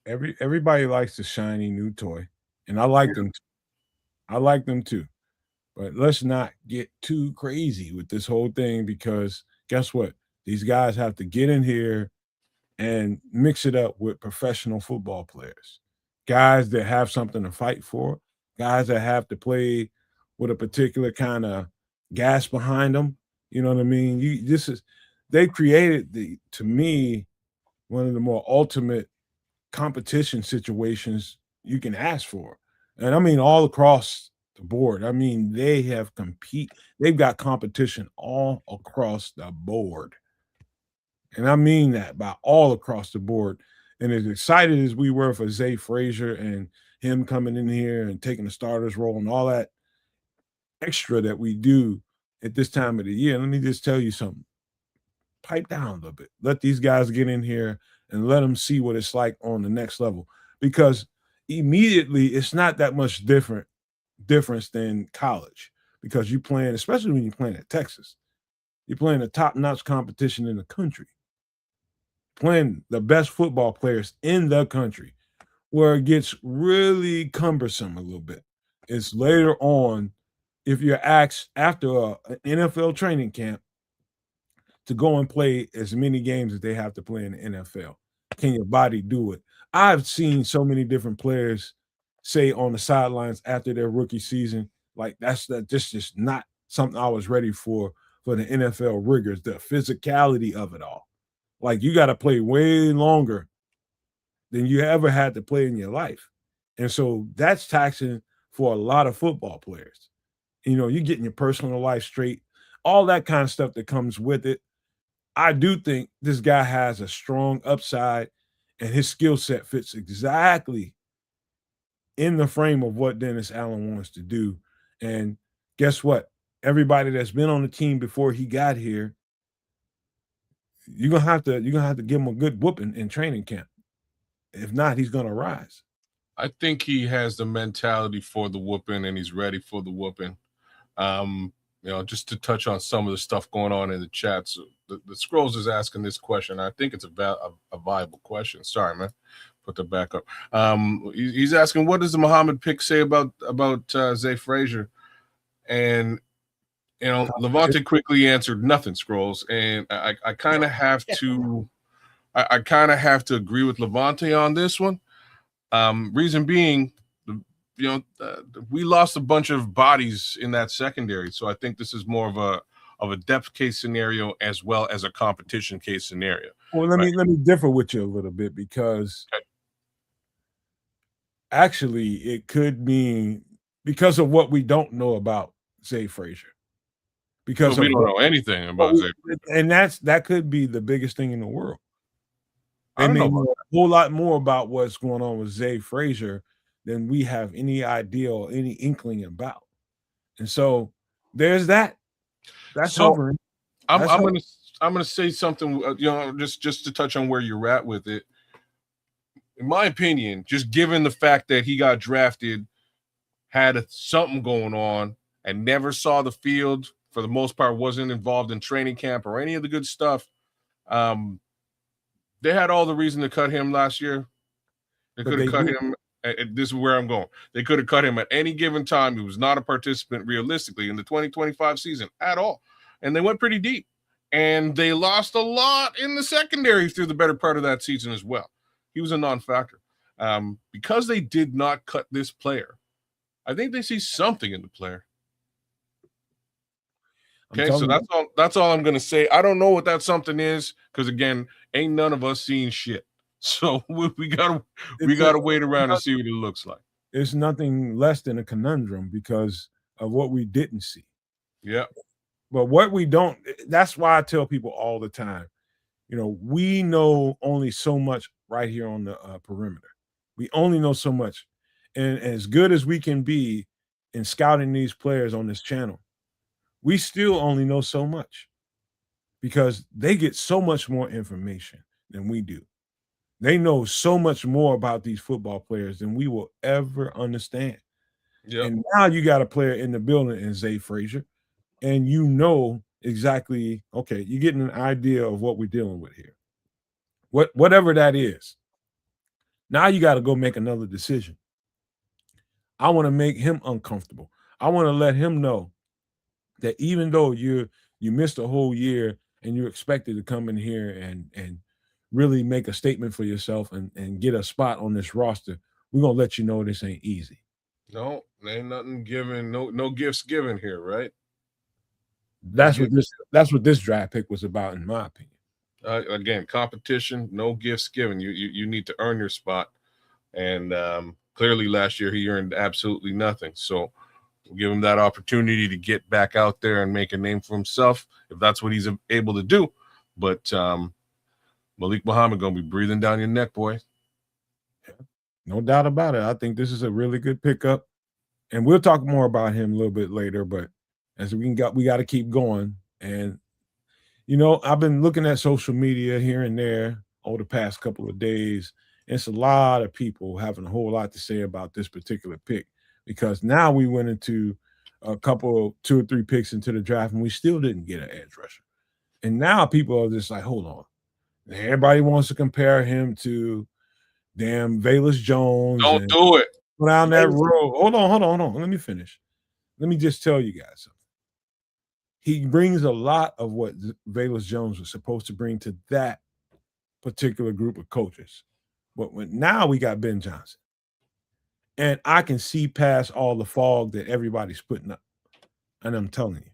S2: Everybody likes the shiny new toy, and I like them. I like them too. But let's not get too crazy with this whole thing, because guess what? These guys have to get in here and mix it up with professional football players, guys that have something to fight for, guys that have to play with a particular kind of gas behind them. You know what I mean? They created to me, one of the more ultimate competition situations you can ask for. And I mean, all across the board. I mean, they've got competition all across the board. And I mean that by all across the board. And as excited as we were for Zay Frazier and him coming in here and taking the starter's role and all that extra that we do at this time of the year, let me just tell you something. Pipe down a little bit. Let these guys get in here and let them see what it's like on the next level. Because immediately it's not that much difference than college. Because you're playing, especially when you're playing at Texas, you're playing a top-notch competition in the country. Playing the best football players in the country. Where it gets really cumbersome a little bit is later on, if you're asked after an NFL training camp to go and play as many games as they have to play in the NFL. Can your body do it? I've seen so many different players say on the sidelines after their rookie season, like that's just not something I was ready for the NFL rigors, the physicality of it all. Like you got to play way longer than you ever had to play in your life. And so that's taxing for a lot of football players. You're getting your personal life straight, all that kind of stuff that comes with it. I do think this guy has a strong upside, and his skill set fits exactly in the frame of what Dennis Allen wants to do. And guess what? Everybody that's been on the team before he got here, you're gonna have to give him a good whooping in training camp. If not, he's gonna rise.
S3: I think he has the mentality for the whooping, and he's ready for the whooping. Just to touch on some of the stuff going on in the chat. So the Scrolls is asking this question. I think it's a viable question. Sorry, man. Put that back up. He's asking, what does the Muhammad pick say about Zay Frazier? And Levante quickly answered nothing, Scrolls. And I kind of have to agree with Levante on this one. Reason being, we lost a bunch of bodies in that secondary, so I think this is more of of a depth case scenario as well as a competition case scenario.
S2: Well, let me differ with you a little bit, because actually it could mean, because of what we don't know about Zay Frazier. Because
S3: we don't know anything about Zay Frazier.
S2: And that could be the biggest thing in the world. They
S3: I don't
S2: may
S3: know
S2: know a whole lot more about what's going on with Zay Frazier than we have any idea or any inkling about. And so there's that. That's hovering.
S3: I'm gonna say something, just to touch on where you're at with it. In my opinion, just given the fact that he got drafted, had something going on, and never saw the field for the most part, wasn't involved in training camp or any of the good stuff. They had all the reason to cut him last year. They could have cut him. This is where I'm going. They could have cut him at any given time. He was not a participant realistically in the 2025 season at all. And they went pretty deep. And they lost a lot in the secondary through the better part of that season as well. He was a non-factor. Because they did not cut this player, I think they see something in the player. Okay, so that's all I'm going to say. I don't know what that something is, because, again, ain't none of us seeing shit. So we gotta wait around and see what it looks like.
S2: It's nothing less than a conundrum because of what we didn't see.
S3: Yeah.
S2: But what we don't, that's why I tell people all the time, we know only so much right here on the perimeter. We only know so much. And as good as we can be in scouting these players on this channel, we still only know so much because they get so much more information than we do. They know so much more about these football players than we will ever understand. Yep. And now you got a player in the building in Zay Frazier, and exactly, okay, you're getting an idea of what we're dealing with here. Whatever that is. Now you got to go make another decision. I want to make him uncomfortable. I want to let him know that even though you missed a whole year and you're expected to come in here and really make a statement for yourself and get a spot on this roster, we're going to let you know this ain't easy.
S3: No, ain't nothing given, no gifts given here, right?
S2: That's what this draft pick was about, in my opinion.
S3: Again, competition, no gifts given. You need to earn your spot. And clearly last year he earned absolutely nothing. So we'll give him that opportunity to get back out there and make a name for himself if that's what he's able to do. But Malik Muhammad going to be breathing down your neck, boy.
S2: No doubt about it. I think this is a really good pickup. And we'll talk more about him a little bit later, but as we got to keep going. And, I've been looking at social media here and there over the past couple of days. It's a lot of people having a whole lot to say about this particular pick, because now we went into two or three picks into the draft and we still didn't get an edge rusher. And now people are just like, hold on. Everybody wants to compare him to damn Velus Jones.
S3: Don't do it.
S2: Down that road. Hold on. Let me finish. Let me just tell you guys something. He brings a lot of what Velus Jones was supposed to bring to that particular group of coaches. But now we got Ben Johnson. And I can see past all the fog that everybody's putting up. And I'm telling you,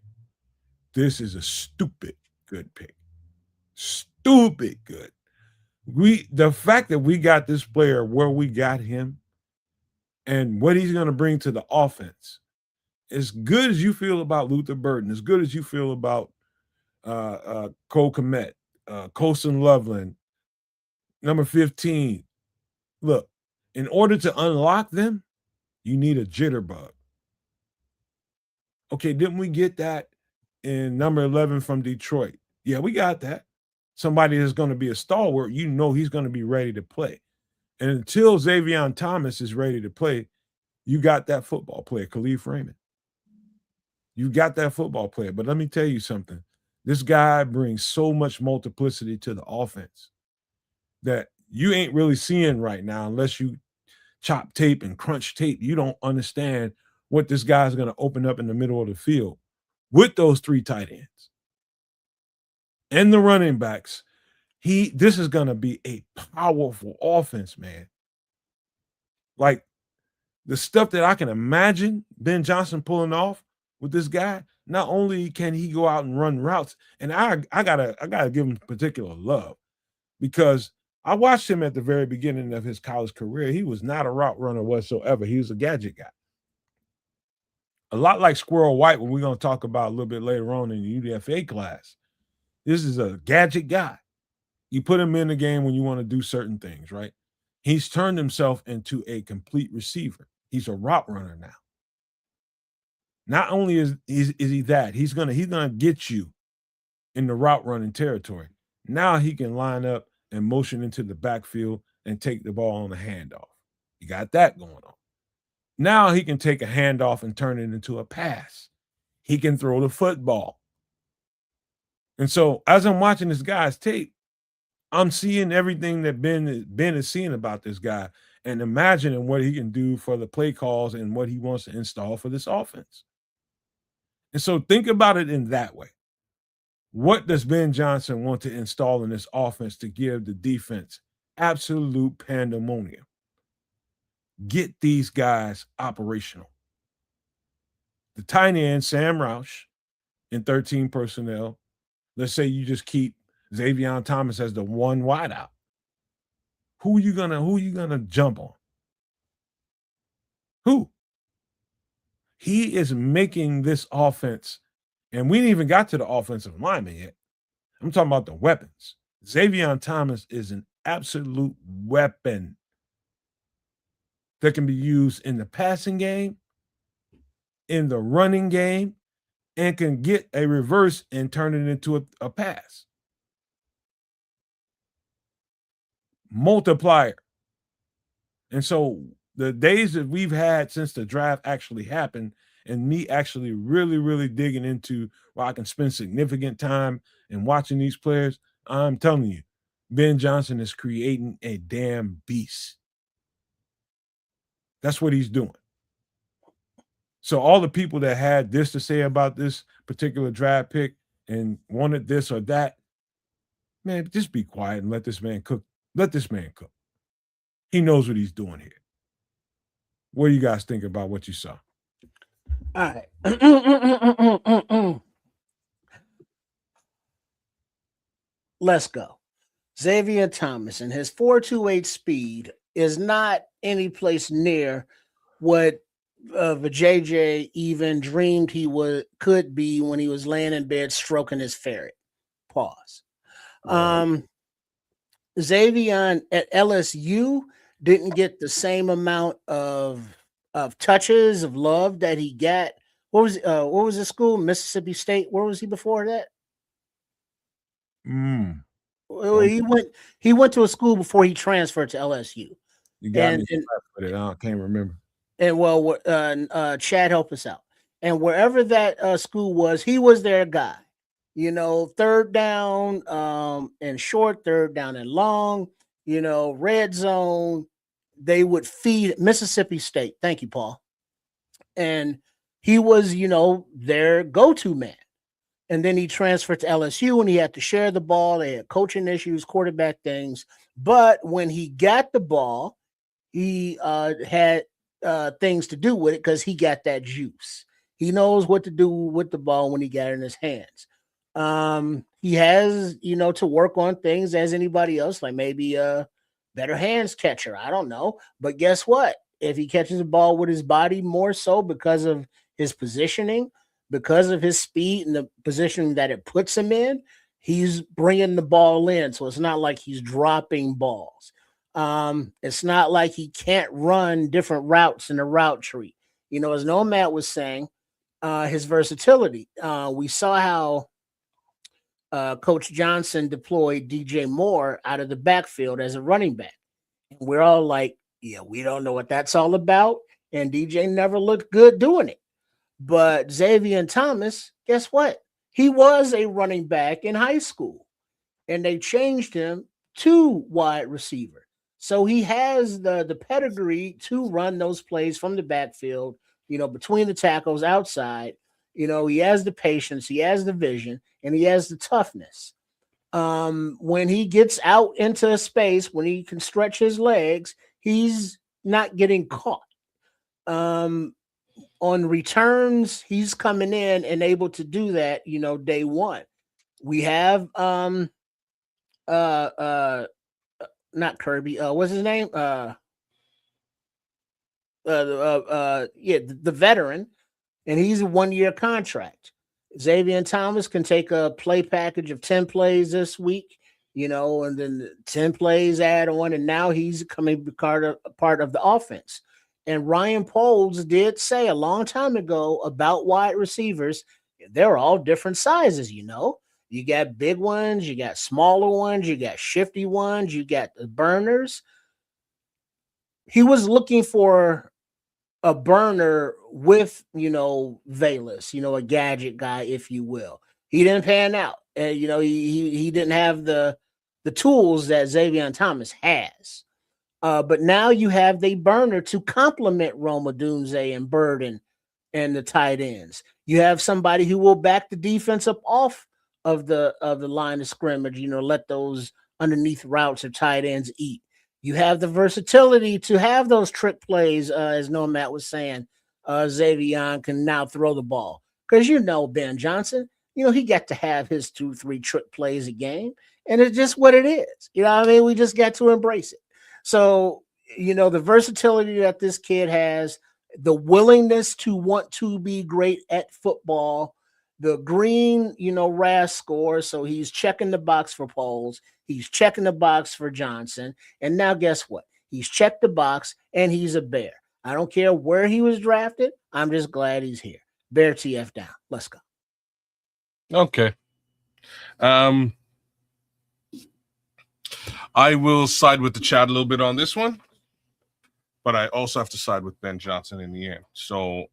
S2: this is a stupid good pick. Stupid good. The fact that we got this player where we got him and what he's going to bring to the offense, as good as you feel about Luther Burden, as good as you feel about Cole Kmet, Colson Loveland, number 15, look, in order to unlock them, you need a jitterbug. Okay, didn't we get that in number 11 from Detroit? Yeah, we got that. Somebody that's going to be a stalwart, he's going to be ready to play. And until Zavion Thomas is ready to play, you got that football player, Khalif Raymond. You got that football player. But let me tell you something. This guy brings so much multiplicity to the offense that you ain't really seeing right now unless you chop tape and crunch tape. You don't understand what this guy's going to open up in the middle of the field with those three tight ends and the running backs. This is going to be a powerful offense, man. Like the stuff that I can imagine Ben Johnson pulling off with this guy, not only can he go out and run routes, and I gotta give him particular love because I watched him at the very beginning of his college career. He was not a route runner whatsoever. He was a gadget guy. A lot like Squirrel White, when we're going to talk about a little bit later on in the UDFA class. This is a gadget guy. You put him in the game when you want to do certain things, right? He's turned himself into a complete receiver. He's a route runner now. Not only is he that, he's gonna get you in the route running territory. Now he can line up and motion into the backfield and take the ball on the handoff. You got that going on. Now he can take a handoff and turn it into a pass. He can throw the football. And so as I'm watching this guy's tape, I'm seeing everything that Ben is seeing about this guy and imagining what he can do for the play calls and what he wants to install for this offense. And so think about it in that way. What does Ben Johnson want to install in this offense to give the defense absolute pandemonium? Get these guys operational. The tight end, Sam Roush, in 13 personnel. Let's say you just keep Zavion Thomas as the one wideout. Who you gonna jump on? Who? He is making this offense, and we didn't even got to the offensive lineman yet. I'm talking about the weapons. Zavion Thomas is an absolute weapon that can be used in the passing game, in the running game, and can get a reverse and turn it into a pass. Multiplier. And so the days that we've had since the draft actually happened and me actually really, really digging into where I can spend significant time and watching these players, I'm telling you, Ben Johnson is creating a damn beast. That's what he's doing. So all the people that had this to say about this particular draft pick and wanted this or that, man, just be quiet and let this man cook. Let this man cook. He knows what he's doing here. What do you guys think about what you saw?
S4: All right. Let's go. Zavion Thomas and his 4.28 speed is not any place near what JJ even dreamed he could be when he was laying in bed stroking his ferret. Pause. Zavion at LSU didn't get the same amount of touches of love that he got. What was his school? Mississippi State. Where was he before that? Well, he went to a school before he transferred to LSU.
S2: You got me with it. I can't remember.
S4: And well, Chad, help us out. And wherever that school was, he was their guy. You know, third down and short, third down and long, you know, red zone. They would feed Mississippi State. Thank you, Paul. And he was, you know, their go-to man. And then he transferred to LSU and he had to share the ball. They had coaching issues, quarterback things. But when he got the ball, he had things to do with it because he got that juice. He knows what to do with the ball when he got it in his hands. He has, you know, to work on things as anybody else, like maybe a better hands catcher. I don't know. But guess what? If he catches the ball with his body more so because of his positioning, because of his speed and the positioning that it puts him in, he's bringing the ball in. So it's not like he's dropping balls. It's not like he can't run different routes in the route tree. You know, as Nomad was saying, his versatility. We saw how Coach Johnson deployed DJ Moore out of the backfield as a running back. And we're all like, yeah, we don't know what that's all about. And DJ never looked good doing it. But Zavion Thomas, guess what? He was a running back in high school. And they changed him to wide receiver. So he has the pedigree to run those plays from the backfield, you know, between the tackles outside. You know, he has the patience, he has the vision, and he has the toughness. When he gets out into a space, when he can stretch his legs, he's not getting caught. on returns, he's coming in and able to do that, day one. We have not Kirby, what's his name? The veteran, and he's a 1-year contract. Zavion Thomas can take a play package of 10 plays this week, and then 10 plays add on, and now he's coming part of the offense. And Ryan Poles did say a long time ago about wide receivers, they're all different sizes, You got big ones, you got smaller ones, you got shifty ones, you got the burners. He was looking for a burner with, Velas, a gadget guy, if you will. He didn't pan out. He didn't have the tools that Zavion Thomas has. But now you have the burner to complement Roma Dunze and Burden and the tight ends. You have somebody who will back the defense up off of the line of scrimmage, let those underneath routes or tight ends eat. You have the versatility to have those trick plays, as Nomad was saying. Zavion can now throw the ball because Ben Johnson, he got to have his 2-3 trick plays a game, and it's just what it is. You know what I mean? We just got to embrace it. So, the versatility that this kid has, the willingness to want to be great at football, the green, RAS score. So he's checking the box for Poles. He's checking the box for Johnson. And now guess what? He's checked the box and he's a Bear. I don't care where he was drafted. I'm just glad he's here. Bear TF down. Let's go.
S3: Okay. I will side with the chat a little bit on this one, but I also have to side with Ben Johnson in the end. So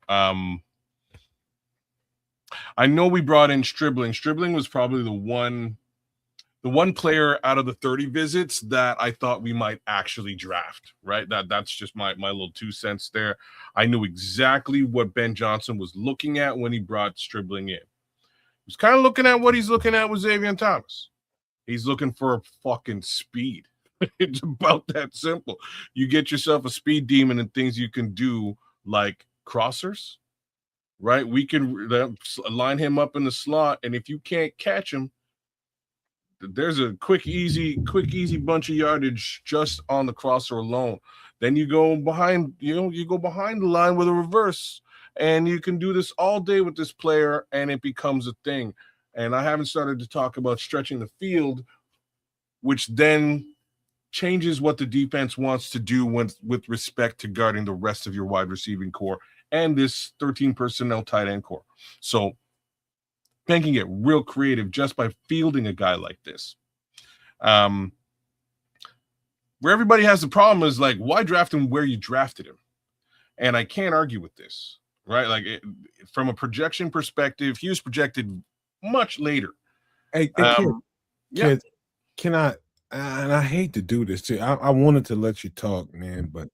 S3: I know we brought in Stribling. Stribling was probably the one player out of the 30 visits that I thought we might actually draft, right? That's just my little 2 cents there. I knew exactly what Ben Johnson was looking at when he brought Stribling in. He was kind of looking at what he's looking at with Zavion Thomas. He's looking for fucking speed. It's about that simple. You get yourself a speed demon and things you can do like crossers, right? We can line him up in the slot, and if you can't catch him, there's a quick, easy bunch of yardage just on the crosser alone. Then you go behind, you go behind the line with a reverse, and you can do this all day with this player, and it becomes a thing. And I haven't started to talk about stretching the field, which then changes what the defense wants to do with respect to guarding the rest of your wide receiving core and this 13 personnel tight end core. So Ben can get real creative just by fielding a guy like this. Where everybody has the problem is like, why draft him where you drafted him? And I can't argue with this, right? Like from a projection perspective, he was projected much later.
S2: Hey, kid, can I? And I hate to do this too. I wanted to let you talk, man, but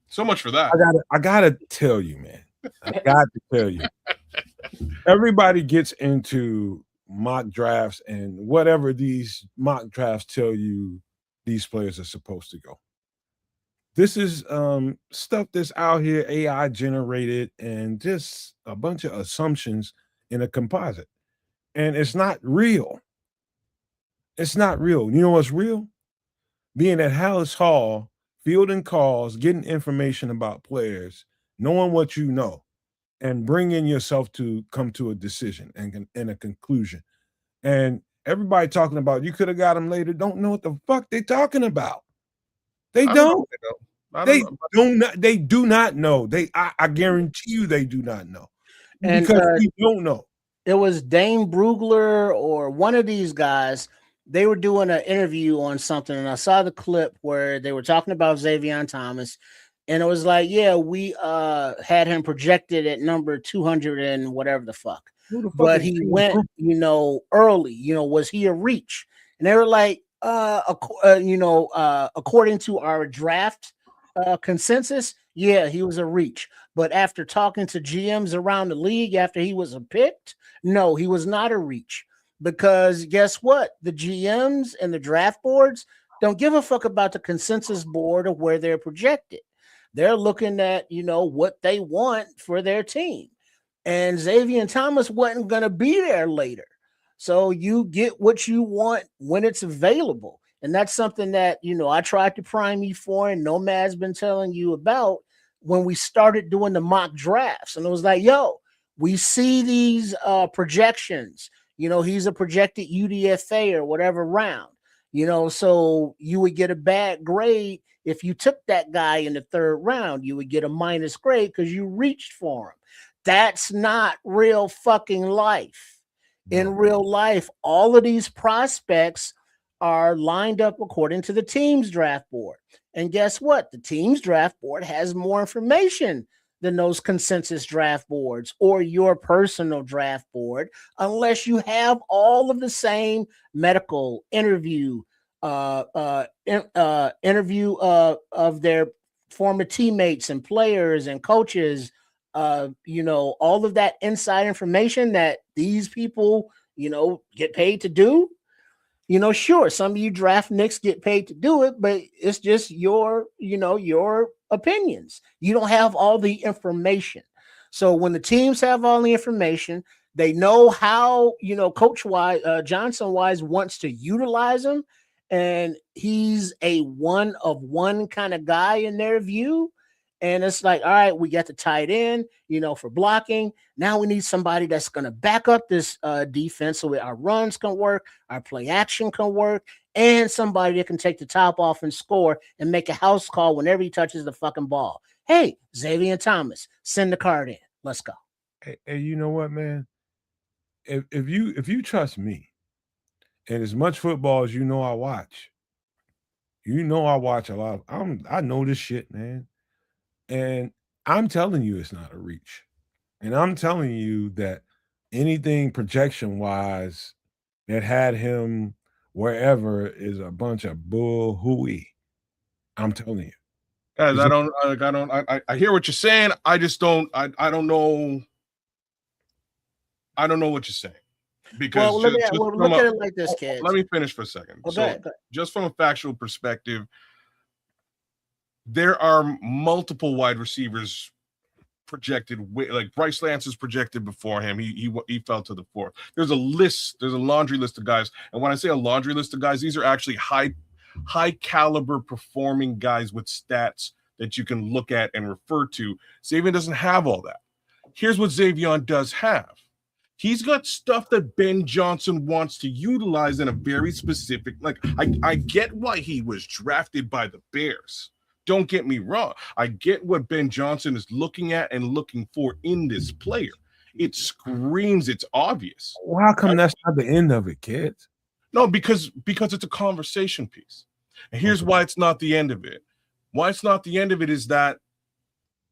S3: so much for that.
S2: I gotta tell you, man. I got to tell you. Everybody gets into mock drafts and whatever these mock drafts tell you these players are supposed to go. This is stuff that's out here, AI generated, and just a bunch of assumptions in a composite. And it's not real. It's not real. You know what's real? Being at Hallis Hall, fielding calls, getting information about players, knowing what you know, and bringing yourself to come to a decision and a conclusion. And everybody talking about you could have got them later don't know what the fuck they're talking about. They don't. They do not know. I guarantee you they do not know.
S4: And
S2: because we don't know.
S4: It was Dane Brugler or one of these guys. They were doing an interview on something, and I saw the clip where they were talking about Zavion Thomas, and it was like, yeah, we had him projected at number 200 and whatever the fuck. But he went, early. Was he a reach? And they were like, according to our draft consensus, yeah, he was a reach. But after talking to GMs around the league after he was picked, no, he was not a reach. Because guess what? The GMs and the draft boards don't give a fuck about the consensus board of where they're projected. They're looking at, what they want for their team. And Zavion Thomas wasn't going to be there later. So you get what you want when it's available. And that's something that, I tried to prime you for, and Nomad's been telling you about when we started doing the mock drafts. And it was like, yo, we see these projections. He's a projected UDFA or whatever round. So you would get a bad grade if you took that guy in the third round. You would get a minus grade because you reached for him. That's not real fucking life. In real life, all of these prospects are lined up according to the team's draft board. And guess what? The team's draft board has more information than those consensus draft boards or your personal draft board, unless you have all of the same medical interview of their former teammates and players and coaches, all of that inside information that these people, get paid to do. Sure, some of you draft nicks get paid to do it, but it's just your opinions. You don't have all the information. So when the teams have all the information, they know how, Coach Johnson Wise wants to utilize them. And he's a one of one kind of guy in their view. And it's like, all right, we got the tight end, for blocking. Now we need somebody that's going to back up this defense so our runs can work, our play action can work, and somebody that can take the top off and score and make a house call whenever he touches the fucking ball. Hey, Zavion Thomas, send the card in. Let's go.
S2: Hey, you know what, man? If you trust me, and as much football as I watch, I watch a lot. I know this shit, man. And I'm telling you it's not a reach. And I'm telling you that anything projection-wise that had him wherever is a bunch of bull hooey. I'm telling you.
S3: Guys, I hear what you're saying. I just don't know. I don't know what you're saying. Because
S4: look at it like this, kids.
S3: Let me finish for a second.
S4: Okay.
S3: Just from a factual perspective, there are multiple wide receivers projected, like Bryce Lance is projected before him. He fell to the fourth. There's a laundry list of guys. And when I say a laundry list of guys, these are actually high caliber performing guys with stats that you can look at and refer to. Zavion doesn't have all that. Here's what Zavion does have. He's got stuff that Ben Johnson wants to utilize in a very specific, like, I get why he was drafted by the Bears. Don't get me wrong. I get what Ben Johnson is looking at and looking for in this player. It screams, it's obvious.
S2: Well, how come that's not the end of it, kids?
S3: No, because it's a conversation piece. And here's why it's not the end of it. Why it's not the end of it is that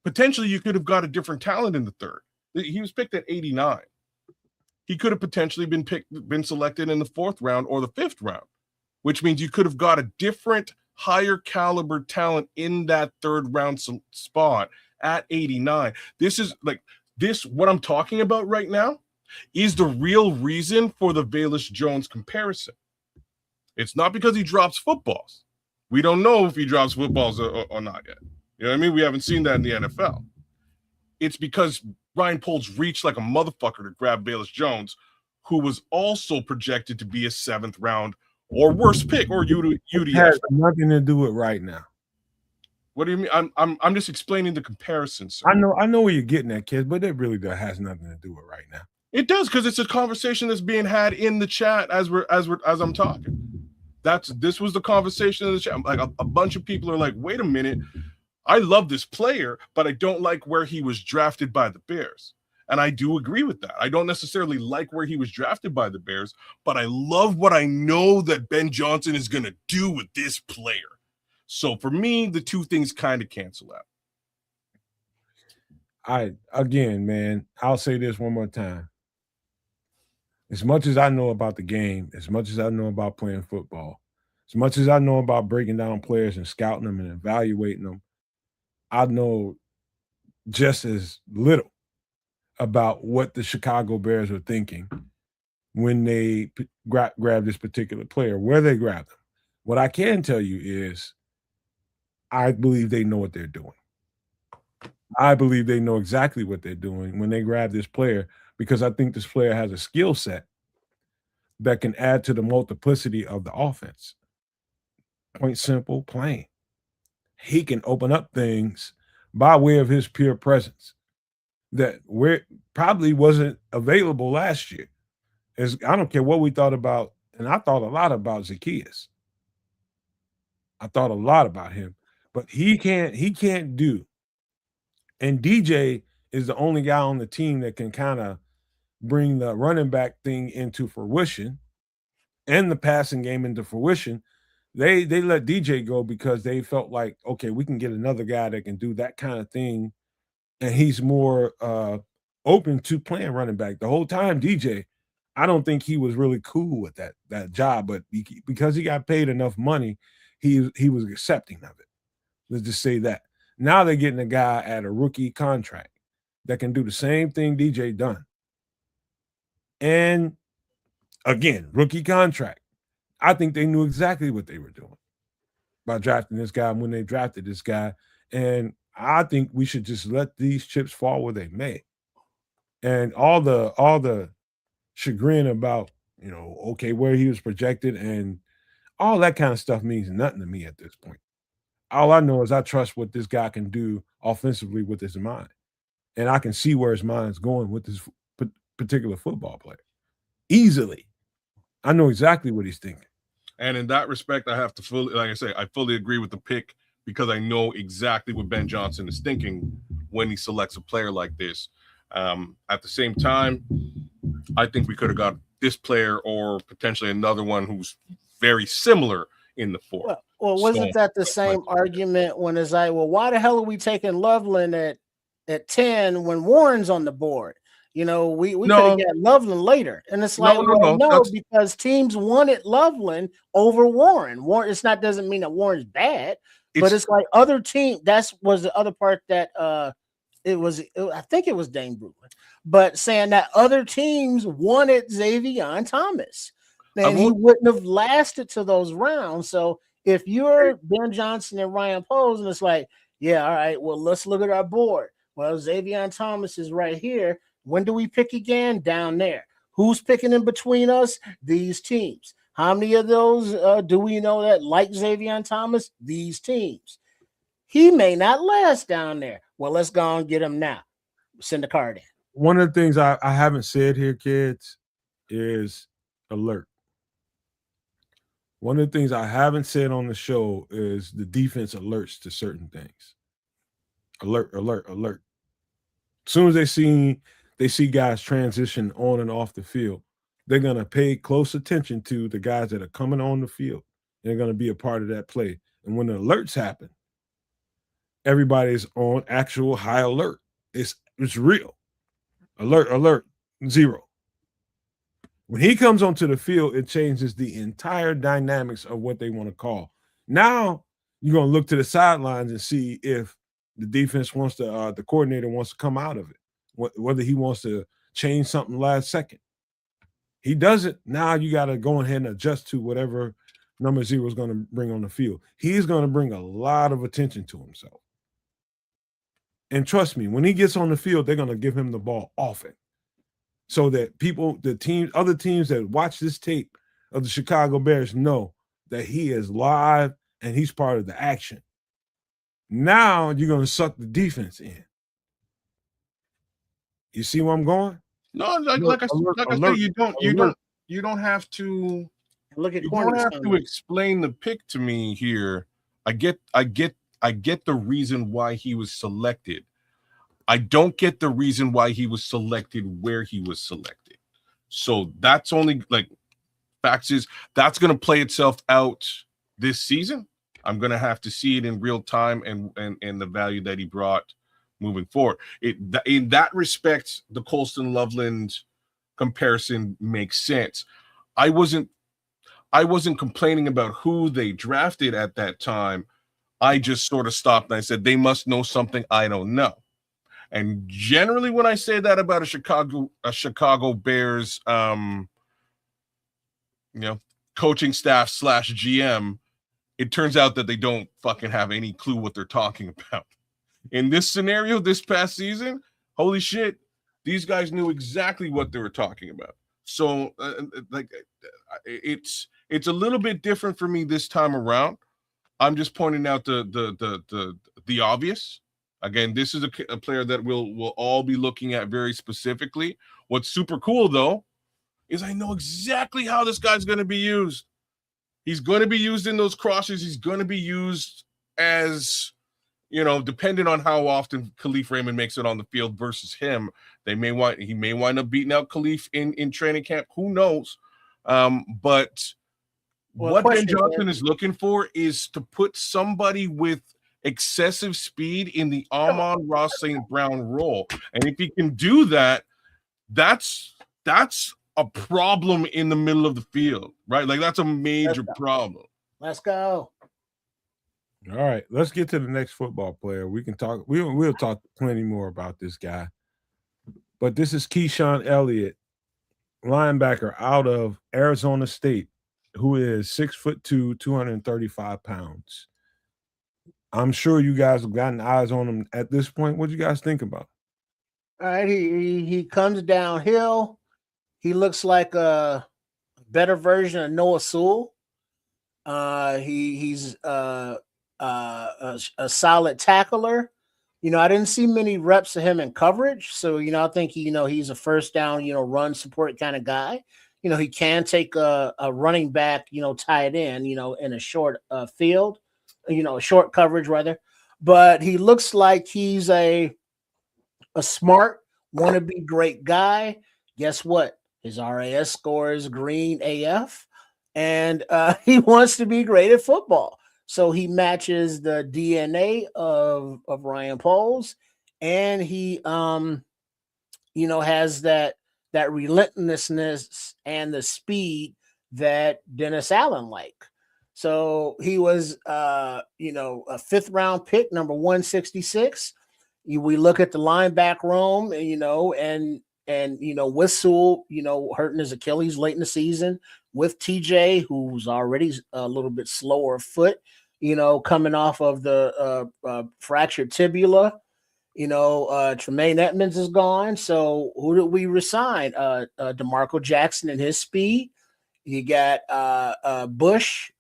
S3: potentially you could have got a different talent in the third. He was picked at 89. He could have potentially been selected in the fourth round or the fifth round, which means you could have got a different, higher caliber talent in that third round spot at 89. What I'm talking about right now is the real reason for the Velus Jones comparison. It's not because he drops footballs. We don't know if he drops footballs or not yet. You know what I mean? We haven't seen that in the NFL. It's because Ryan Poles reached like a motherfucker to grab Velus Jones, who was also projected to be a seventh round or worse pick or UDF.
S2: It has nothing to do with right now.
S3: What do you mean? I'm just explaining the comparison, sir.
S2: I know where you're getting at, kids, but it really has nothing to do with right now.
S3: It does, because it's a conversation that's being had in the chat as I'm talking. This was the conversation in the chat. Like a bunch of people are like, wait a minute, I love this player, but I don't like where he was drafted by the Bears. And I do agree with that. I don't necessarily like where he was drafted by the Bears, but I love what I know that Ben Johnson is going to do with this player. So for me, the two things kind of cancel out.
S2: Again, man, I'll say this one more time. As much as I know about the game, as much as I know about playing football, as much as I know about breaking down players and scouting them and evaluating them, I know just as little about what the Chicago Bears are thinking when they grab this particular player, where they grab them. What I can tell you is I believe they know what they're doing. I believe they know exactly what they're doing when they grab this player, because I think this player has a skill set that can add to the multiplicity of the offense. Point simple, plain. He can open up things by way of his pure presence that where probably wasn't available last year. I don't care what we thought about, and I thought a lot about Zacchaeus. I thought a lot about him, but he can't do. And DJ is the only guy on the team that can kind of bring the running back thing into fruition and the passing game into fruition. They let DJ go because they felt like, okay, we can get another guy that can do that kind of thing, and he's more open to playing running back. The whole time, DJ, I don't think he was really cool with that job, but because he got paid enough money, he was accepting of it. Let's just say that. Now they're getting a guy at a rookie contract that can do the same thing DJ done. And again, rookie contract. I think they knew exactly what they were doing by drafting this guy when they drafted this guy. And I think we should just let these chips fall where they may. And all the chagrin about, okay, where he was projected and all that kind of stuff means nothing to me at this point. All I know is I trust what this guy can do offensively with his mind. And I can see where his mind's going with this particular football player. Easily. I know exactly what he's thinking.
S3: And in that respect, I have to I fully agree with the pick because I know exactly what Ben Johnson is thinking when he selects a player like this. At the same time, I think we could have got this player or potentially another one who's very similar in the fourth.
S4: Well, wasn't that the same argument when it's like, well, why the hell are we taking Loveland at 10 when Warren's on the board? We could have got Loveland later. And it's like, because teams wanted Loveland over Warren. Warren, doesn't mean that Warren's bad, but it's like other team. That was the other part that I think it was Dane Brugler, but saying that other teams wanted Zavion Thomas. And he wouldn't have lasted to those rounds. So if you're Ben Johnson and Ryan Poles, and it's like, yeah, all right, well, let's look at our board. Well, Zavion Thomas is right here. When do we pick again? Down there. Who's picking in between us? These teams. How many of those do we know that like Zavion Thomas? These teams. He may not last down there. Well, let's go and get him now. Send the card in.
S2: One of the things I haven't said here, kids, is alert. One of the things I haven't said on the show is the defense alerts to certain things. Alert, alert, alert. As soon as they see guys transition on and off the field, they're going to pay close attention to the guys that are coming on the field. They're going to be a part of that play. And when the alerts happen, everybody's on actual high alert. It's real. Alert, alert, 0. When he comes onto the field, it changes the entire dynamics of what they want to call. Now you're going to look to the sidelines and see if the defense wants to, the coordinator wants to come out of it, whether he wants to change something last second. He doesn't. Now you got to go ahead and adjust to whatever number 0 is going to bring on the field. He's going to bring a lot of attention to himself. And trust me, when he gets on the field, they're going to give him the ball often. So that other teams that watch this tape of the Chicago Bears know that he is live and he's part of the action. Now you're going to suck the defense in. You see where I'm going?
S3: No, like I said, you don't have to
S4: look at.
S3: You don't have to explain the pick to me here. I get the reason why he was selected. I don't get the reason why he was selected where he was selected. So that's only facts is that's going to play itself out this season. I'm going to have to see it in real time and the value that he brought moving forward. In that respect, the Colston Loveland comparison makes sense. I wasn't complaining about who they drafted at that time. I just sort of stopped and I said, they must know something I don't know. And generally, when I say that about a Chicago Bears, coaching staff / GM, it turns out that they don't fucking have any clue what they're talking about. in this scenario this past season, holy shit, these guys knew exactly what they were talking about. So it's a little bit different for me this time around. I'm just pointing out the obvious. Again, this is a player that we'll all be looking at very specifically. What's super cool though is I know exactly how this guy's going to be used. He's going to be used in those crosses. He's going to be used as, depending on how often Khalif Raymond makes it on the field versus him. He may wind up beating out Khalif in training camp. Who knows? But what Ben Johnson is looking for is to put somebody with excessive speed in the Amon-Ra St. Brown role. And if he can do that, that's a problem in the middle of the field, right? Like that's a major problem.
S4: Let's go.
S2: All right, let's get to the next football player. We can talk. We'll talk plenty more about this guy. But this is Keyshaun Elliott, linebacker out of Arizona State, who is 6'2", 235 pounds. I'm sure you guys have gotten eyes on him at this point. What do you guys think about?
S4: All right, he comes downhill. He looks like a better version of Noah Sewell. He's a solid tackler. I didn't see many reps of him in coverage, so I think he's a first down run support kind of guy. He can take a running back tight end in a short field, short coverage rather. But he looks like he's a smart, wannabe great guy. Guess what? His RAS score is green AF, and he wants to be great at football. So he matches the DNA of Ryan Poles, and he has that relentlessness and the speed that Dennis Allen like. So he was a 5th round pick, number 166. We look at the linebacker room, and with Sewell, hurting his Achilles late in the season, with TJ, who's already a little bit slower foot, coming off of the fractured tibula, Tremaine Edmonds is gone. So who did we resign? DeMarco Jackson and his speed. You got Bush,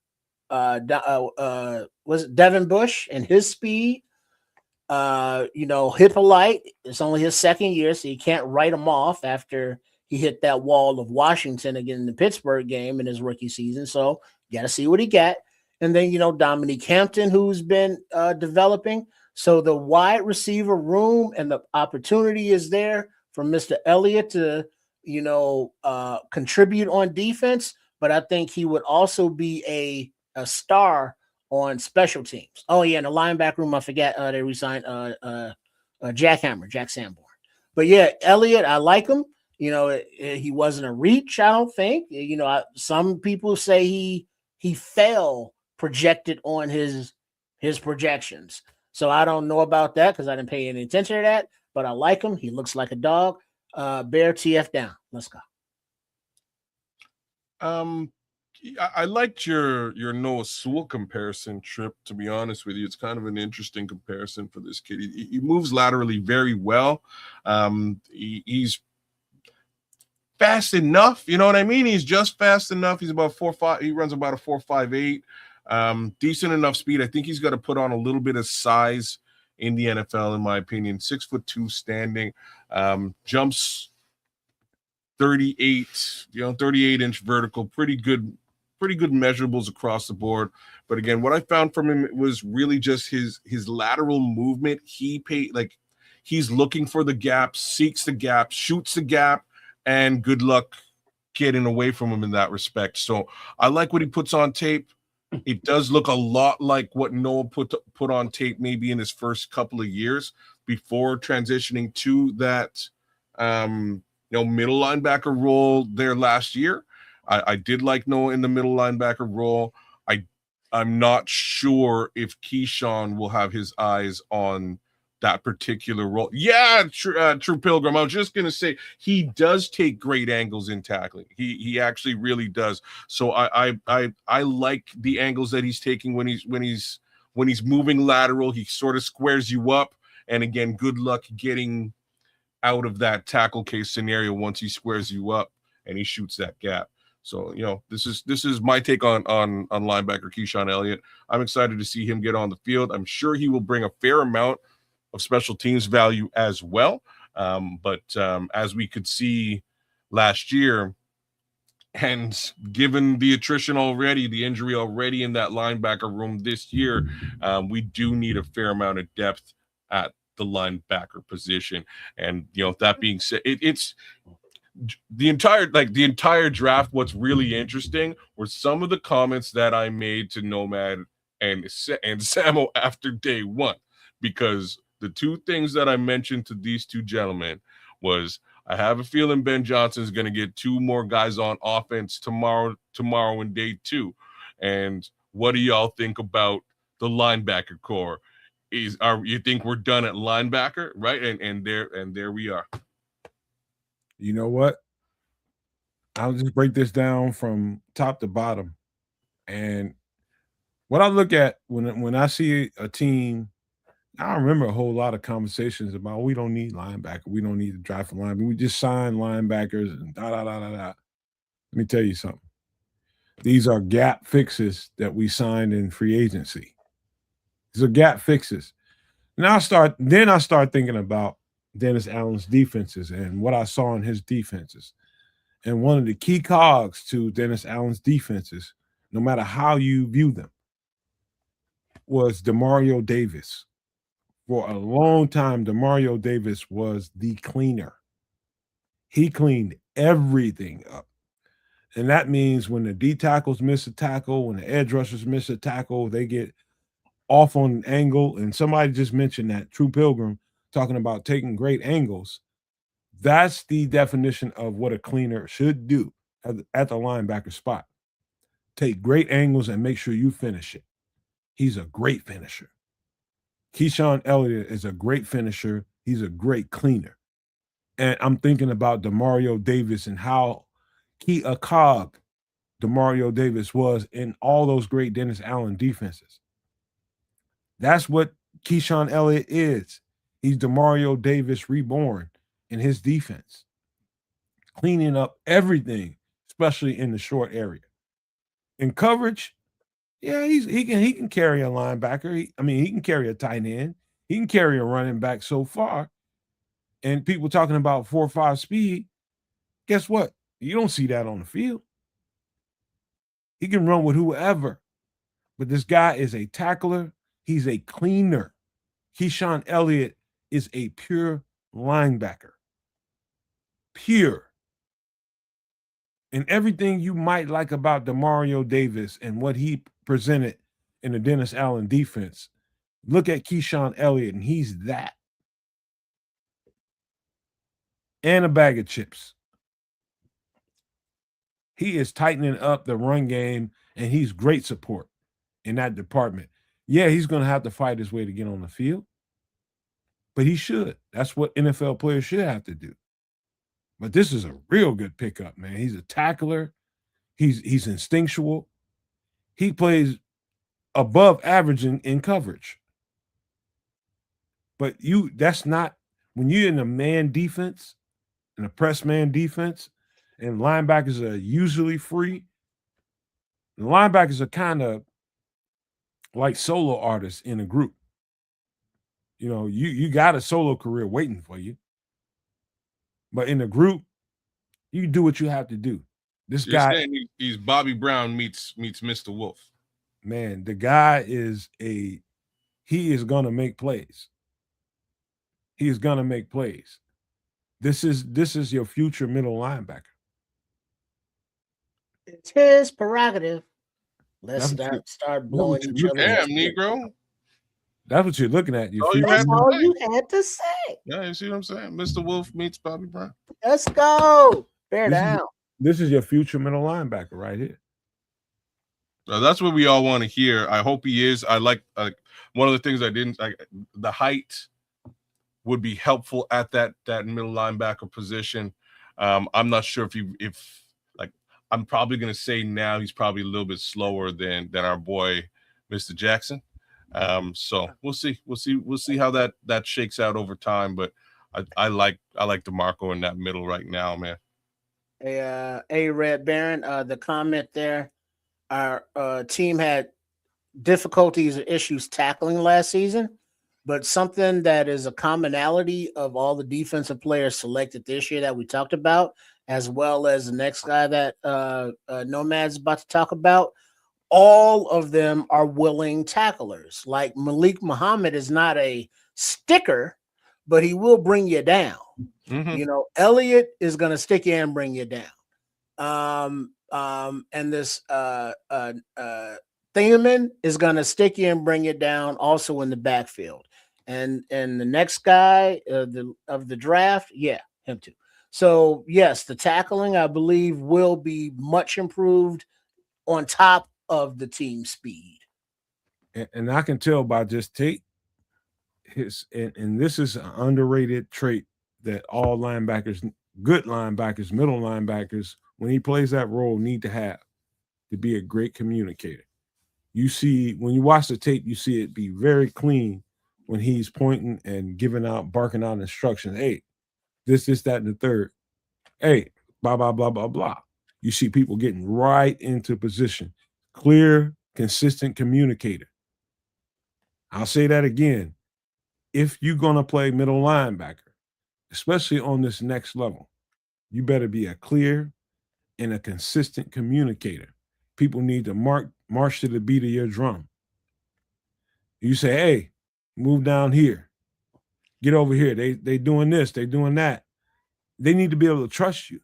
S4: was it Devin Bush and his speed? Hippolyte, it's only his second year, so you can't write him off after he hit that wall of Washington again in the Pittsburgh game in his rookie season. So you got to see what he got. And then, Dominique Hampton, who's been developing. So the wide receiver room and the opportunity is there for Mr. Elliott to, contribute on defense. But I think he would also be a star on special teams. Oh, yeah, in the linebacker room, I forget they re-signed Jack Sanborn. But, yeah, Elliott, I like him. He wasn't a reach, I don't think. Some people say he fell projected on his projections. So I don't know about that because I didn't pay any attention to that. But I like him. He looks like a dog. Bear TF down. Let's go.
S3: I liked your Noah Sewell comparison, Trip, to be honest with you. It's kind of an interesting comparison for this kid. He moves laterally very well. He's fast enough, you know what I mean? He's just fast enough. He's about 4.5. He runs about a 4.58. Decent enough speed. I think he's got to put on a little bit of size in the NFL, in my opinion. 6'2" standing, jumps 38, 38-inch vertical. Pretty good measurables across the board. But again, what I found from him was really just his lateral movement. He's looking for the gap, seeks the gap, shoots the gap, and good luck getting away from him in that respect. So I like what he puts on tape. It does look a lot like what Noah put on tape maybe in his first couple of years before transitioning to that middle linebacker role there last year. I did like Noah in the middle linebacker role. I'm not sure if Keyshaun will have his eyes on that particular role. Yeah, True Pilgrim. I was just gonna say he does take great angles in tackling. He actually really does. So I like the angles that he's taking when he's moving lateral. He sort of squares you up And again, good luck getting out of that tackle case scenario once he squares you up and he shoots that gap. So, this is my take on linebacker Keyshaun Elliott. I'm excited to see him get on the field. I'm sure he will bring a fair amount of special teams value as well. But as we could see last year, and given the attrition already, the injury already in that linebacker room this year, we do need a fair amount of depth at the linebacker position. And that being said, it's the entire draft. What's really interesting were some of the comments that I made to Nomad and Samo after day one, because the two things that I mentioned to these two gentlemen was, I have a feeling Ben Johnson is going to get two more guys on offense tomorrow in day two. And what do y'all think about the linebacker core? You think we're done at linebacker, right? And there we are.
S2: You know what? I'll just break this down from top to bottom. And what I look at when I see a team, I remember a whole lot of conversations about, we don't need linebacker. We don't need to draft a linebacker. We just sign linebackers and da da da da da. Let me tell you something. These are gap fixes that we signed in free agency. These are gap fixes. And I start thinking about Dennis Allen's defenses and what I saw in his defenses. And one of the key cogs to Dennis Allen's defenses, no matter how you view them, was Demario Davis. For a long time, Demario Davis was the cleaner. He cleaned everything up. And that means when the D tackles miss a tackle, when the edge rushers miss a tackle, they get off on an angle. And somebody just mentioned that, True Pilgrim, talking about taking great angles. That's the definition of what a cleaner should do at the linebacker spot. Take great angles and make sure you finish it. He's a great finisher. Keyshaun Elliott is a great finisher. He's a great cleaner. And I'm thinking about Demario Davis and how key a cog Demario Davis was in all those great Dennis Allen defenses. That's what Keyshaun Elliott is. He's Demario Davis reborn in his defense, cleaning up everything, especially in the short area. In coverage, yeah, he can carry a linebacker. He can carry a tight end. He can carry a running back so far. And people talking about 4.5 speed, guess what? You don't see that on the field. He can run with whoever. But this guy is a tackler. He's a cleaner. Keyshaun Elliott is a pure linebacker. Pure. And everything you might like about Demario Davis and what he presented in the Dennis Allen defense, look at Keyshaun Elliott, and he's that. And a bag of chips. He is tightening up the run game, and he's great support in that department. Yeah, he's going to have to fight his way to get on the field, but he should. That's what NFL players should have to do. But this is a real good pickup, man. He's a tackler. He's instinctual. He plays above average in coverage. But that's not, when you're in a man defense, in a press man defense, and linebackers are usually free, the linebackers are kind of like solo artists in a group. You got a solo career waiting for you. But in a group, you do what you have to do. This
S3: You're
S2: guy,
S3: saying he's Bobby Brown meets Mr. Wolf.
S2: man, the guy he is gonna make plays. He is gonna make plays. This is your future middle linebacker.
S4: It's his prerogative. Let's start blowing each other.
S3: Damn, Negro.
S2: That's what you're looking at.
S4: That's all you had to say.
S3: Yeah, you see what I'm saying? Mr. Wolf meets Bobby Brown.
S4: Let's go. Bear down.
S2: This is your future middle linebacker right here.
S3: That's what we all want to hear. I hope he is. I like one of the things I didn't like. The height would be helpful at that middle linebacker position. I'm not sure if I'm probably going to say now he's probably a little bit slower than our boy Mr. Jackson. So we'll see how that shakes out over time. But I like DeMarco in that middle right now, man.
S4: A Red Baron, the comment there, our team had difficulties or issues tackling last season, but something that is a commonality of all the defensive players selected this year that we talked about, as well as the next guy that Nomad's about to talk about, all of them are willing tacklers. Like Malik Muhammad is not a sticker, but he will bring you down.
S3: Mm-hmm.
S4: Elliott is going to stick you and bring you down. And this thieneman is going to stick you and bring you down also in the backfield. And the next guy of the draft, yeah, him too. So yes, the tackling I believe will be much improved on top of the team speed.
S2: And I can tell by just Tate and this is an underrated trait that all linebackers, good linebackers, middle linebackers, when he plays that role, need to have to be a great communicator. You see, when you watch the tape, you see it be very clean when he's pointing and barking out instructions. Hey, this, that, and the third. Hey, blah, blah, blah, blah, blah. You see people getting right into position. Clear, consistent communicator. I'll say that again. If you're going to play middle linebacker, especially on this next level, you better be a clear and a consistent communicator. People need to march to the beat of your drum. You say, hey, move down here. Get over here. They doing this. They doing that. They need to be able to trust you.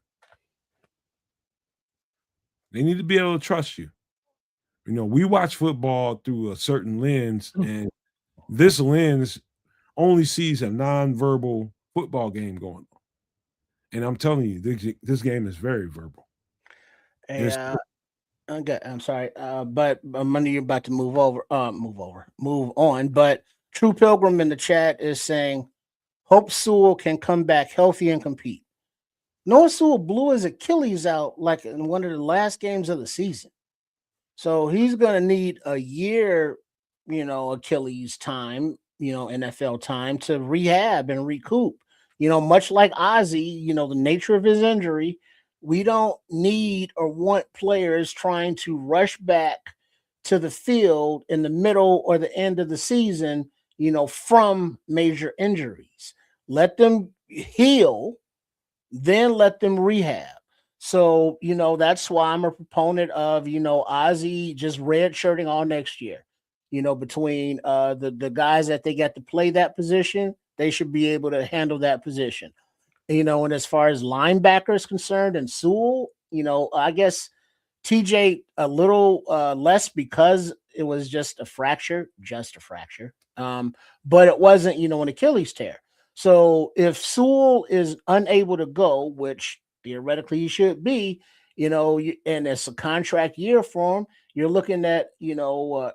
S2: They need to be able to trust you. We watch football through a certain lens, and this lens only sees a nonverbal football game going on. And I'm telling you, this game is very verbal.
S4: Okay, I'm sorry, but Monday you're about to move on. But True Pilgrim in the chat is saying, hope Sewell can come back healthy and compete. Noah Sewell blew his Achilles out like in one of the last games of the season. So he's going to need a year, Achilles time, NFL time to rehab and recoup. Much like Ozzy, the nature of his injury, we don't need or want players trying to rush back to the field in the middle or the end of the season, from major injuries. Let them heal, then let them rehab. So, that's why I'm a proponent of, Ozzy just redshirting all next year. Between the guys that they got to play that position, they should be able to handle that position. And as far as linebacker is concerned and Sewell, I guess TJ a little less because it was just a fracture. But it wasn't, an Achilles tear. So if Sewell is unable to go, which theoretically he should be, and it's a contract year for him, you're looking at,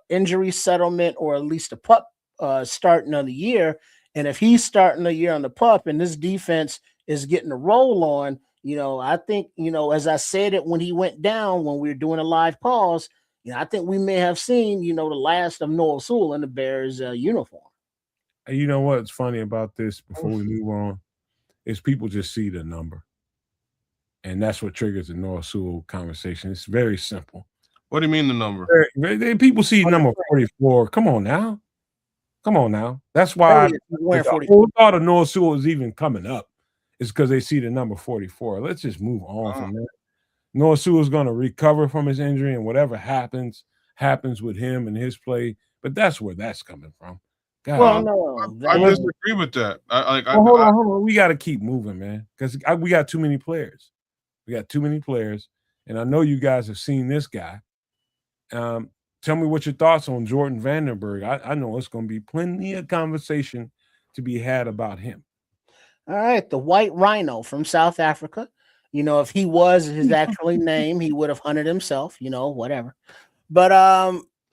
S4: injury settlement or at least a pup starting of the year. And if he's starting the year on the pup and this defense is getting a roll on, I think, as I said it when he went down, when we were doing a live pause, I think we may have seen, the last of Noah Sewell in the Bears uniform.
S2: And you know what's funny about this before we move on is people just see the number. And that's what triggers the Noah Sewell conversation. It's very simple.
S3: What do you mean the number?
S2: People see number 44. Come on now. That's why the whole thought of Noah Sewell is even coming up. Is because they see the number 44. Let's just move on from that. Noah Sewell is going to recover from his injury, and whatever happens with him and his play. But that's where that's coming from. God,
S3: well, no, I disagree with that.
S2: Hold on. We got to keep moving, man, because we got too many players. And I know you guys have seen this guy. Tell me what your thoughts on Jordan Vandenberg. I know it's going to be plenty of conversation to be had about him.
S4: All right, the White Rhino from South Africa. If he was his actual name, he would have hunted himself. Whatever. But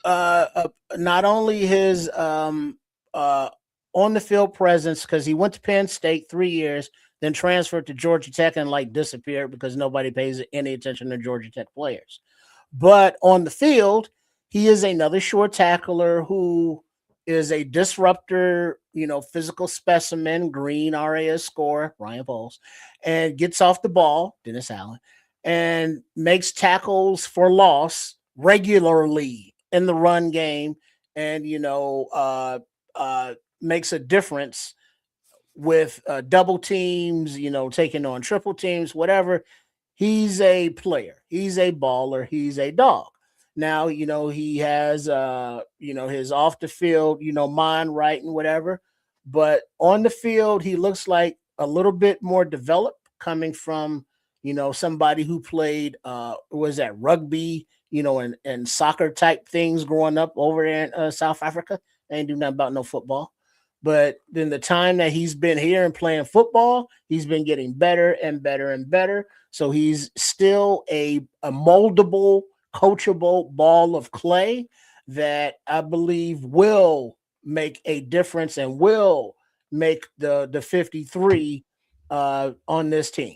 S4: not only his on the field presence, because he went to Penn State 3 years, then transferred to Georgia Tech and disappeared because nobody pays any attention to Georgia Tech players. But on the field, he is another short tackler who is a disruptor, physical specimen, green RAS score, Ryan Poles, and gets off the ball, Dennis Allen, and makes tackles for loss regularly in the run game, and makes a difference with double teams, taking on triple teams, whatever. He's a player. He's a baller. He's a dog. Now, he has, his off the field, mind right and whatever. But on the field, he looks like a little bit more developed coming from, somebody who played, was that rugby, and soccer type things growing up over there in South Africa. They ain't do nothing about no football. But in the time that he's been here and playing football, he's been getting better and better and better. So he's still a moldable, coachable ball of clay that I believe will make a difference and will make the 53 on this team.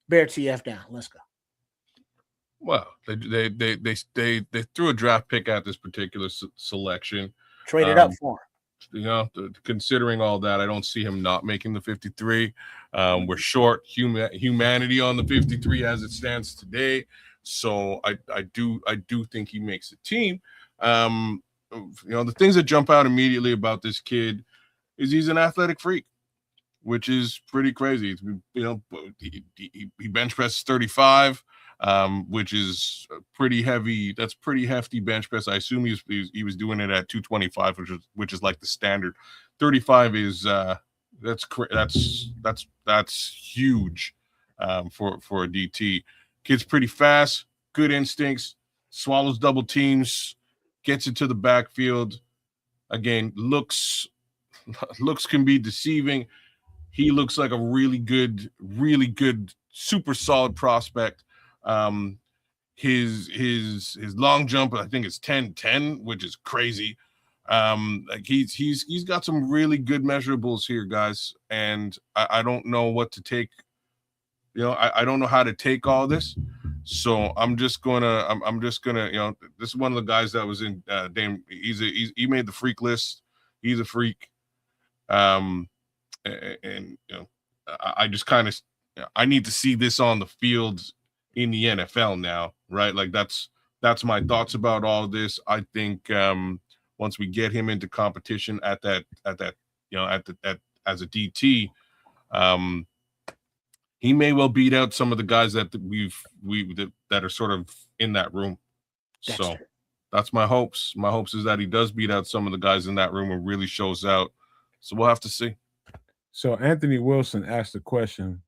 S4: Bear TF down. Let's go.
S3: Well, they threw a draft pick at this particular selection.
S4: Traded up for him.
S3: Considering all that, I don't see him not making the 53. We're short humanity on the 53 as it stands today, so I do think he makes the team. The things that jump out immediately about this kid is he's an athletic freak, which is pretty crazy. He bench presses 35. Which is pretty heavy. That's pretty hefty bench press. I assume he was doing it at 225, which is like the standard. 35 is that's huge for a DT. Kid's pretty fast, good instincts, swallows double teams, gets into the backfield. Again, looks can be deceiving. He looks like a really good, super solid prospect. His long jump, I think, is 10-10, which is crazy. Like he's got some really good measurables here, guys, and I don't know what to take. I don't know how to take all this, so I'm just gonna this is one of the guys that was in he made the freak list. He's a freak. I just kind of I need to see this on the field in the NFL now, right? Like that's my thoughts about all this. I think once we get him into competition at that as a DT, he may well beat out some of the guys that that are sort of in that room. So that's my hopes. My hopes is that he does beat out some of the guys in that room and really shows out. So we'll have to see.
S2: So Anthony Wilson asked the question,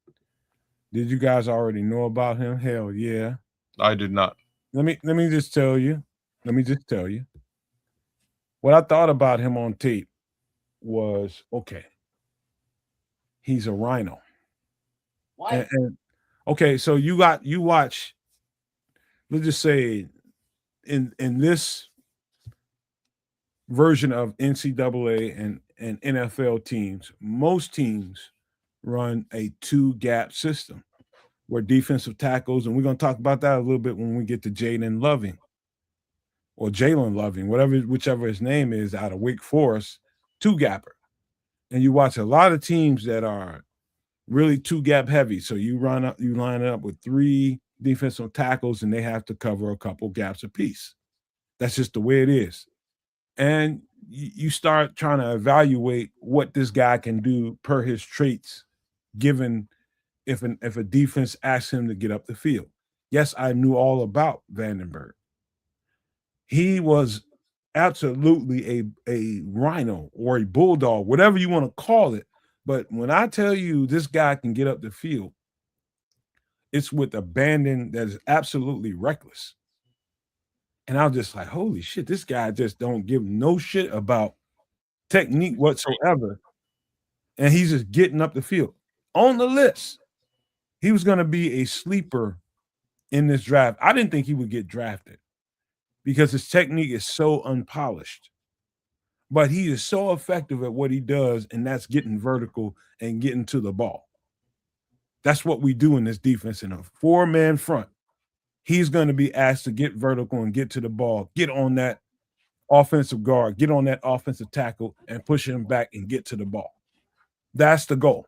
S2: did you guys already know about him? Hell yeah.
S3: I did not.
S2: Let me just tell you. What I thought about him on tape was, okay, he's a rhino.
S4: Why?
S2: And okay, so you watch, let's just say in this version of NCAA and NFL teams, most teams run a two-gap system where defensive tackles, and we're going to talk about that a little bit when we get to Jalen Loving, whichever his name is, out of Wake Forest, two-gapper. And you watch a lot of teams that are really two-gap heavy. So you line it up with three defensive tackles, and they have to cover a couple gaps apiece. That's just the way it is. And you start trying to evaluate what this guy can do per his traits, given if a defense asks him to get up the field. Yes, I knew all about Vandenberg. He was absolutely a rhino or a bulldog, whatever you want to call it. But when I tell you this guy can get up the field, it's with abandon that is absolutely reckless. And I was just like, holy shit, this guy just don't give no shit about technique whatsoever. And he's just getting up the field. On the list, he was going to be a sleeper in this draft. I didn't think he would get drafted because his technique is so unpolished. But he is so effective at what he does, and that's getting vertical and getting to the ball. That's what we do in this defense in a four-man front. He's going to be asked to get vertical and get to the ball, get on that offensive guard, get on that offensive tackle and push him back and get to the ball. That's the goal.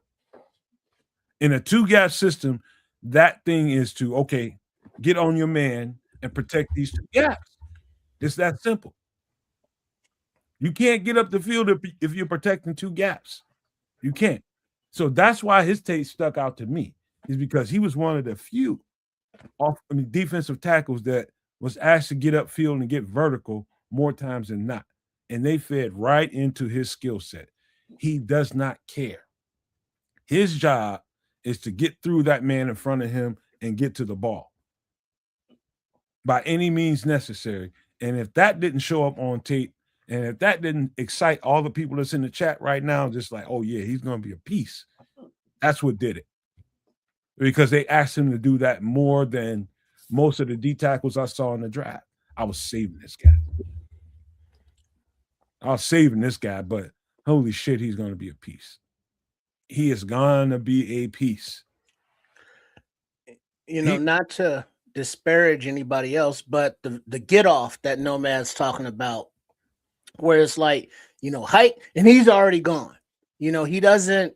S2: In a two-gap system, that thing is to, okay, get on your man and protect these two gaps. It's that simple. You can't get up the field if you're protecting two gaps. You can't. So that's why his tape stuck out to me, is because he was one of the few defensive tackles that was asked to get upfield and get vertical more times than not. And they fed right into his skill set. He does not care. His job is to get through that man in front of him and get to the ball by any means necessary. And if that didn't show up on tape, and if that didn't excite all the people that's in the chat right now, just like, oh yeah, he's going to be a piece. That's what did it. Because they asked him to do that more than most of the D tackles I saw in the draft. I was saving this guy. But holy shit, he's going to be a piece. He is going to be a piece.
S4: You know, not to disparage anybody else, but the get off that Nomad's talking about, where it's like, you know, height, and he's already gone. You know, he doesn't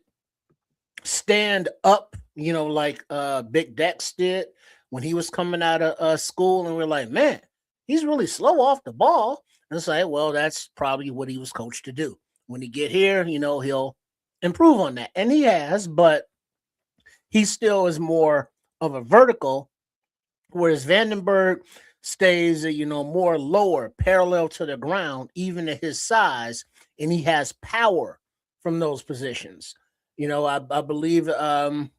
S4: stand up, you know, like Big Dex did when he was coming out of school, and we're like, man, he's really slow off the ball. And it's like, well, that's probably what he was coached to do. When he get here, you know, he'll improve on that. And he has, but he still is more of a vertical, whereas Vandenberg stays, you know, more lower, parallel to the ground, even at his size, and he has power from those positions. You know, I believe, you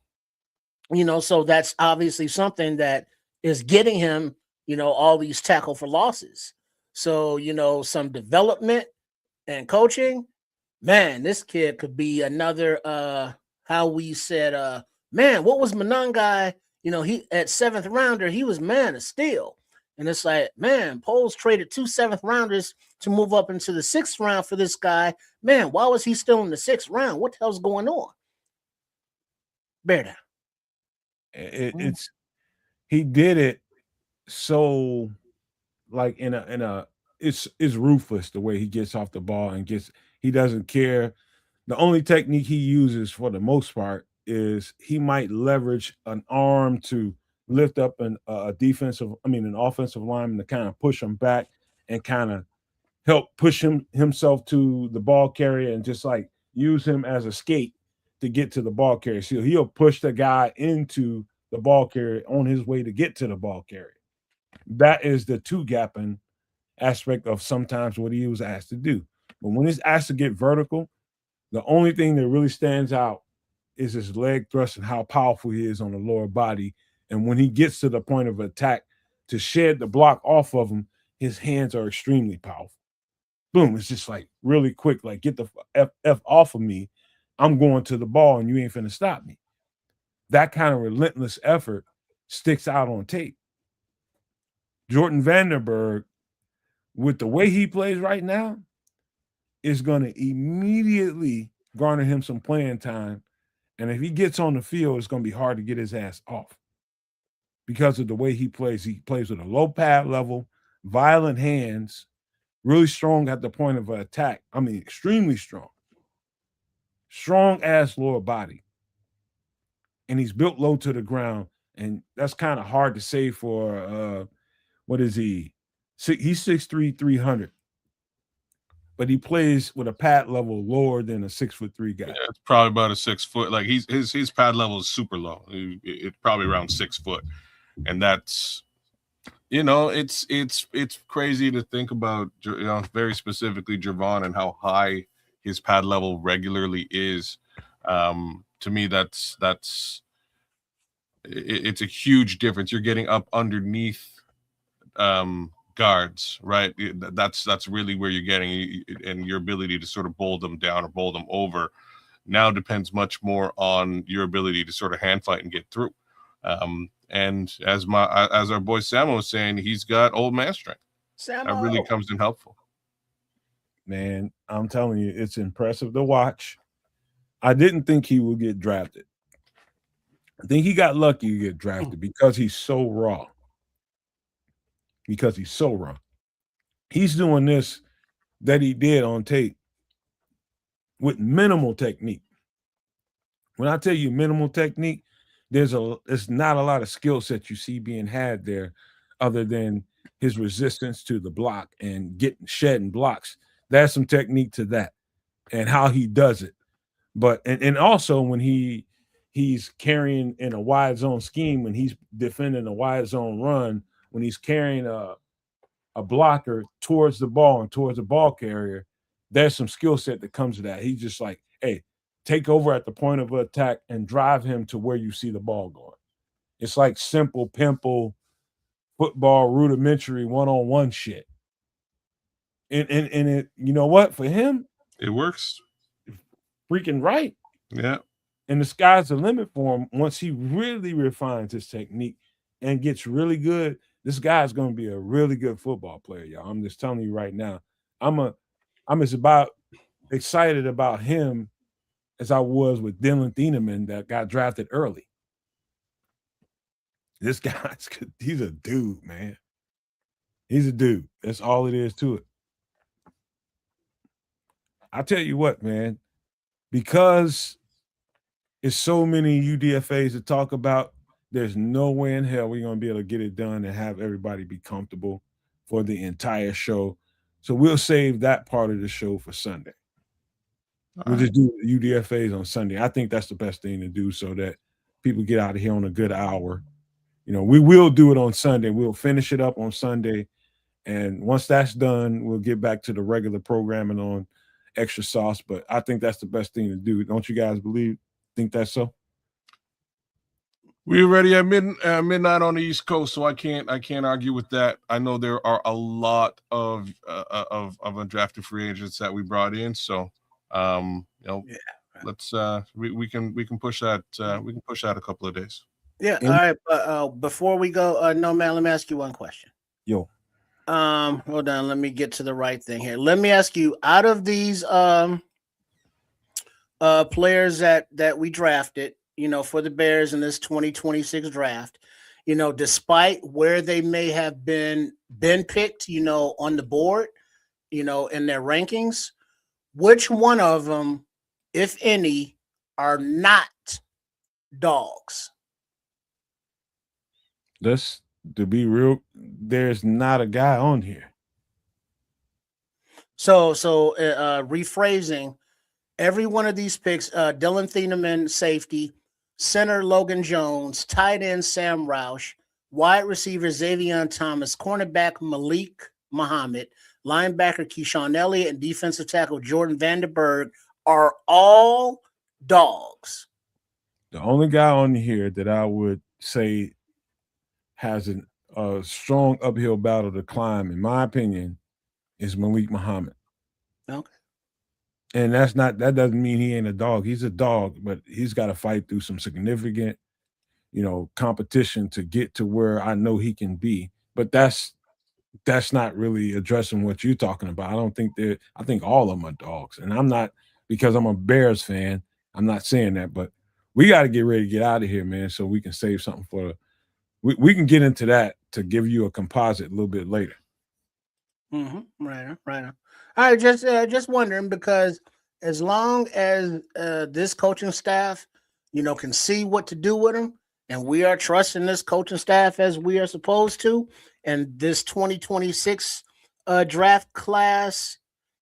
S4: know, so that's obviously something that is getting him, you know, all these tackle for losses. So, you know, some development and coaching, man, this kid could be another, how we said, man, what was Monangai? You know, he at 7th rounder, he was man of steel. And it's like, man, Poles traded 2 7th rounders to move up into the 6th round for this guy. Man, why was he still in the 6th round? What the hell's going on? Bear down.
S2: It's he did it so like in a it's ruthless the way he gets off the ball and he doesn't care. The only technique he uses for the most part is he might leverage an arm to lift up an offensive lineman to kind of push him back and kind of help push himself to the ball carrier and just like use him as a skate to get to the ball carrier. So he'll push the guy into the ball carrier on his way to get to the ball carrier. That is the two-gapping aspect of sometimes what he was asked to do. But when he's asked to get vertical, the only thing that really stands out is his leg thrust and how powerful he is on the lower body. And when he gets to the point of attack to shed the block off of him, his hands are extremely powerful. Boom, it's just like really quick, like get the F off of me. I'm going to the ball and you ain't finna stop me. That kind of relentless effort sticks out on tape. Jordan Vandenberg, with the way he plays right now, is going to immediately garner him some playing time. And if he gets on the field, it's going to be hard to get his ass off because of the way he plays. He plays with a low pad level, violent hands, really strong at the point of attack. I mean, extremely strong. Strong ass lower body. And he's built low to the ground. And that's kind of hard to say for, what is he? He's 6'3", 300. But he plays with a pad level lower than a 6'3" guy.
S3: Yeah, it's probably about a 6 foot. Like his pad level is super low. It's probably around 6 foot, and that's, you know, it's crazy to think about. You know, very specifically Javon and how high his pad level regularly is. To me, it's a huge difference. You're getting up underneath guards, right? That's really where you're getting, and your ability to sort of bowl them down or bowl them over now depends much more on your ability to sort of hand fight and get through. And as our boy Samo was saying, he's got old man strength. That really comes in helpful.
S2: Man, I'm telling you, it's impressive to watch. I didn't think he would get drafted. I think he got lucky to get drafted because he's so raw. He's doing this that he did on tape with minimal technique. When I tell you minimal technique, there's not a lot of skill set you see being had there other than his resistance to the block and shedding blocks. There's some technique to that and how he does it. But and also when he's carrying in a wide zone scheme, when he's defending a wide zone run, when he's carrying a blocker towards the ball and towards the ball carrier, there's some skill set that comes to that. He's just like, hey, take over at the point of attack and drive him to where you see the ball going. It's like simple pimple football rudimentary one-on-one shit. And it, you know what? For him,
S3: it works.
S2: Freaking right.
S3: Yeah.
S2: And the sky's the limit for him once he really refines his technique and gets really good. This guy's going to be a really good football player, y'all. I'm just telling you right now. I'm as about excited about him as I was with Dillon Thieneman that got drafted early. This guy's he's a dude, man. He's a dude. That's all it is to it. I tell you what, man, because it's so many UDFAs to talk about, there's no way in hell we're going to be able to get it done and have everybody be comfortable for the entire show. So we'll save that part of the show for Sunday. We'll just do UDFAs on Sunday. I think that's the best thing to do so that people get out of here on a good hour. You know, we will do it on Sunday. We'll finish it up on Sunday. And once that's done, we'll get back to the regular programming on Extra Sauce. But I think that's the best thing to do. Don't you guys think that's so?
S3: We're ready at midnight on the East Coast, so I can't argue with that. I know there are a lot of undrafted free agents that we brought in, so let's we can push that a couple of days.
S4: Yeah. All right. But before we go, no man, let me ask you one question.
S2: Yo.
S4: Hold on. Let me get to the right thing here. Let me ask you, out of these players that we drafted, you know, for the Bears in this 2026 draft, you know, despite where they may have been picked, you know, on the board, you know, in their rankings, which one of them, if any, are not dogs?
S2: Let's, to be real, there's not a guy on here.
S4: So rephrasing, every one of these picks, Dillon Thieneman, safety, center Logan Jones, tight end Sam Roush, wide receiver Zavion Thomas, cornerback Malik Muhammad, linebacker Keyshaun Elliott, and defensive tackle Jordan Vandenberg are all dogs.
S2: The only guy on here that I would say has a strong uphill battle to climb, in my opinion, is Malik Muhammad.
S4: Okay.
S2: And that doesn't mean he ain't a dog. He's a dog, but he's got to fight through some significant, you know, competition to get to where I know he can be. But that's not really addressing what you're talking about. I think all of them are dogs. And I'm not, because I'm a Bears fan, I'm not saying that, but we got to get ready to get out of here, man, so we can save something for we can get into that to give you a composite a little bit later.
S4: Mm-hmm. Right on. All right, just wondering, because as long as this coaching staff, you know, can see what to do with them, and we are trusting this coaching staff as we are supposed to, and this 2026 draft class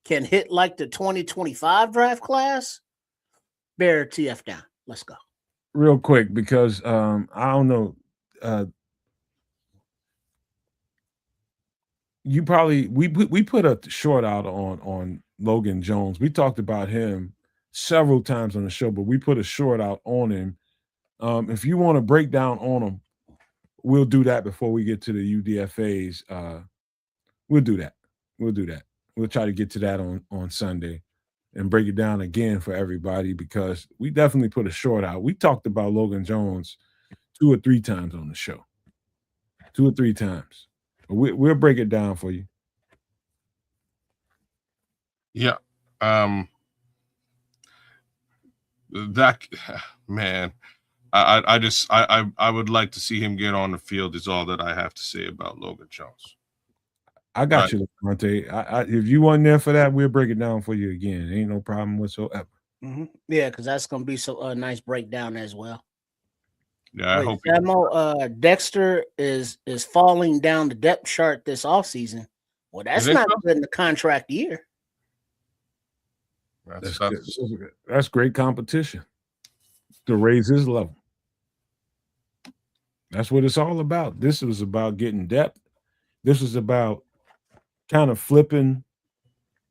S4: can hit like the 2025 draft class, bear TF down. Let's go.
S2: Real quick, because I don't know. You probably we put a short out on Logan Jones. We talked about him several times on the show, but we put a short out on him. If you want to break down on him, we'll do that before we get to the UDFAs. We'll do that. We'll try to get to that on Sunday and break it down again for everybody, because we definitely put a short out. We talked about Logan Jones 2 or 3 times on the show. 2 or 3 times. We'll break it down for you.
S3: Yeah. That man, I would like to see him get on the field is all that I have to say about Logan Jones.
S2: I got you, Monte. If you weren't there for that, we'll break it down for you again. Ain't no problem whatsoever.
S4: Yeah, because that's gonna be a nice breakdown as well.
S3: Yeah, I hope
S4: Dexter is falling down the depth chart this offseason. Well, that's not good in the contract year.
S2: That's great competition to raise his level. That's what it's all about. This was about getting depth. This was about kind of flipping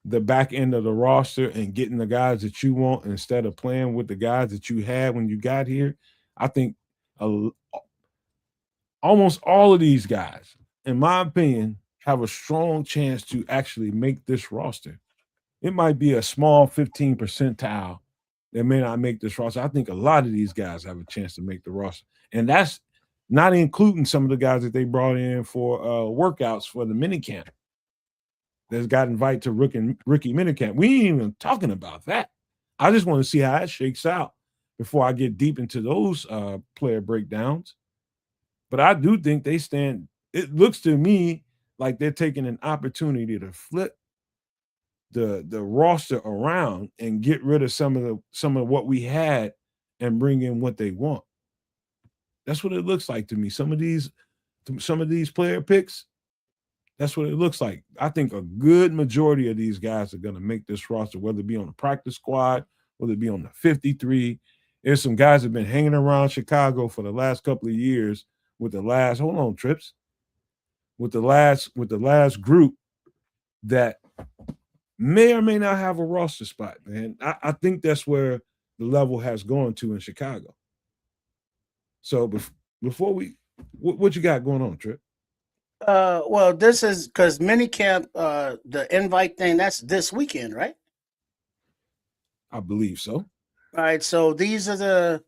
S2: the back end of the roster and getting the guys that you want instead of playing with the guys that you had when you got here. I think almost all of these guys, in my opinion, have a strong chance to actually make this roster. It might be a small 15 percentile that may not make this roster. I think a lot of these guys have a chance to make the roster. And that's not including some of the guys that they brought in for workouts for the minicamp. That's got invited to rookie minicamp. We ain't even talking about that. I just want to see how that shakes out before I get deep into those player breakdowns. But I do think they stand. It looks to me like they're taking an opportunity to flip the roster around and get rid of some of what we had and bring in what they want. That's what it looks like to me. Some of these player picks, that's what it looks like. I think a good majority of these guys are going to make this roster, whether it be on the practice squad, whether it be on the 53. There's some guys that have been hanging around Chicago for the last couple of years with the last group that may or may not have a roster spot, man. I think that's where the level has gone to in Chicago. So before what you got going on, Trip?
S4: Well, this is because minicamp, the invite thing, that's this weekend, right?
S2: I believe so.
S4: All right, so these are the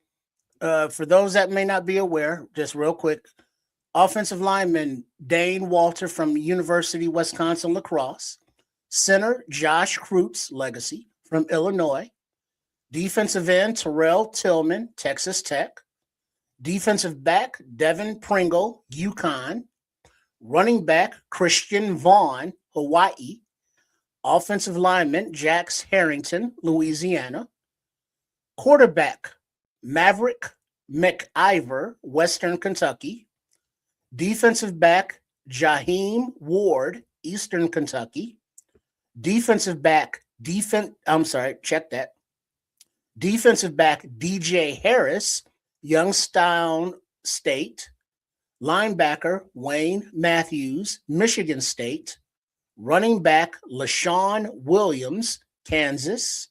S4: for those that may not be aware, just real quick, offensive lineman Dane Walter from University Wisconsin Lacrosse, center Josh Kreutz, Legacy from Illinois, defensive end Terrell Tillman, Texas Tech, defensive back Devin Pringle, UConn, running back Christian Vaughn, Hawaii, offensive lineman Jax Harrington, Louisiana, quarterback Maverick McIver, Western Kentucky, defensive back Jaheim Ward, Eastern Kentucky, defensive back DJ Harris, Youngstown State, linebacker Wayne Matthews, Michigan State, running back LaShawn Williams, Kansas,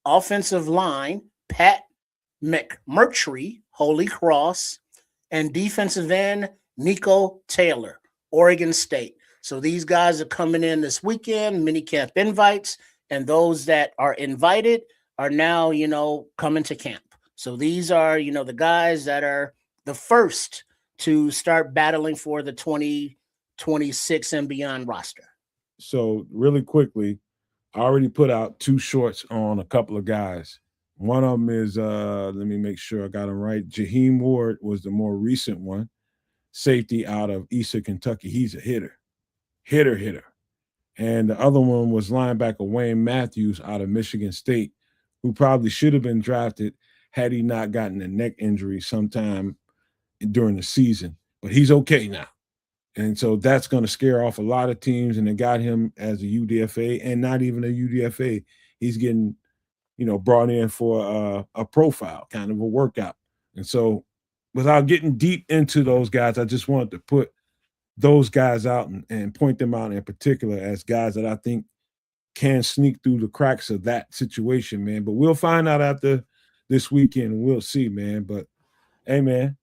S4: offensive line Pat McMurtry, Holy Cross, and defensive end Nico Taylor, Oregon State. So these guys are coming in this weekend, minicamp invites, and those that are invited are now, coming to camp. So these are, the guys that are the first to start battling for the 2026 and beyond roster.
S2: So really quickly, I already put out 2 shorts on a couple of guys. One of them is, let me make sure I got him right. Jaheim Ward was the more recent one, safety out of Eastern Kentucky. He's a hitter. And the other one was linebacker Wayne Matthews out of Michigan State, who probably should have been drafted had he not gotten a neck injury sometime during the season. But he's okay now. And so that's going to scare off a lot of teams, and they got him as a UDFA, and not even a UDFA. He's getting, brought in for a profile, kind of a workout. And so without getting deep into those guys, I just wanted to put those guys out and point them out in particular as guys that I think can sneak through the cracks of that situation, man. But we'll find out after this weekend, and we'll see, man. But, hey, man,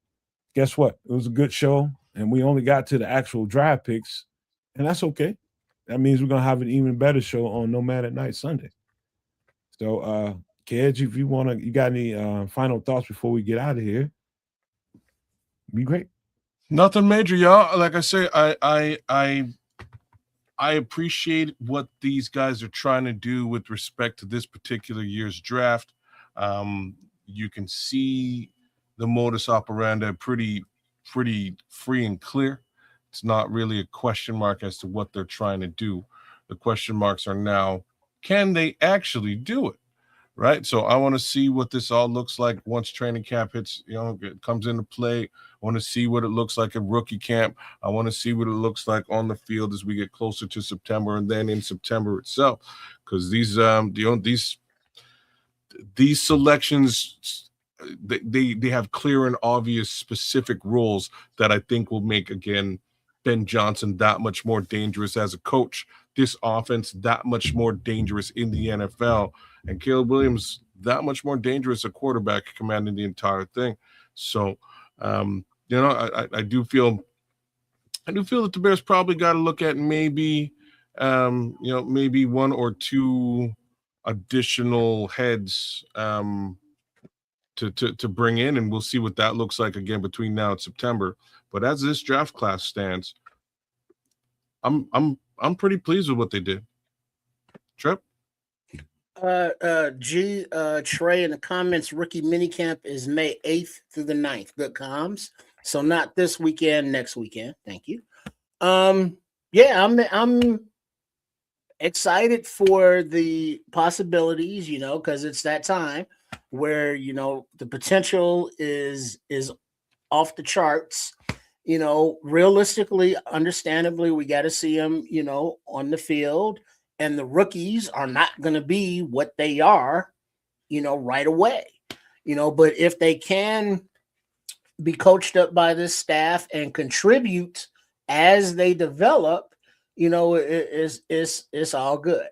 S2: guess what? It was a good show, and we only got to the actual draft picks, and that's okay. That means we're going to have an even better show on Nomad at Night Sunday. So, Kedge, if you got any final thoughts before we get out of here, be great.
S3: Nothing major, y'all. Like I say, I appreciate what these guys are trying to do with respect to this particular year's draft. You can see the modus operandi pretty free and clear. It's not really a question mark as to what they're trying to do. The question marks are now, can they actually do it? Right. So I want to see what this all looks like once training camp hits, it comes into play. I want to see what it looks like at rookie camp. I want to see what it looks like on the field as we get closer to September and then in September itself. Because these selections, they have clear and obvious specific roles that I think will make, again, Ben Johnson that much more dangerous as a coach, this offense that much more dangerous in the NFL, and Caleb Williams that much more dangerous a quarterback commanding the entire thing. So, I do feel that the Bears probably got to look at maybe one or two additional heads to bring in, and we'll see what that looks like again between now and September. But as this draft class stands, I'm pretty pleased with what they did. Trip?
S4: Trey in the comments, rookie minicamp is May 8th through the 9th. Good comms. So not this weekend, next weekend. Thank you. Yeah, I'm excited for the possibilities, because it's that time where, the potential is off the charts. Realistically, understandably, we got to see them, on the field, and the rookies are not going to be what they are, right away, but if they can be coached up by this staff and contribute as they develop, it's all good.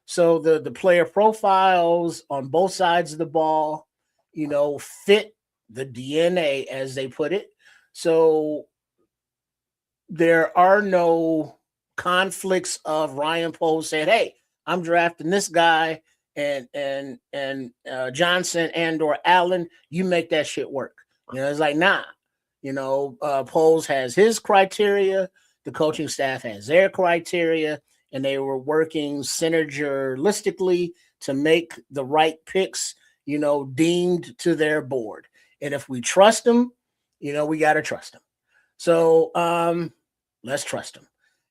S4: So the player profiles on both sides of the ball, fit the DNA, as they put it. So there are no conflicts of Ryan Poles saying, "Hey, I'm drafting this guy," and Johnson and or Allen, you make that shit work. It's like, nah. Poles has his criteria, the coaching staff has their criteria, and they were working synergistically to make the right picks, deemed to their board. And if we trust them, we got to trust them. So let's trust them.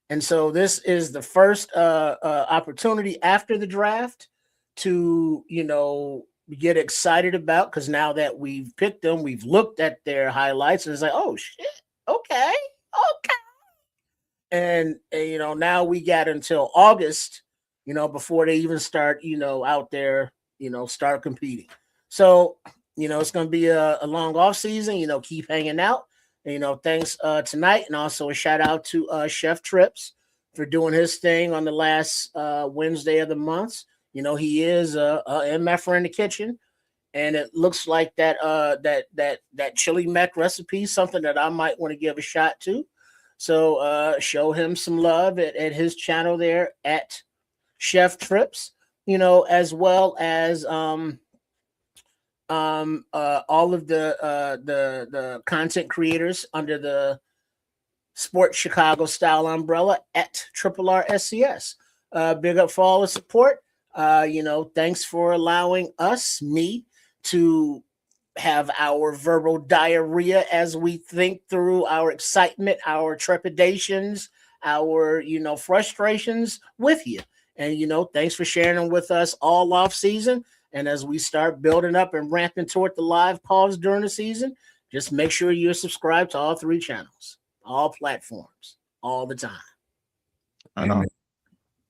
S4: And so this is the first opportunity after the draft to, get excited about, because now that we've picked them, we've looked at their highlights, and it's like, oh, shit, okay. And now we got until August, before they even start, out there, start competing. So, it's going to be a long off season, keep hanging out. Thanks tonight. And also a shout out to Chef Trips for doing his thing on the last Wednesday of the month. He is a MFer in the kitchen, and it looks like that chili mac recipe is something that I might want to give a shot to. So show him some love at his channel there at Chef Trips, as well as all of the content creators under the Sports Chicago Style umbrella at RRSCS. Big up for all the support. Thanks for allowing me to have our verbal diarrhea as we think through our excitement, our trepidations, our, frustrations with you. And, thanks for sharing them with us all off season. And as we start building up and ramping toward the live calls during the season, just make sure you're subscribed to all 3 channels, all platforms, all the time.
S2: I know.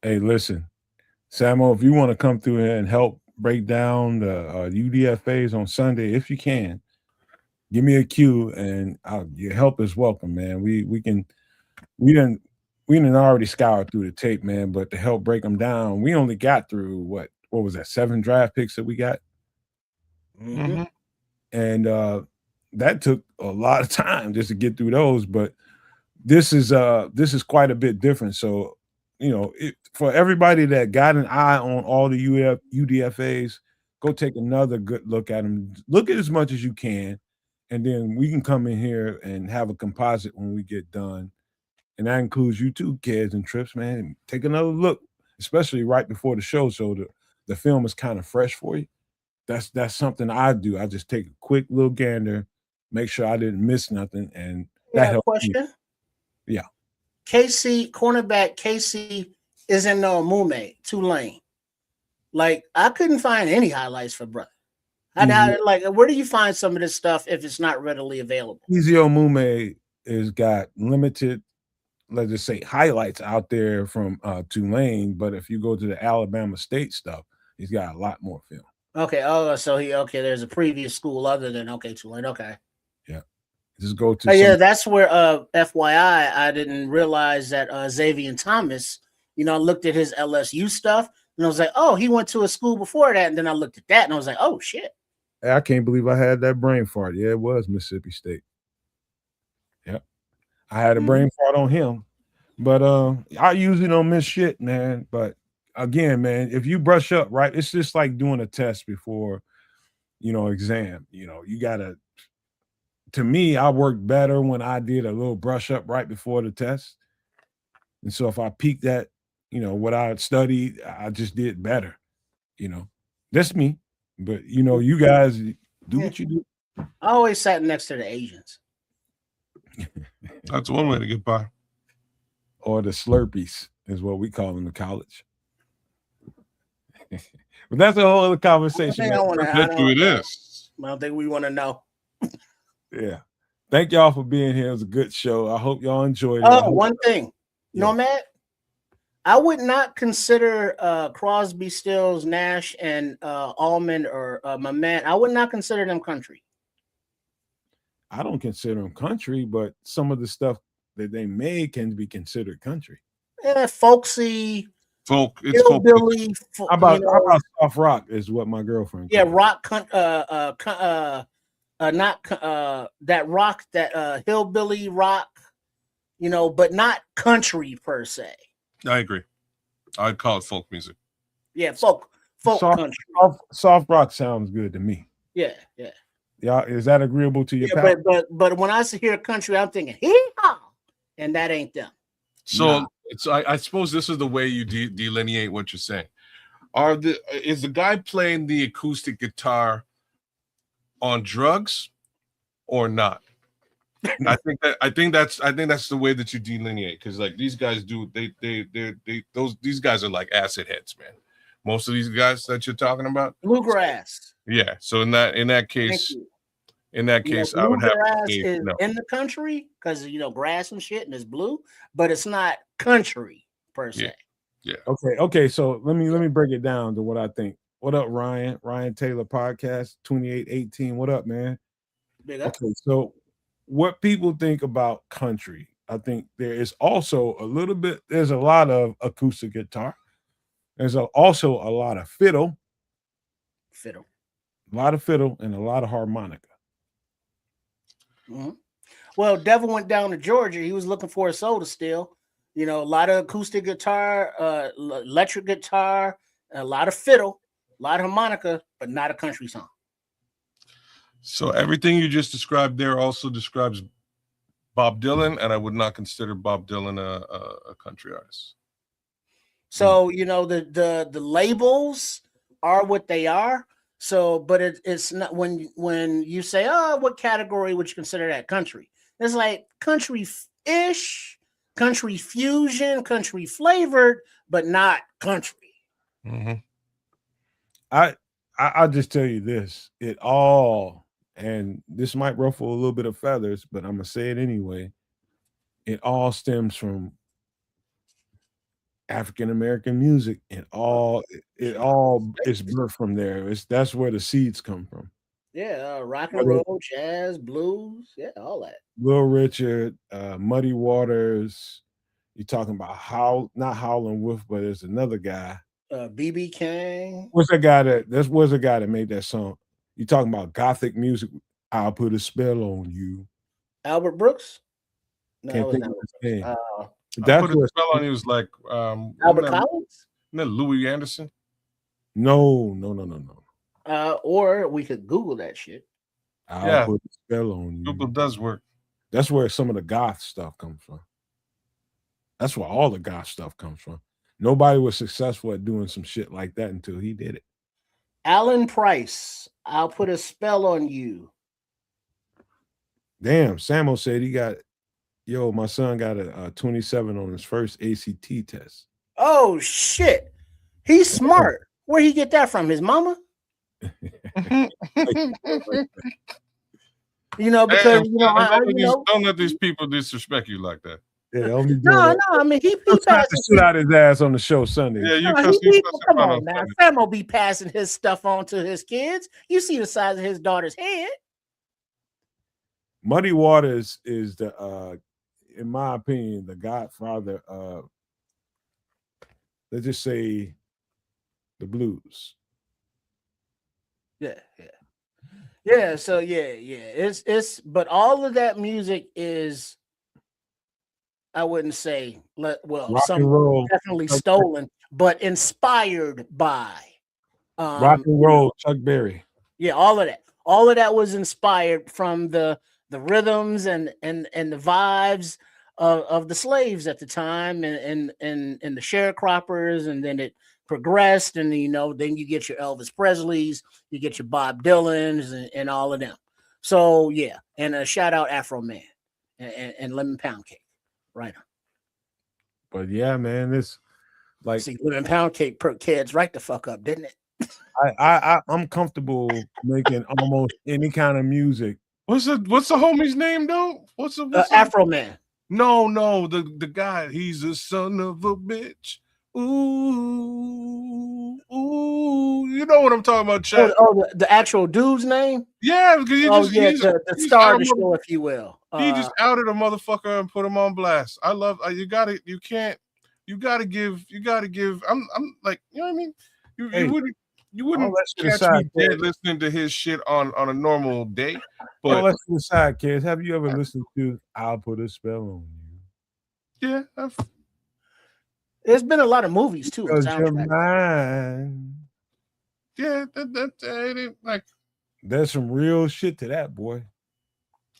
S2: Hey, listen, Samo, if you want to come through here and help break down the UDFAs on Sunday, if you can, give me a cue, and your help is welcome, man. We didn't already scour through the tape, man, but to help break them down, we only got through what was that, 7 draft picks that we got?
S4: Mm-hmm.
S2: And that took a lot of time just to get through those, but this is quite a bit different. So, for everybody that got an eye on all the UDFAs, go take another good look at them. Look at as much as you can, and then we can come in here and have a composite when we get done. And that includes you too, kids and Trips, man. Take another look, especially right before the show, so the film is kind of fresh for you. That's something I do. I just take a quick little gander, make sure I didn't miss nothing, and that helps.
S4: Question?
S2: Me. Yeah.
S4: KC cornerback Casey is in no Mume, Tulane. Like, I couldn't find any highlights for brother. Like, where do you find some of this stuff if it's not readily available?
S2: Ezio Mume has got limited, let's just say, highlights out there from Tulane, but if you go to the Alabama State stuff, he's got a lot more film.
S4: Okay. Oh, so there's a previous school other than Tulane. Okay.
S2: Yeah. Just go to
S4: yeah, that's where FYI, I didn't realize that Zavion Thomas, I looked at his LSU stuff and I was like, oh, he went to a school before that. And then I looked at that and I was like, oh shit.
S2: I can't believe I had that brain fart. Yeah, it was Mississippi State. Yep. I had a brain fart on him. But I usually don't miss shit, man. But again, man, if you brush up, right, it's just like doing a test before, exam. You gotta, to me, I worked better when I did a little brush up right before the test. And so if I peaked at, what I had studied, I just did better. That's me. But you guys do what you do.
S4: I always sat next to the Asians.
S3: That's one way to get by.
S2: Or the Slurpees is what we call them in college. But that's a whole other conversation.
S4: I don't think we want to know.
S2: Yeah. Thank y'all for being here. It was a good show. I hope y'all enjoyed it.
S4: Oh, one thing. Yeah. Matt, I would not consider Crosby, Stills, Nash, and Allman or my man. I would not consider them country.
S2: I don't consider them country, but some of the stuff that they made can be considered country.
S4: Yeah, folksy.
S3: Folk. It's
S4: hillbilly.
S2: How about soft rock is what my girlfriend.
S4: Yeah, rock. Not that rock, that hillbilly rock. But not country per se.
S3: I agree. I'd call it folk music.
S4: Yeah, folk country.
S2: Soft rock sounds good to me.
S4: Yeah.
S2: Yeah, is that agreeable to your
S4: palate? But when I hear country, I'm thinking hee-haw, and that ain't them.
S3: So I suppose this is the way you delineate what you're saying. Is the guy playing the acoustic guitar on drugs or not? I think that's the way that you delineate, because like these guys do these guys are like acid heads, man. Most of these guys that you're talking about,
S4: bluegrass.
S3: Yeah. So in that case, I would have to say no.
S4: In the country, because grass and shit and it's blue, but it's not country per se.
S3: Yeah.
S2: Okay. So let me break it down to what I think. What up, Ryan? Ryan Taylor podcast 2818. What up, man?
S4: Big up.
S2: Okay, so what people think about country, I think there is also there's a lot of acoustic guitar. There's also a lot of fiddle. A lot of fiddle and a lot of harmonica.
S4: Mm-hmm. Well, Devil went down to Georgia. He was looking for a soda still. A lot of acoustic guitar, electric guitar, a lot of fiddle, a lot of harmonica, but not a country song.
S3: So everything you just described there also describes Bob Dylan, and I would not consider Bob Dylan a country artist.
S4: So the labels are what they are. So, but it's not when you say, oh, what category would you consider that country? It's like country-ish, country fusion, country flavored, but not country.
S3: Mm-hmm.
S2: I'll just tell you this: it all. And this might ruffle a little bit of feathers, but I'm gonna say it anyway. It all stems from African American music, and it all is birthed from there. That's where the seeds come from.
S4: Yeah, rock and roll, jazz, blues, yeah, all that.
S2: Little Richard, Muddy Waters. You're talking about not Howlin' Wolf, but there's another guy.
S4: BB King.
S2: What's the guy that made that song? You talking about gothic music? I'll put a spell on you.
S4: Albert Brooks? No,
S2: can't think
S4: of
S2: his name.
S3: That's what a spell on you was like.
S4: Albert Collins?
S3: Isn't that Louis Anderson?
S2: No.
S4: Or we could Google that shit.
S2: I'll put a spell on you.
S3: Google does work.
S2: That's where some of the goth stuff comes from. That's where all the goth stuff comes from. Nobody was successful at doing some shit like that until he did it.
S4: Alan Price, I'll put a spell on you.
S2: Damn, Samo said he got Yo, my son got a 27 on his first ACT test.
S4: Oh shit, he's smart. Where he get that from? His mama? You know, because
S3: don't let these people disrespect you like that.
S2: Yeah, only
S4: no. I mean, he
S2: passed the shit out his ass on the show Sunday.
S3: Yeah,
S4: come on now. Sam will be passing his stuff on to his kids. You see the size of his daughter's head.
S2: Muddy Waters is the, in my opinion, the godfather of, let's just say, the blues.
S4: Yeah. So it's but all of that music is, I wouldn't say, some definitely stolen, but inspired by
S2: rock and roll, Chuck Berry.
S4: Yeah, all of that was inspired from the rhythms and the vibes of the slaves at the time and the sharecroppers, and then it progressed, and then you get your Elvis Presleys, you get your Bob Dylans and all of them. So yeah, and a shout out Afro Man and Lemon Pound Cake. Right on.
S2: But yeah, man, this like
S4: Lemon Pound Cake perked kids right the fuck up, didn't it?
S2: I'm comfortable making almost any kind of music.
S3: What's the homie's name though? What's
S4: Afro Man?
S3: No, the guy. He's a son of a bitch. Ooh, you know what I'm talking about, Chad?
S4: The actual dude's name?
S3: Yeah, because
S4: the star of the show, if you will.
S3: He just outed a motherfucker and put him on blast. I love you gotta give. I'm like, you know what I mean? You wouldn't catch me dead listening to his shit on a normal day. But
S2: let's decide, kids. Have you ever listened to "I'll Put a Spell on You"?
S3: Yeah,
S4: there's been a lot of movies too.
S2: Yeah,
S3: like
S2: there's some real shit to that, boy.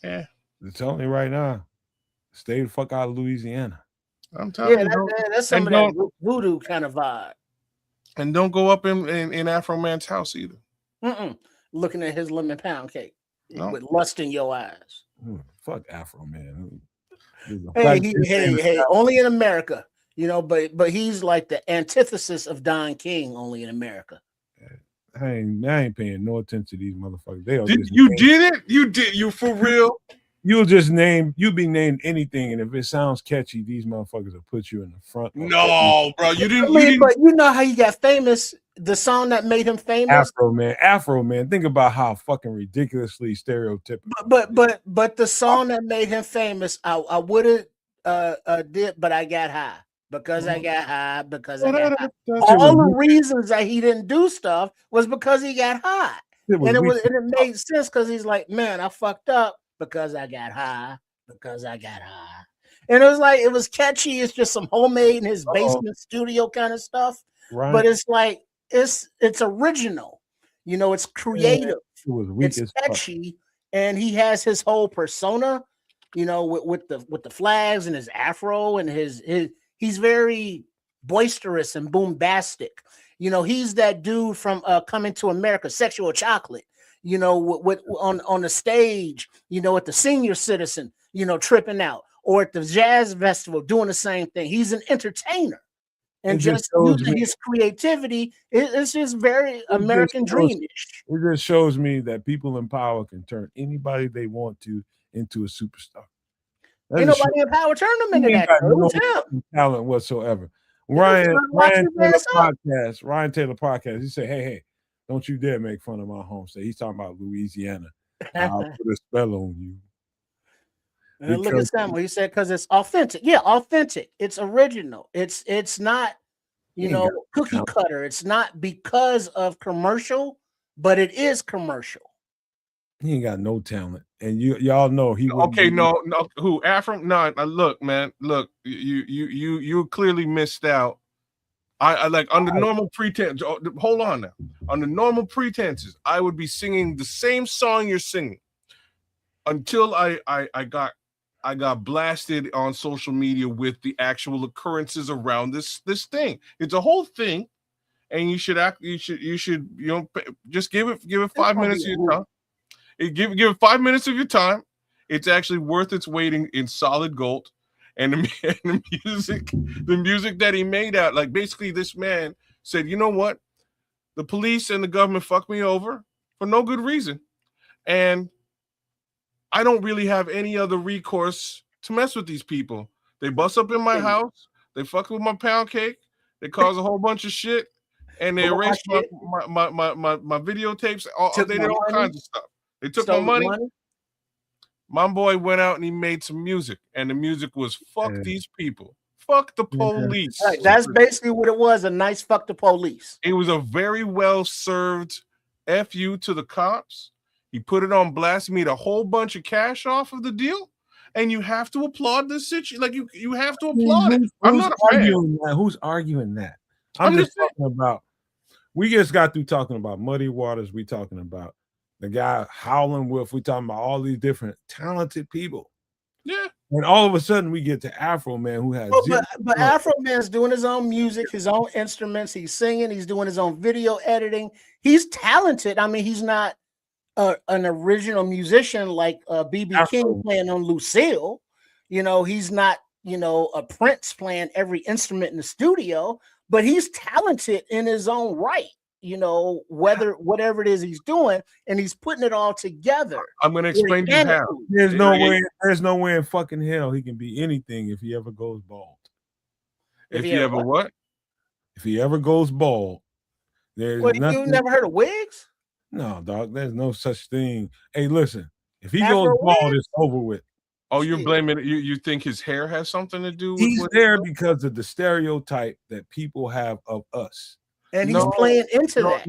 S3: Yeah,
S2: it's only right now. Stay the fuck out of Louisiana.
S3: I'm telling you,
S4: that's some of that voodoo kind of vibe.
S3: And don't go up in Afro Man's house either.
S4: Looking at his lemon pound cake with lust in your eyes.
S2: Fuck Afro Man.
S4: Hey, only in America, but he's like the antithesis of Don King, only in America.
S2: I ain't paying no attention to these motherfuckers.
S3: You for real?
S2: You be named anything, and if it sounds catchy, these motherfuckers will put you in the front.
S3: No, bro, you didn't.
S4: But you know how he got famous? The song that made him famous,
S2: Afro Man. Think about how fucking ridiculously stereotypical.
S4: But the song that made him famous, I would have did, but I got high. Because I got high. All the reasons that he didn't do stuff was because he got high, and it made sense because he's like, man, I fucked up. Because I got high. And it was catchy. It's just some homemade in his basement studio kind of stuff. Right. But it's like, it's original. It's creative. It's catchy. And he has his whole persona, with the flags and his afro and he's very boisterous and boombastic. He's that dude from Coming to America, Sexual Chocolate. With on the stage, at the senior citizen, tripping out, or at the jazz festival doing the same thing. He's an entertainer, and just using his creativity, it's just very American dreamish.
S2: It just shows me that people in power can turn anybody they want to into a superstar.
S4: Ain't nobody in power turn them into that.
S2: No talent whatsoever. Ryan Taylor podcast. He said, "Hey, don't you dare make fun of my home state." He's talking about Louisiana. I'll put a spell on you.
S4: And look at Samuel. He said, because it's authentic. Yeah, authentic. It's original. It's not, cookie cutter. It's not because of commercial, but it is commercial.
S2: He ain't got no talent. And y'all know he
S3: okay, no, who Afro? No, look, man, look, you clearly missed out. I like under normal pretense. Hold on now. Under normal pretenses, I would be singing the same song you're singing until I got blasted on social media with the actual occurrences around this thing. It's a whole thing, and you should just give it 5 minutes of your time. Give it 5 minutes of your time, It's actually worth its weight in solid gold. And the music that he made out, like basically this man said, you know what? The police and the government fucked me over for no good reason. And I don't really have any other recourse to mess with these people. They bust up in my house. They fuck with my pound cake. They cause a whole bunch of shit. And they erased my videotapes. They did all kinds of stuff. They took my money. My boy went out and he made some music. And the music was fuck these people. Fuck the police.
S4: Right, that's basically what it was, a nice fuck the police.
S3: It was a very well-served FU to the cops. He put it on blast, made a whole bunch of cash off of the deal. And you have to applaud this situation. Like you have to applaud it. I'm not
S2: arguing that. Who's arguing that? I'm just talking about. We just got through talking about Muddy Waters. We talking about the guy Howlin' Wolf. We talking about all these different talented people.
S3: Yeah.
S2: And all of a sudden we get to Afro Man, who has.
S4: But Afro Man's doing his own music, his own instruments. He's singing. He's doing his own video editing. He's talented. I mean, he's not an original musician like BB King playing on Lucille. You know, he's not, you know, a Prince playing every instrument in the studio, but he's talented in his own right. You know, whatever it is he's doing, and he's putting it all together.
S3: I'm going to explain to you how.
S2: There's no way in fucking hell he can be anything if he ever goes bald.
S3: If he ever what?
S2: If he ever goes bald, there's nothing.
S4: You never heard of wigs?
S2: No, dog. There's no such thing. Hey, listen. If he goes bald, it's over with.
S3: Oh, you're blaming it. You think his hair has something to do with
S2: he's there because of the stereotype that people have of us.
S4: And he's playing into that.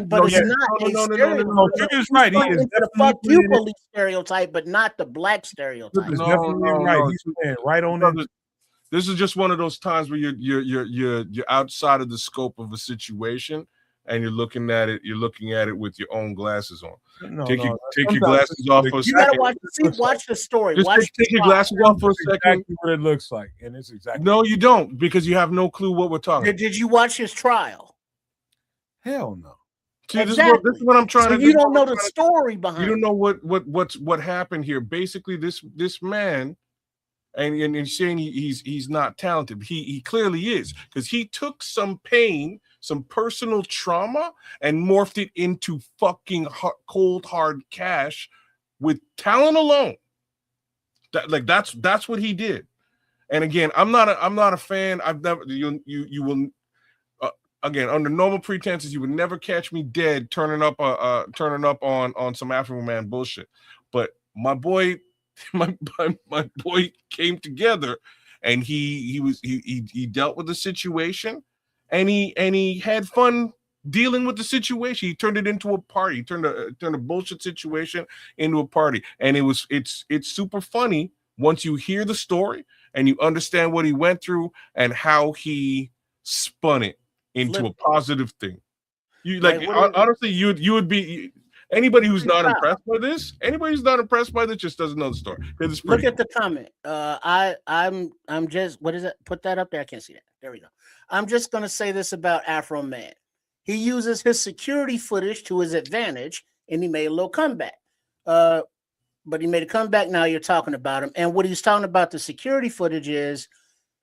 S4: But it's not a stereotype.
S2: No, you're just right. He is
S4: into the fuck you police stereotype, but not the black stereotype.
S2: He's definitely right. He's playing right on it.
S3: This is just one of those times where you're outside of the scope of a situation, and you're looking at it with your own glasses on. Take your glasses off for a second.
S4: You gotta watch the story.
S3: Take your glasses off for a second.
S2: Exactly what it looks like, and it's exactly.
S3: No, you don't, because you have no clue what we're talking about.
S4: Did you watch his trial?
S2: Hell no.
S3: See, exactly. this is what I'm trying to do.
S4: You don't know the story behind it.
S3: You don't know what happened here. Basically, this man, and saying he's not talented. He clearly is, because he took some pain, some personal trauma, and morphed it into fucking cold hard cash with talent alone. That's what he did. And again, I'm not a fan. I've never you will. Again, under normal pretenses, you would never catch me dead turning up on some Afro Man bullshit. But my boy came together, and he dealt with the situation, and he had fun dealing with the situation. He turned it into a party. He turned a bullshit situation into a party, and it's super funny once you hear the story and you understand what he went through and how he spun it into a positive thing. You honestly, you would be anybody who's not impressed by this. Anybody who's not impressed by this just doesn't know the story.
S4: Look at the comment. I'm just, what is it? Put that up there. I can't see that. There we go. I'm just gonna say this about Afro Man. He uses his security footage to his advantage, and he made a little comeback. But he made a comeback. Now you're talking about him, and what he's talking about the security footage is.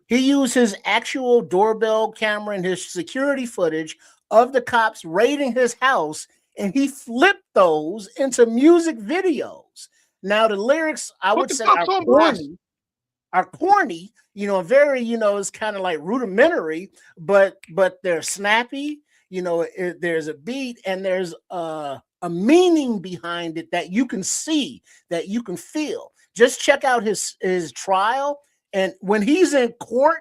S4: He used his actual doorbell camera and his security footage of the cops raiding his house, and he flipped those into music videos. Now, the lyrics, I would say, are corny, you know, very, you know, it's kind of like rudimentary, but they're snappy. You know, there's a beat and there's a meaning behind it that you can see, that you can feel. Just check out his trial. And when he's in court,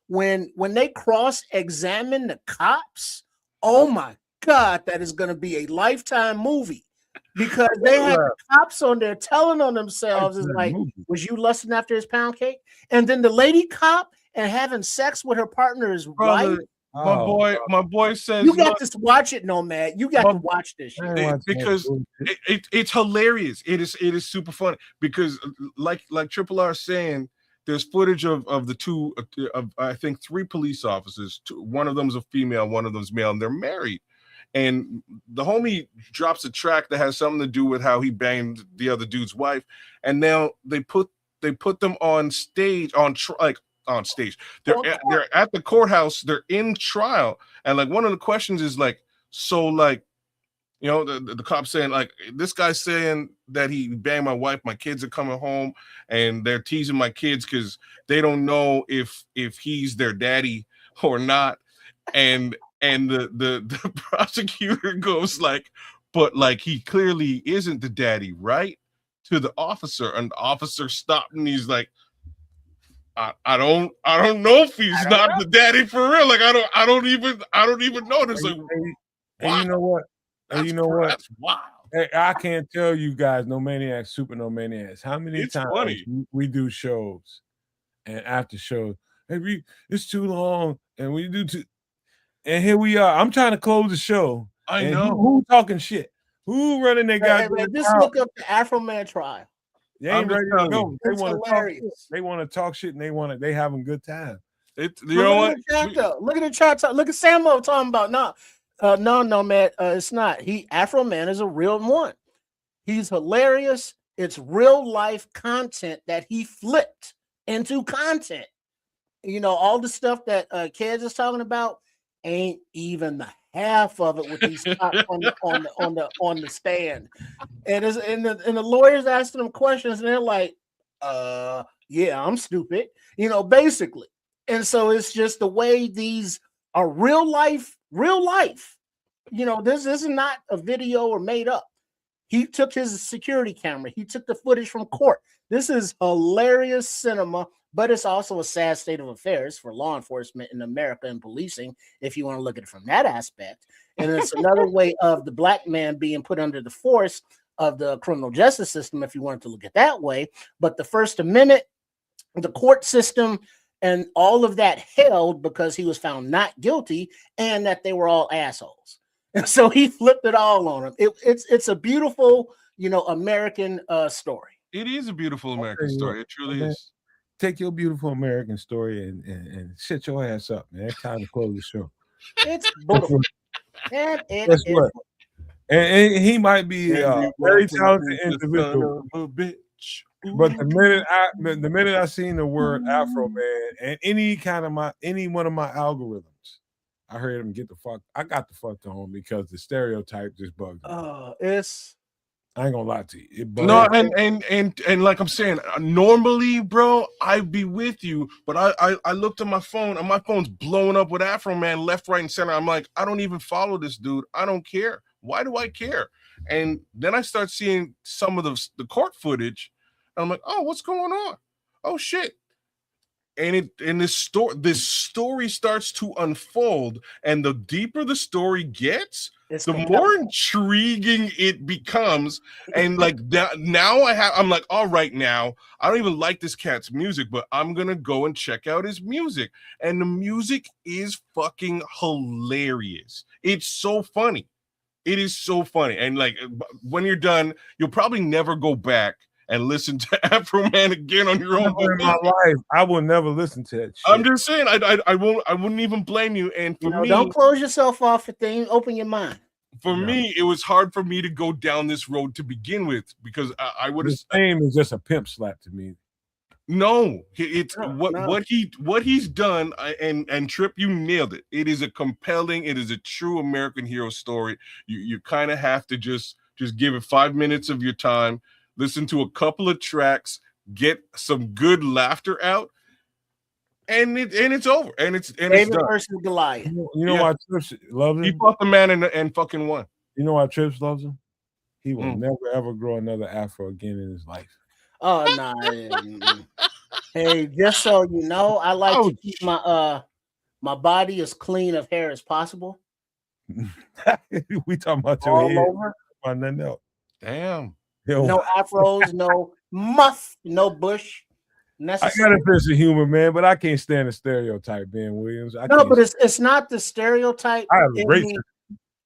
S4: when they cross-examine the cops, oh my God, that is going to be a Lifetime movie, because they have the cops on there telling on themselves, is like, was you lusting after his pound cake? And then the lady cop and having sex with her partner's wife.
S3: My boy says
S4: you got to watch it, Nomad. You got to watch this shit.
S3: Because it's hilarious. It is super funny, because like Triple R saying. There's footage of the two, I think 3 police officers. One of them's a female, one of them's male, and they're married. and the homie drops a track that has something to do with how he banged the other dude's wife, and now they put them on stage on stage. They're at the courthouse. They're in trial, and like one of the questions is like, so like, you know, the cop saying like, this guy's saying that he banged my wife. My kids are coming home, and they're teasing my kids because they don't know if he's their daddy or not. And the prosecutor goes like, but like he clearly isn't the daddy, right? To the officer, and the officer stopped, and he's like, I don't know if he's not the daddy for real. Like I don't even know. There's like,
S2: and you know what? And you know what?
S3: That's wild.
S2: Hey, I can't tell you guys, No Maniacs, Super No Maniacs, how many times we do shows and after shows, hey, it's too long, and we do too. And here we are. I'm trying to close the show.
S3: I know.
S2: Who talking shit? Who running their guys?
S4: Just look up the Afro Man trial.
S2: They ain't ready to go. They
S4: want to talk shit.
S2: They want to talk shit, and they having a good time.
S3: You know what?
S4: Look at the chat. Look at Samo talking about no, man. It's not. Afro Man is a real one. He's hilarious. It's real life content that he flipped into content. You know, all the stuff that Kez is talking about ain't even the half of it with these cops on the stand. And the lawyers asking them questions, and they're like, yeah, I'm stupid, you know, basically. And so it's just the way these are real life. You know, this is not a video or made up. He took his security camera. He took the footage from court. This is hilarious cinema, but it's also a sad state of affairs for law enforcement in America and policing, if you want to look at it from that aspect. And it's another way of the black man being put under the force of the criminal justice system, if you wanted to look at that way. But the First Amendment, the court system, and all of that held because he was found not guilty and that they were all assholes. And so he flipped it all on him. It's a beautiful, you know, American story.
S3: It is a beautiful American story. It truly is.
S2: Take your beautiful American story and shut your ass up, man. It's time to close the show.
S4: It's beautiful.
S2: And he might be a very talented individual. But the minute I seen the word Afro Man and any one of my algorithms, I heard him I got the fuck to home because the stereotype just bugged me. I ain't gonna lie to you. It bugged
S3: me. And like I'm saying, normally, bro, I'd be with you, but I looked at my phone and my phone's blowing up with Afro Man left, right, and center. I'm like, I don't even follow this dude. I don't care. Why do I care? And then I start seeing some of the court footage. I'm like, oh, what's going on? Oh shit. And this story starts to unfold, and the deeper the story gets, the more intriguing it becomes. And like now I'm like, all right, now I don't even like this cat's music, but I'm gonna go and check out his music. And the music is fucking hilarious. It's so funny. It is so funny. And like when you're done, you'll probably never go back and listen to Afro Man again on your own.
S2: In my life, I will never listen to that shit.
S3: I'm just saying, I wouldn't even blame you. And for me,
S4: don't close yourself off for things. Open your mind.
S3: For me, it was hard for me to go down this road to begin with because I would have.
S2: His name is just a pimp slap to me.
S3: No, it's what he's done, and Trip, you nailed it. It is a compelling, it is a true American hero story. You kind of have to just give it 5 minutes of your time. Listen to a couple of tracks, get some good laughter out, and it's over. And it's done.
S4: Versus Goliath.
S2: You know why Trips loves him?
S3: He fought the man and fucking won.
S2: You know why Trips loves him? He will never ever grow another afro again in his life.
S4: Oh no! Hey, just so you know, I like to keep my body as clean of hair as possible.
S2: We talking about your
S4: all
S2: head.
S4: over.
S2: Nothing else.
S3: Damn.
S4: No afros, no muff, no bush.
S2: I got a sense of humor, man, but I can't stand the stereotype, Ben Williams.
S4: But it's not the stereotype.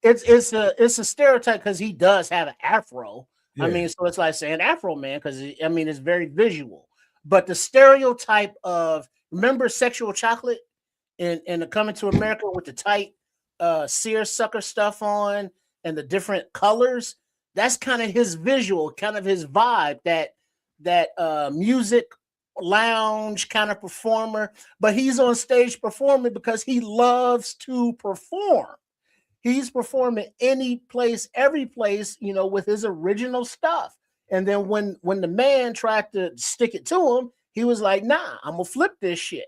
S4: It's a stereotype because he does have an afro. Yeah. I mean, so it's like saying Afro Man because it's very visual. But the stereotype of remember Sexual Chocolate and the Coming to America with the tight seersucker stuff on and the different colors, that's kind of his visual, kind of his vibe, that music lounge kind of performer. But he's on stage performing because he loves to perform. He's performing any place, every place, you know, with his original stuff. And then when the man tried to stick it to him, he was like, nah, I'm gonna flip this shit.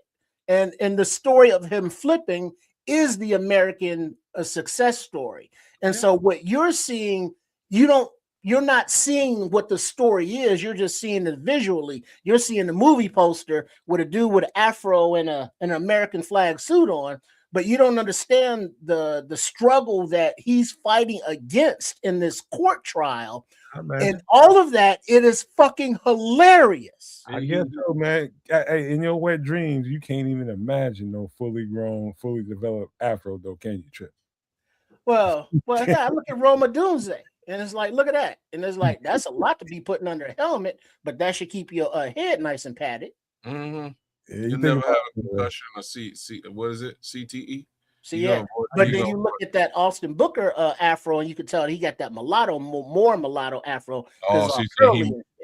S4: And the story of him flipping is the American success story. And so what you're seeing, you're not seeing what the story is. You're just seeing it visually. You're seeing the movie poster with a dude with an afro and an American flag suit on, but you don't understand the struggle that he's fighting against in this court trial. And all of that, it is fucking hilarious.
S2: I guess so, man. Hey, in your wet dreams, you can't even imagine no fully grown, fully developed afro, though, can you, Trip?
S4: Well, I look at Roma Doomsday, and it's like, look at that. And it's like, that's a lot to be putting under a helmet, but that should keep your head nice and padded.
S3: Mm-hmm. Yeah, you never have a concussion or what is it? CTE?
S4: So yeah, but then you look at that Austin Booker afro, and you can tell he got that mulatto, more mulatto afro.
S3: Oh, so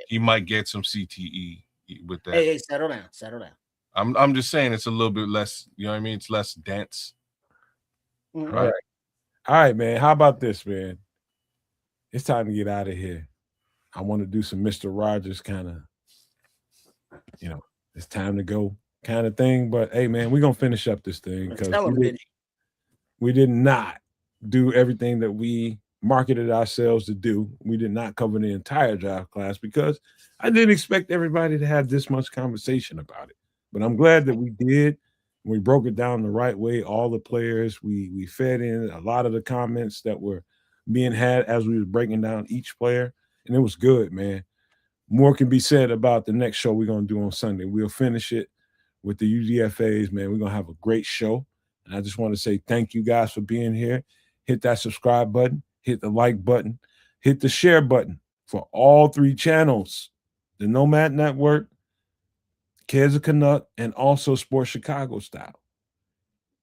S3: he might get some CTE with that.
S4: Hey, settle down.
S3: I'm just saying it's a little bit less. You know what I mean? It's less dense.
S4: Mm-hmm.
S2: Right. All right, man. How about this, man? It's time to get out of here. I want to do some Mr. Rogers kind of, you know, it's time to go kind of thing. But hey, man, we're gonna finish up this thing because we did not do everything that we marketed ourselves to do. We did not cover the entire draft class because I didn't expect everybody to have this much conversation about it. But I'm glad that we did. We broke it down the right way. All the players, we fed in a lot of the comments that were being had as we were breaking down each player, and it was good, man. More can be said about the next show we're going to do on Sunday. We'll finish it with the UDFAs, man. We're going to have a great show. And I just want to say thank you guys for being here. Hit that subscribe button, hit the like button, hit the share button for all three channels, the Nomad Network, Kids of Canuck, and also Sports Chicago Style.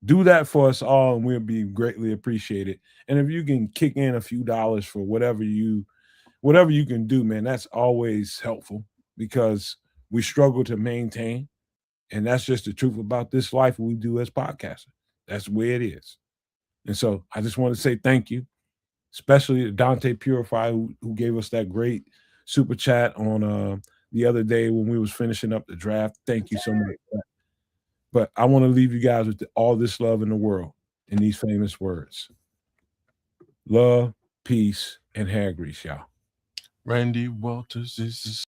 S2: Do that for us all, and we'll be greatly appreciated. And if you can kick in a few dollars for whatever you can do, man, that's always helpful because we struggle to maintain. And that's just the truth about this life we do as podcasters. That's the way it is. And so I just want to say thank you, especially to Dante Purify, who gave us that great super chat on the other day when we was finishing up the draft. Thank you so much. But I want to leave you guys with all this love in the world in these famous words. Love, peace, and hair grease, y'all.
S3: Randy Walters is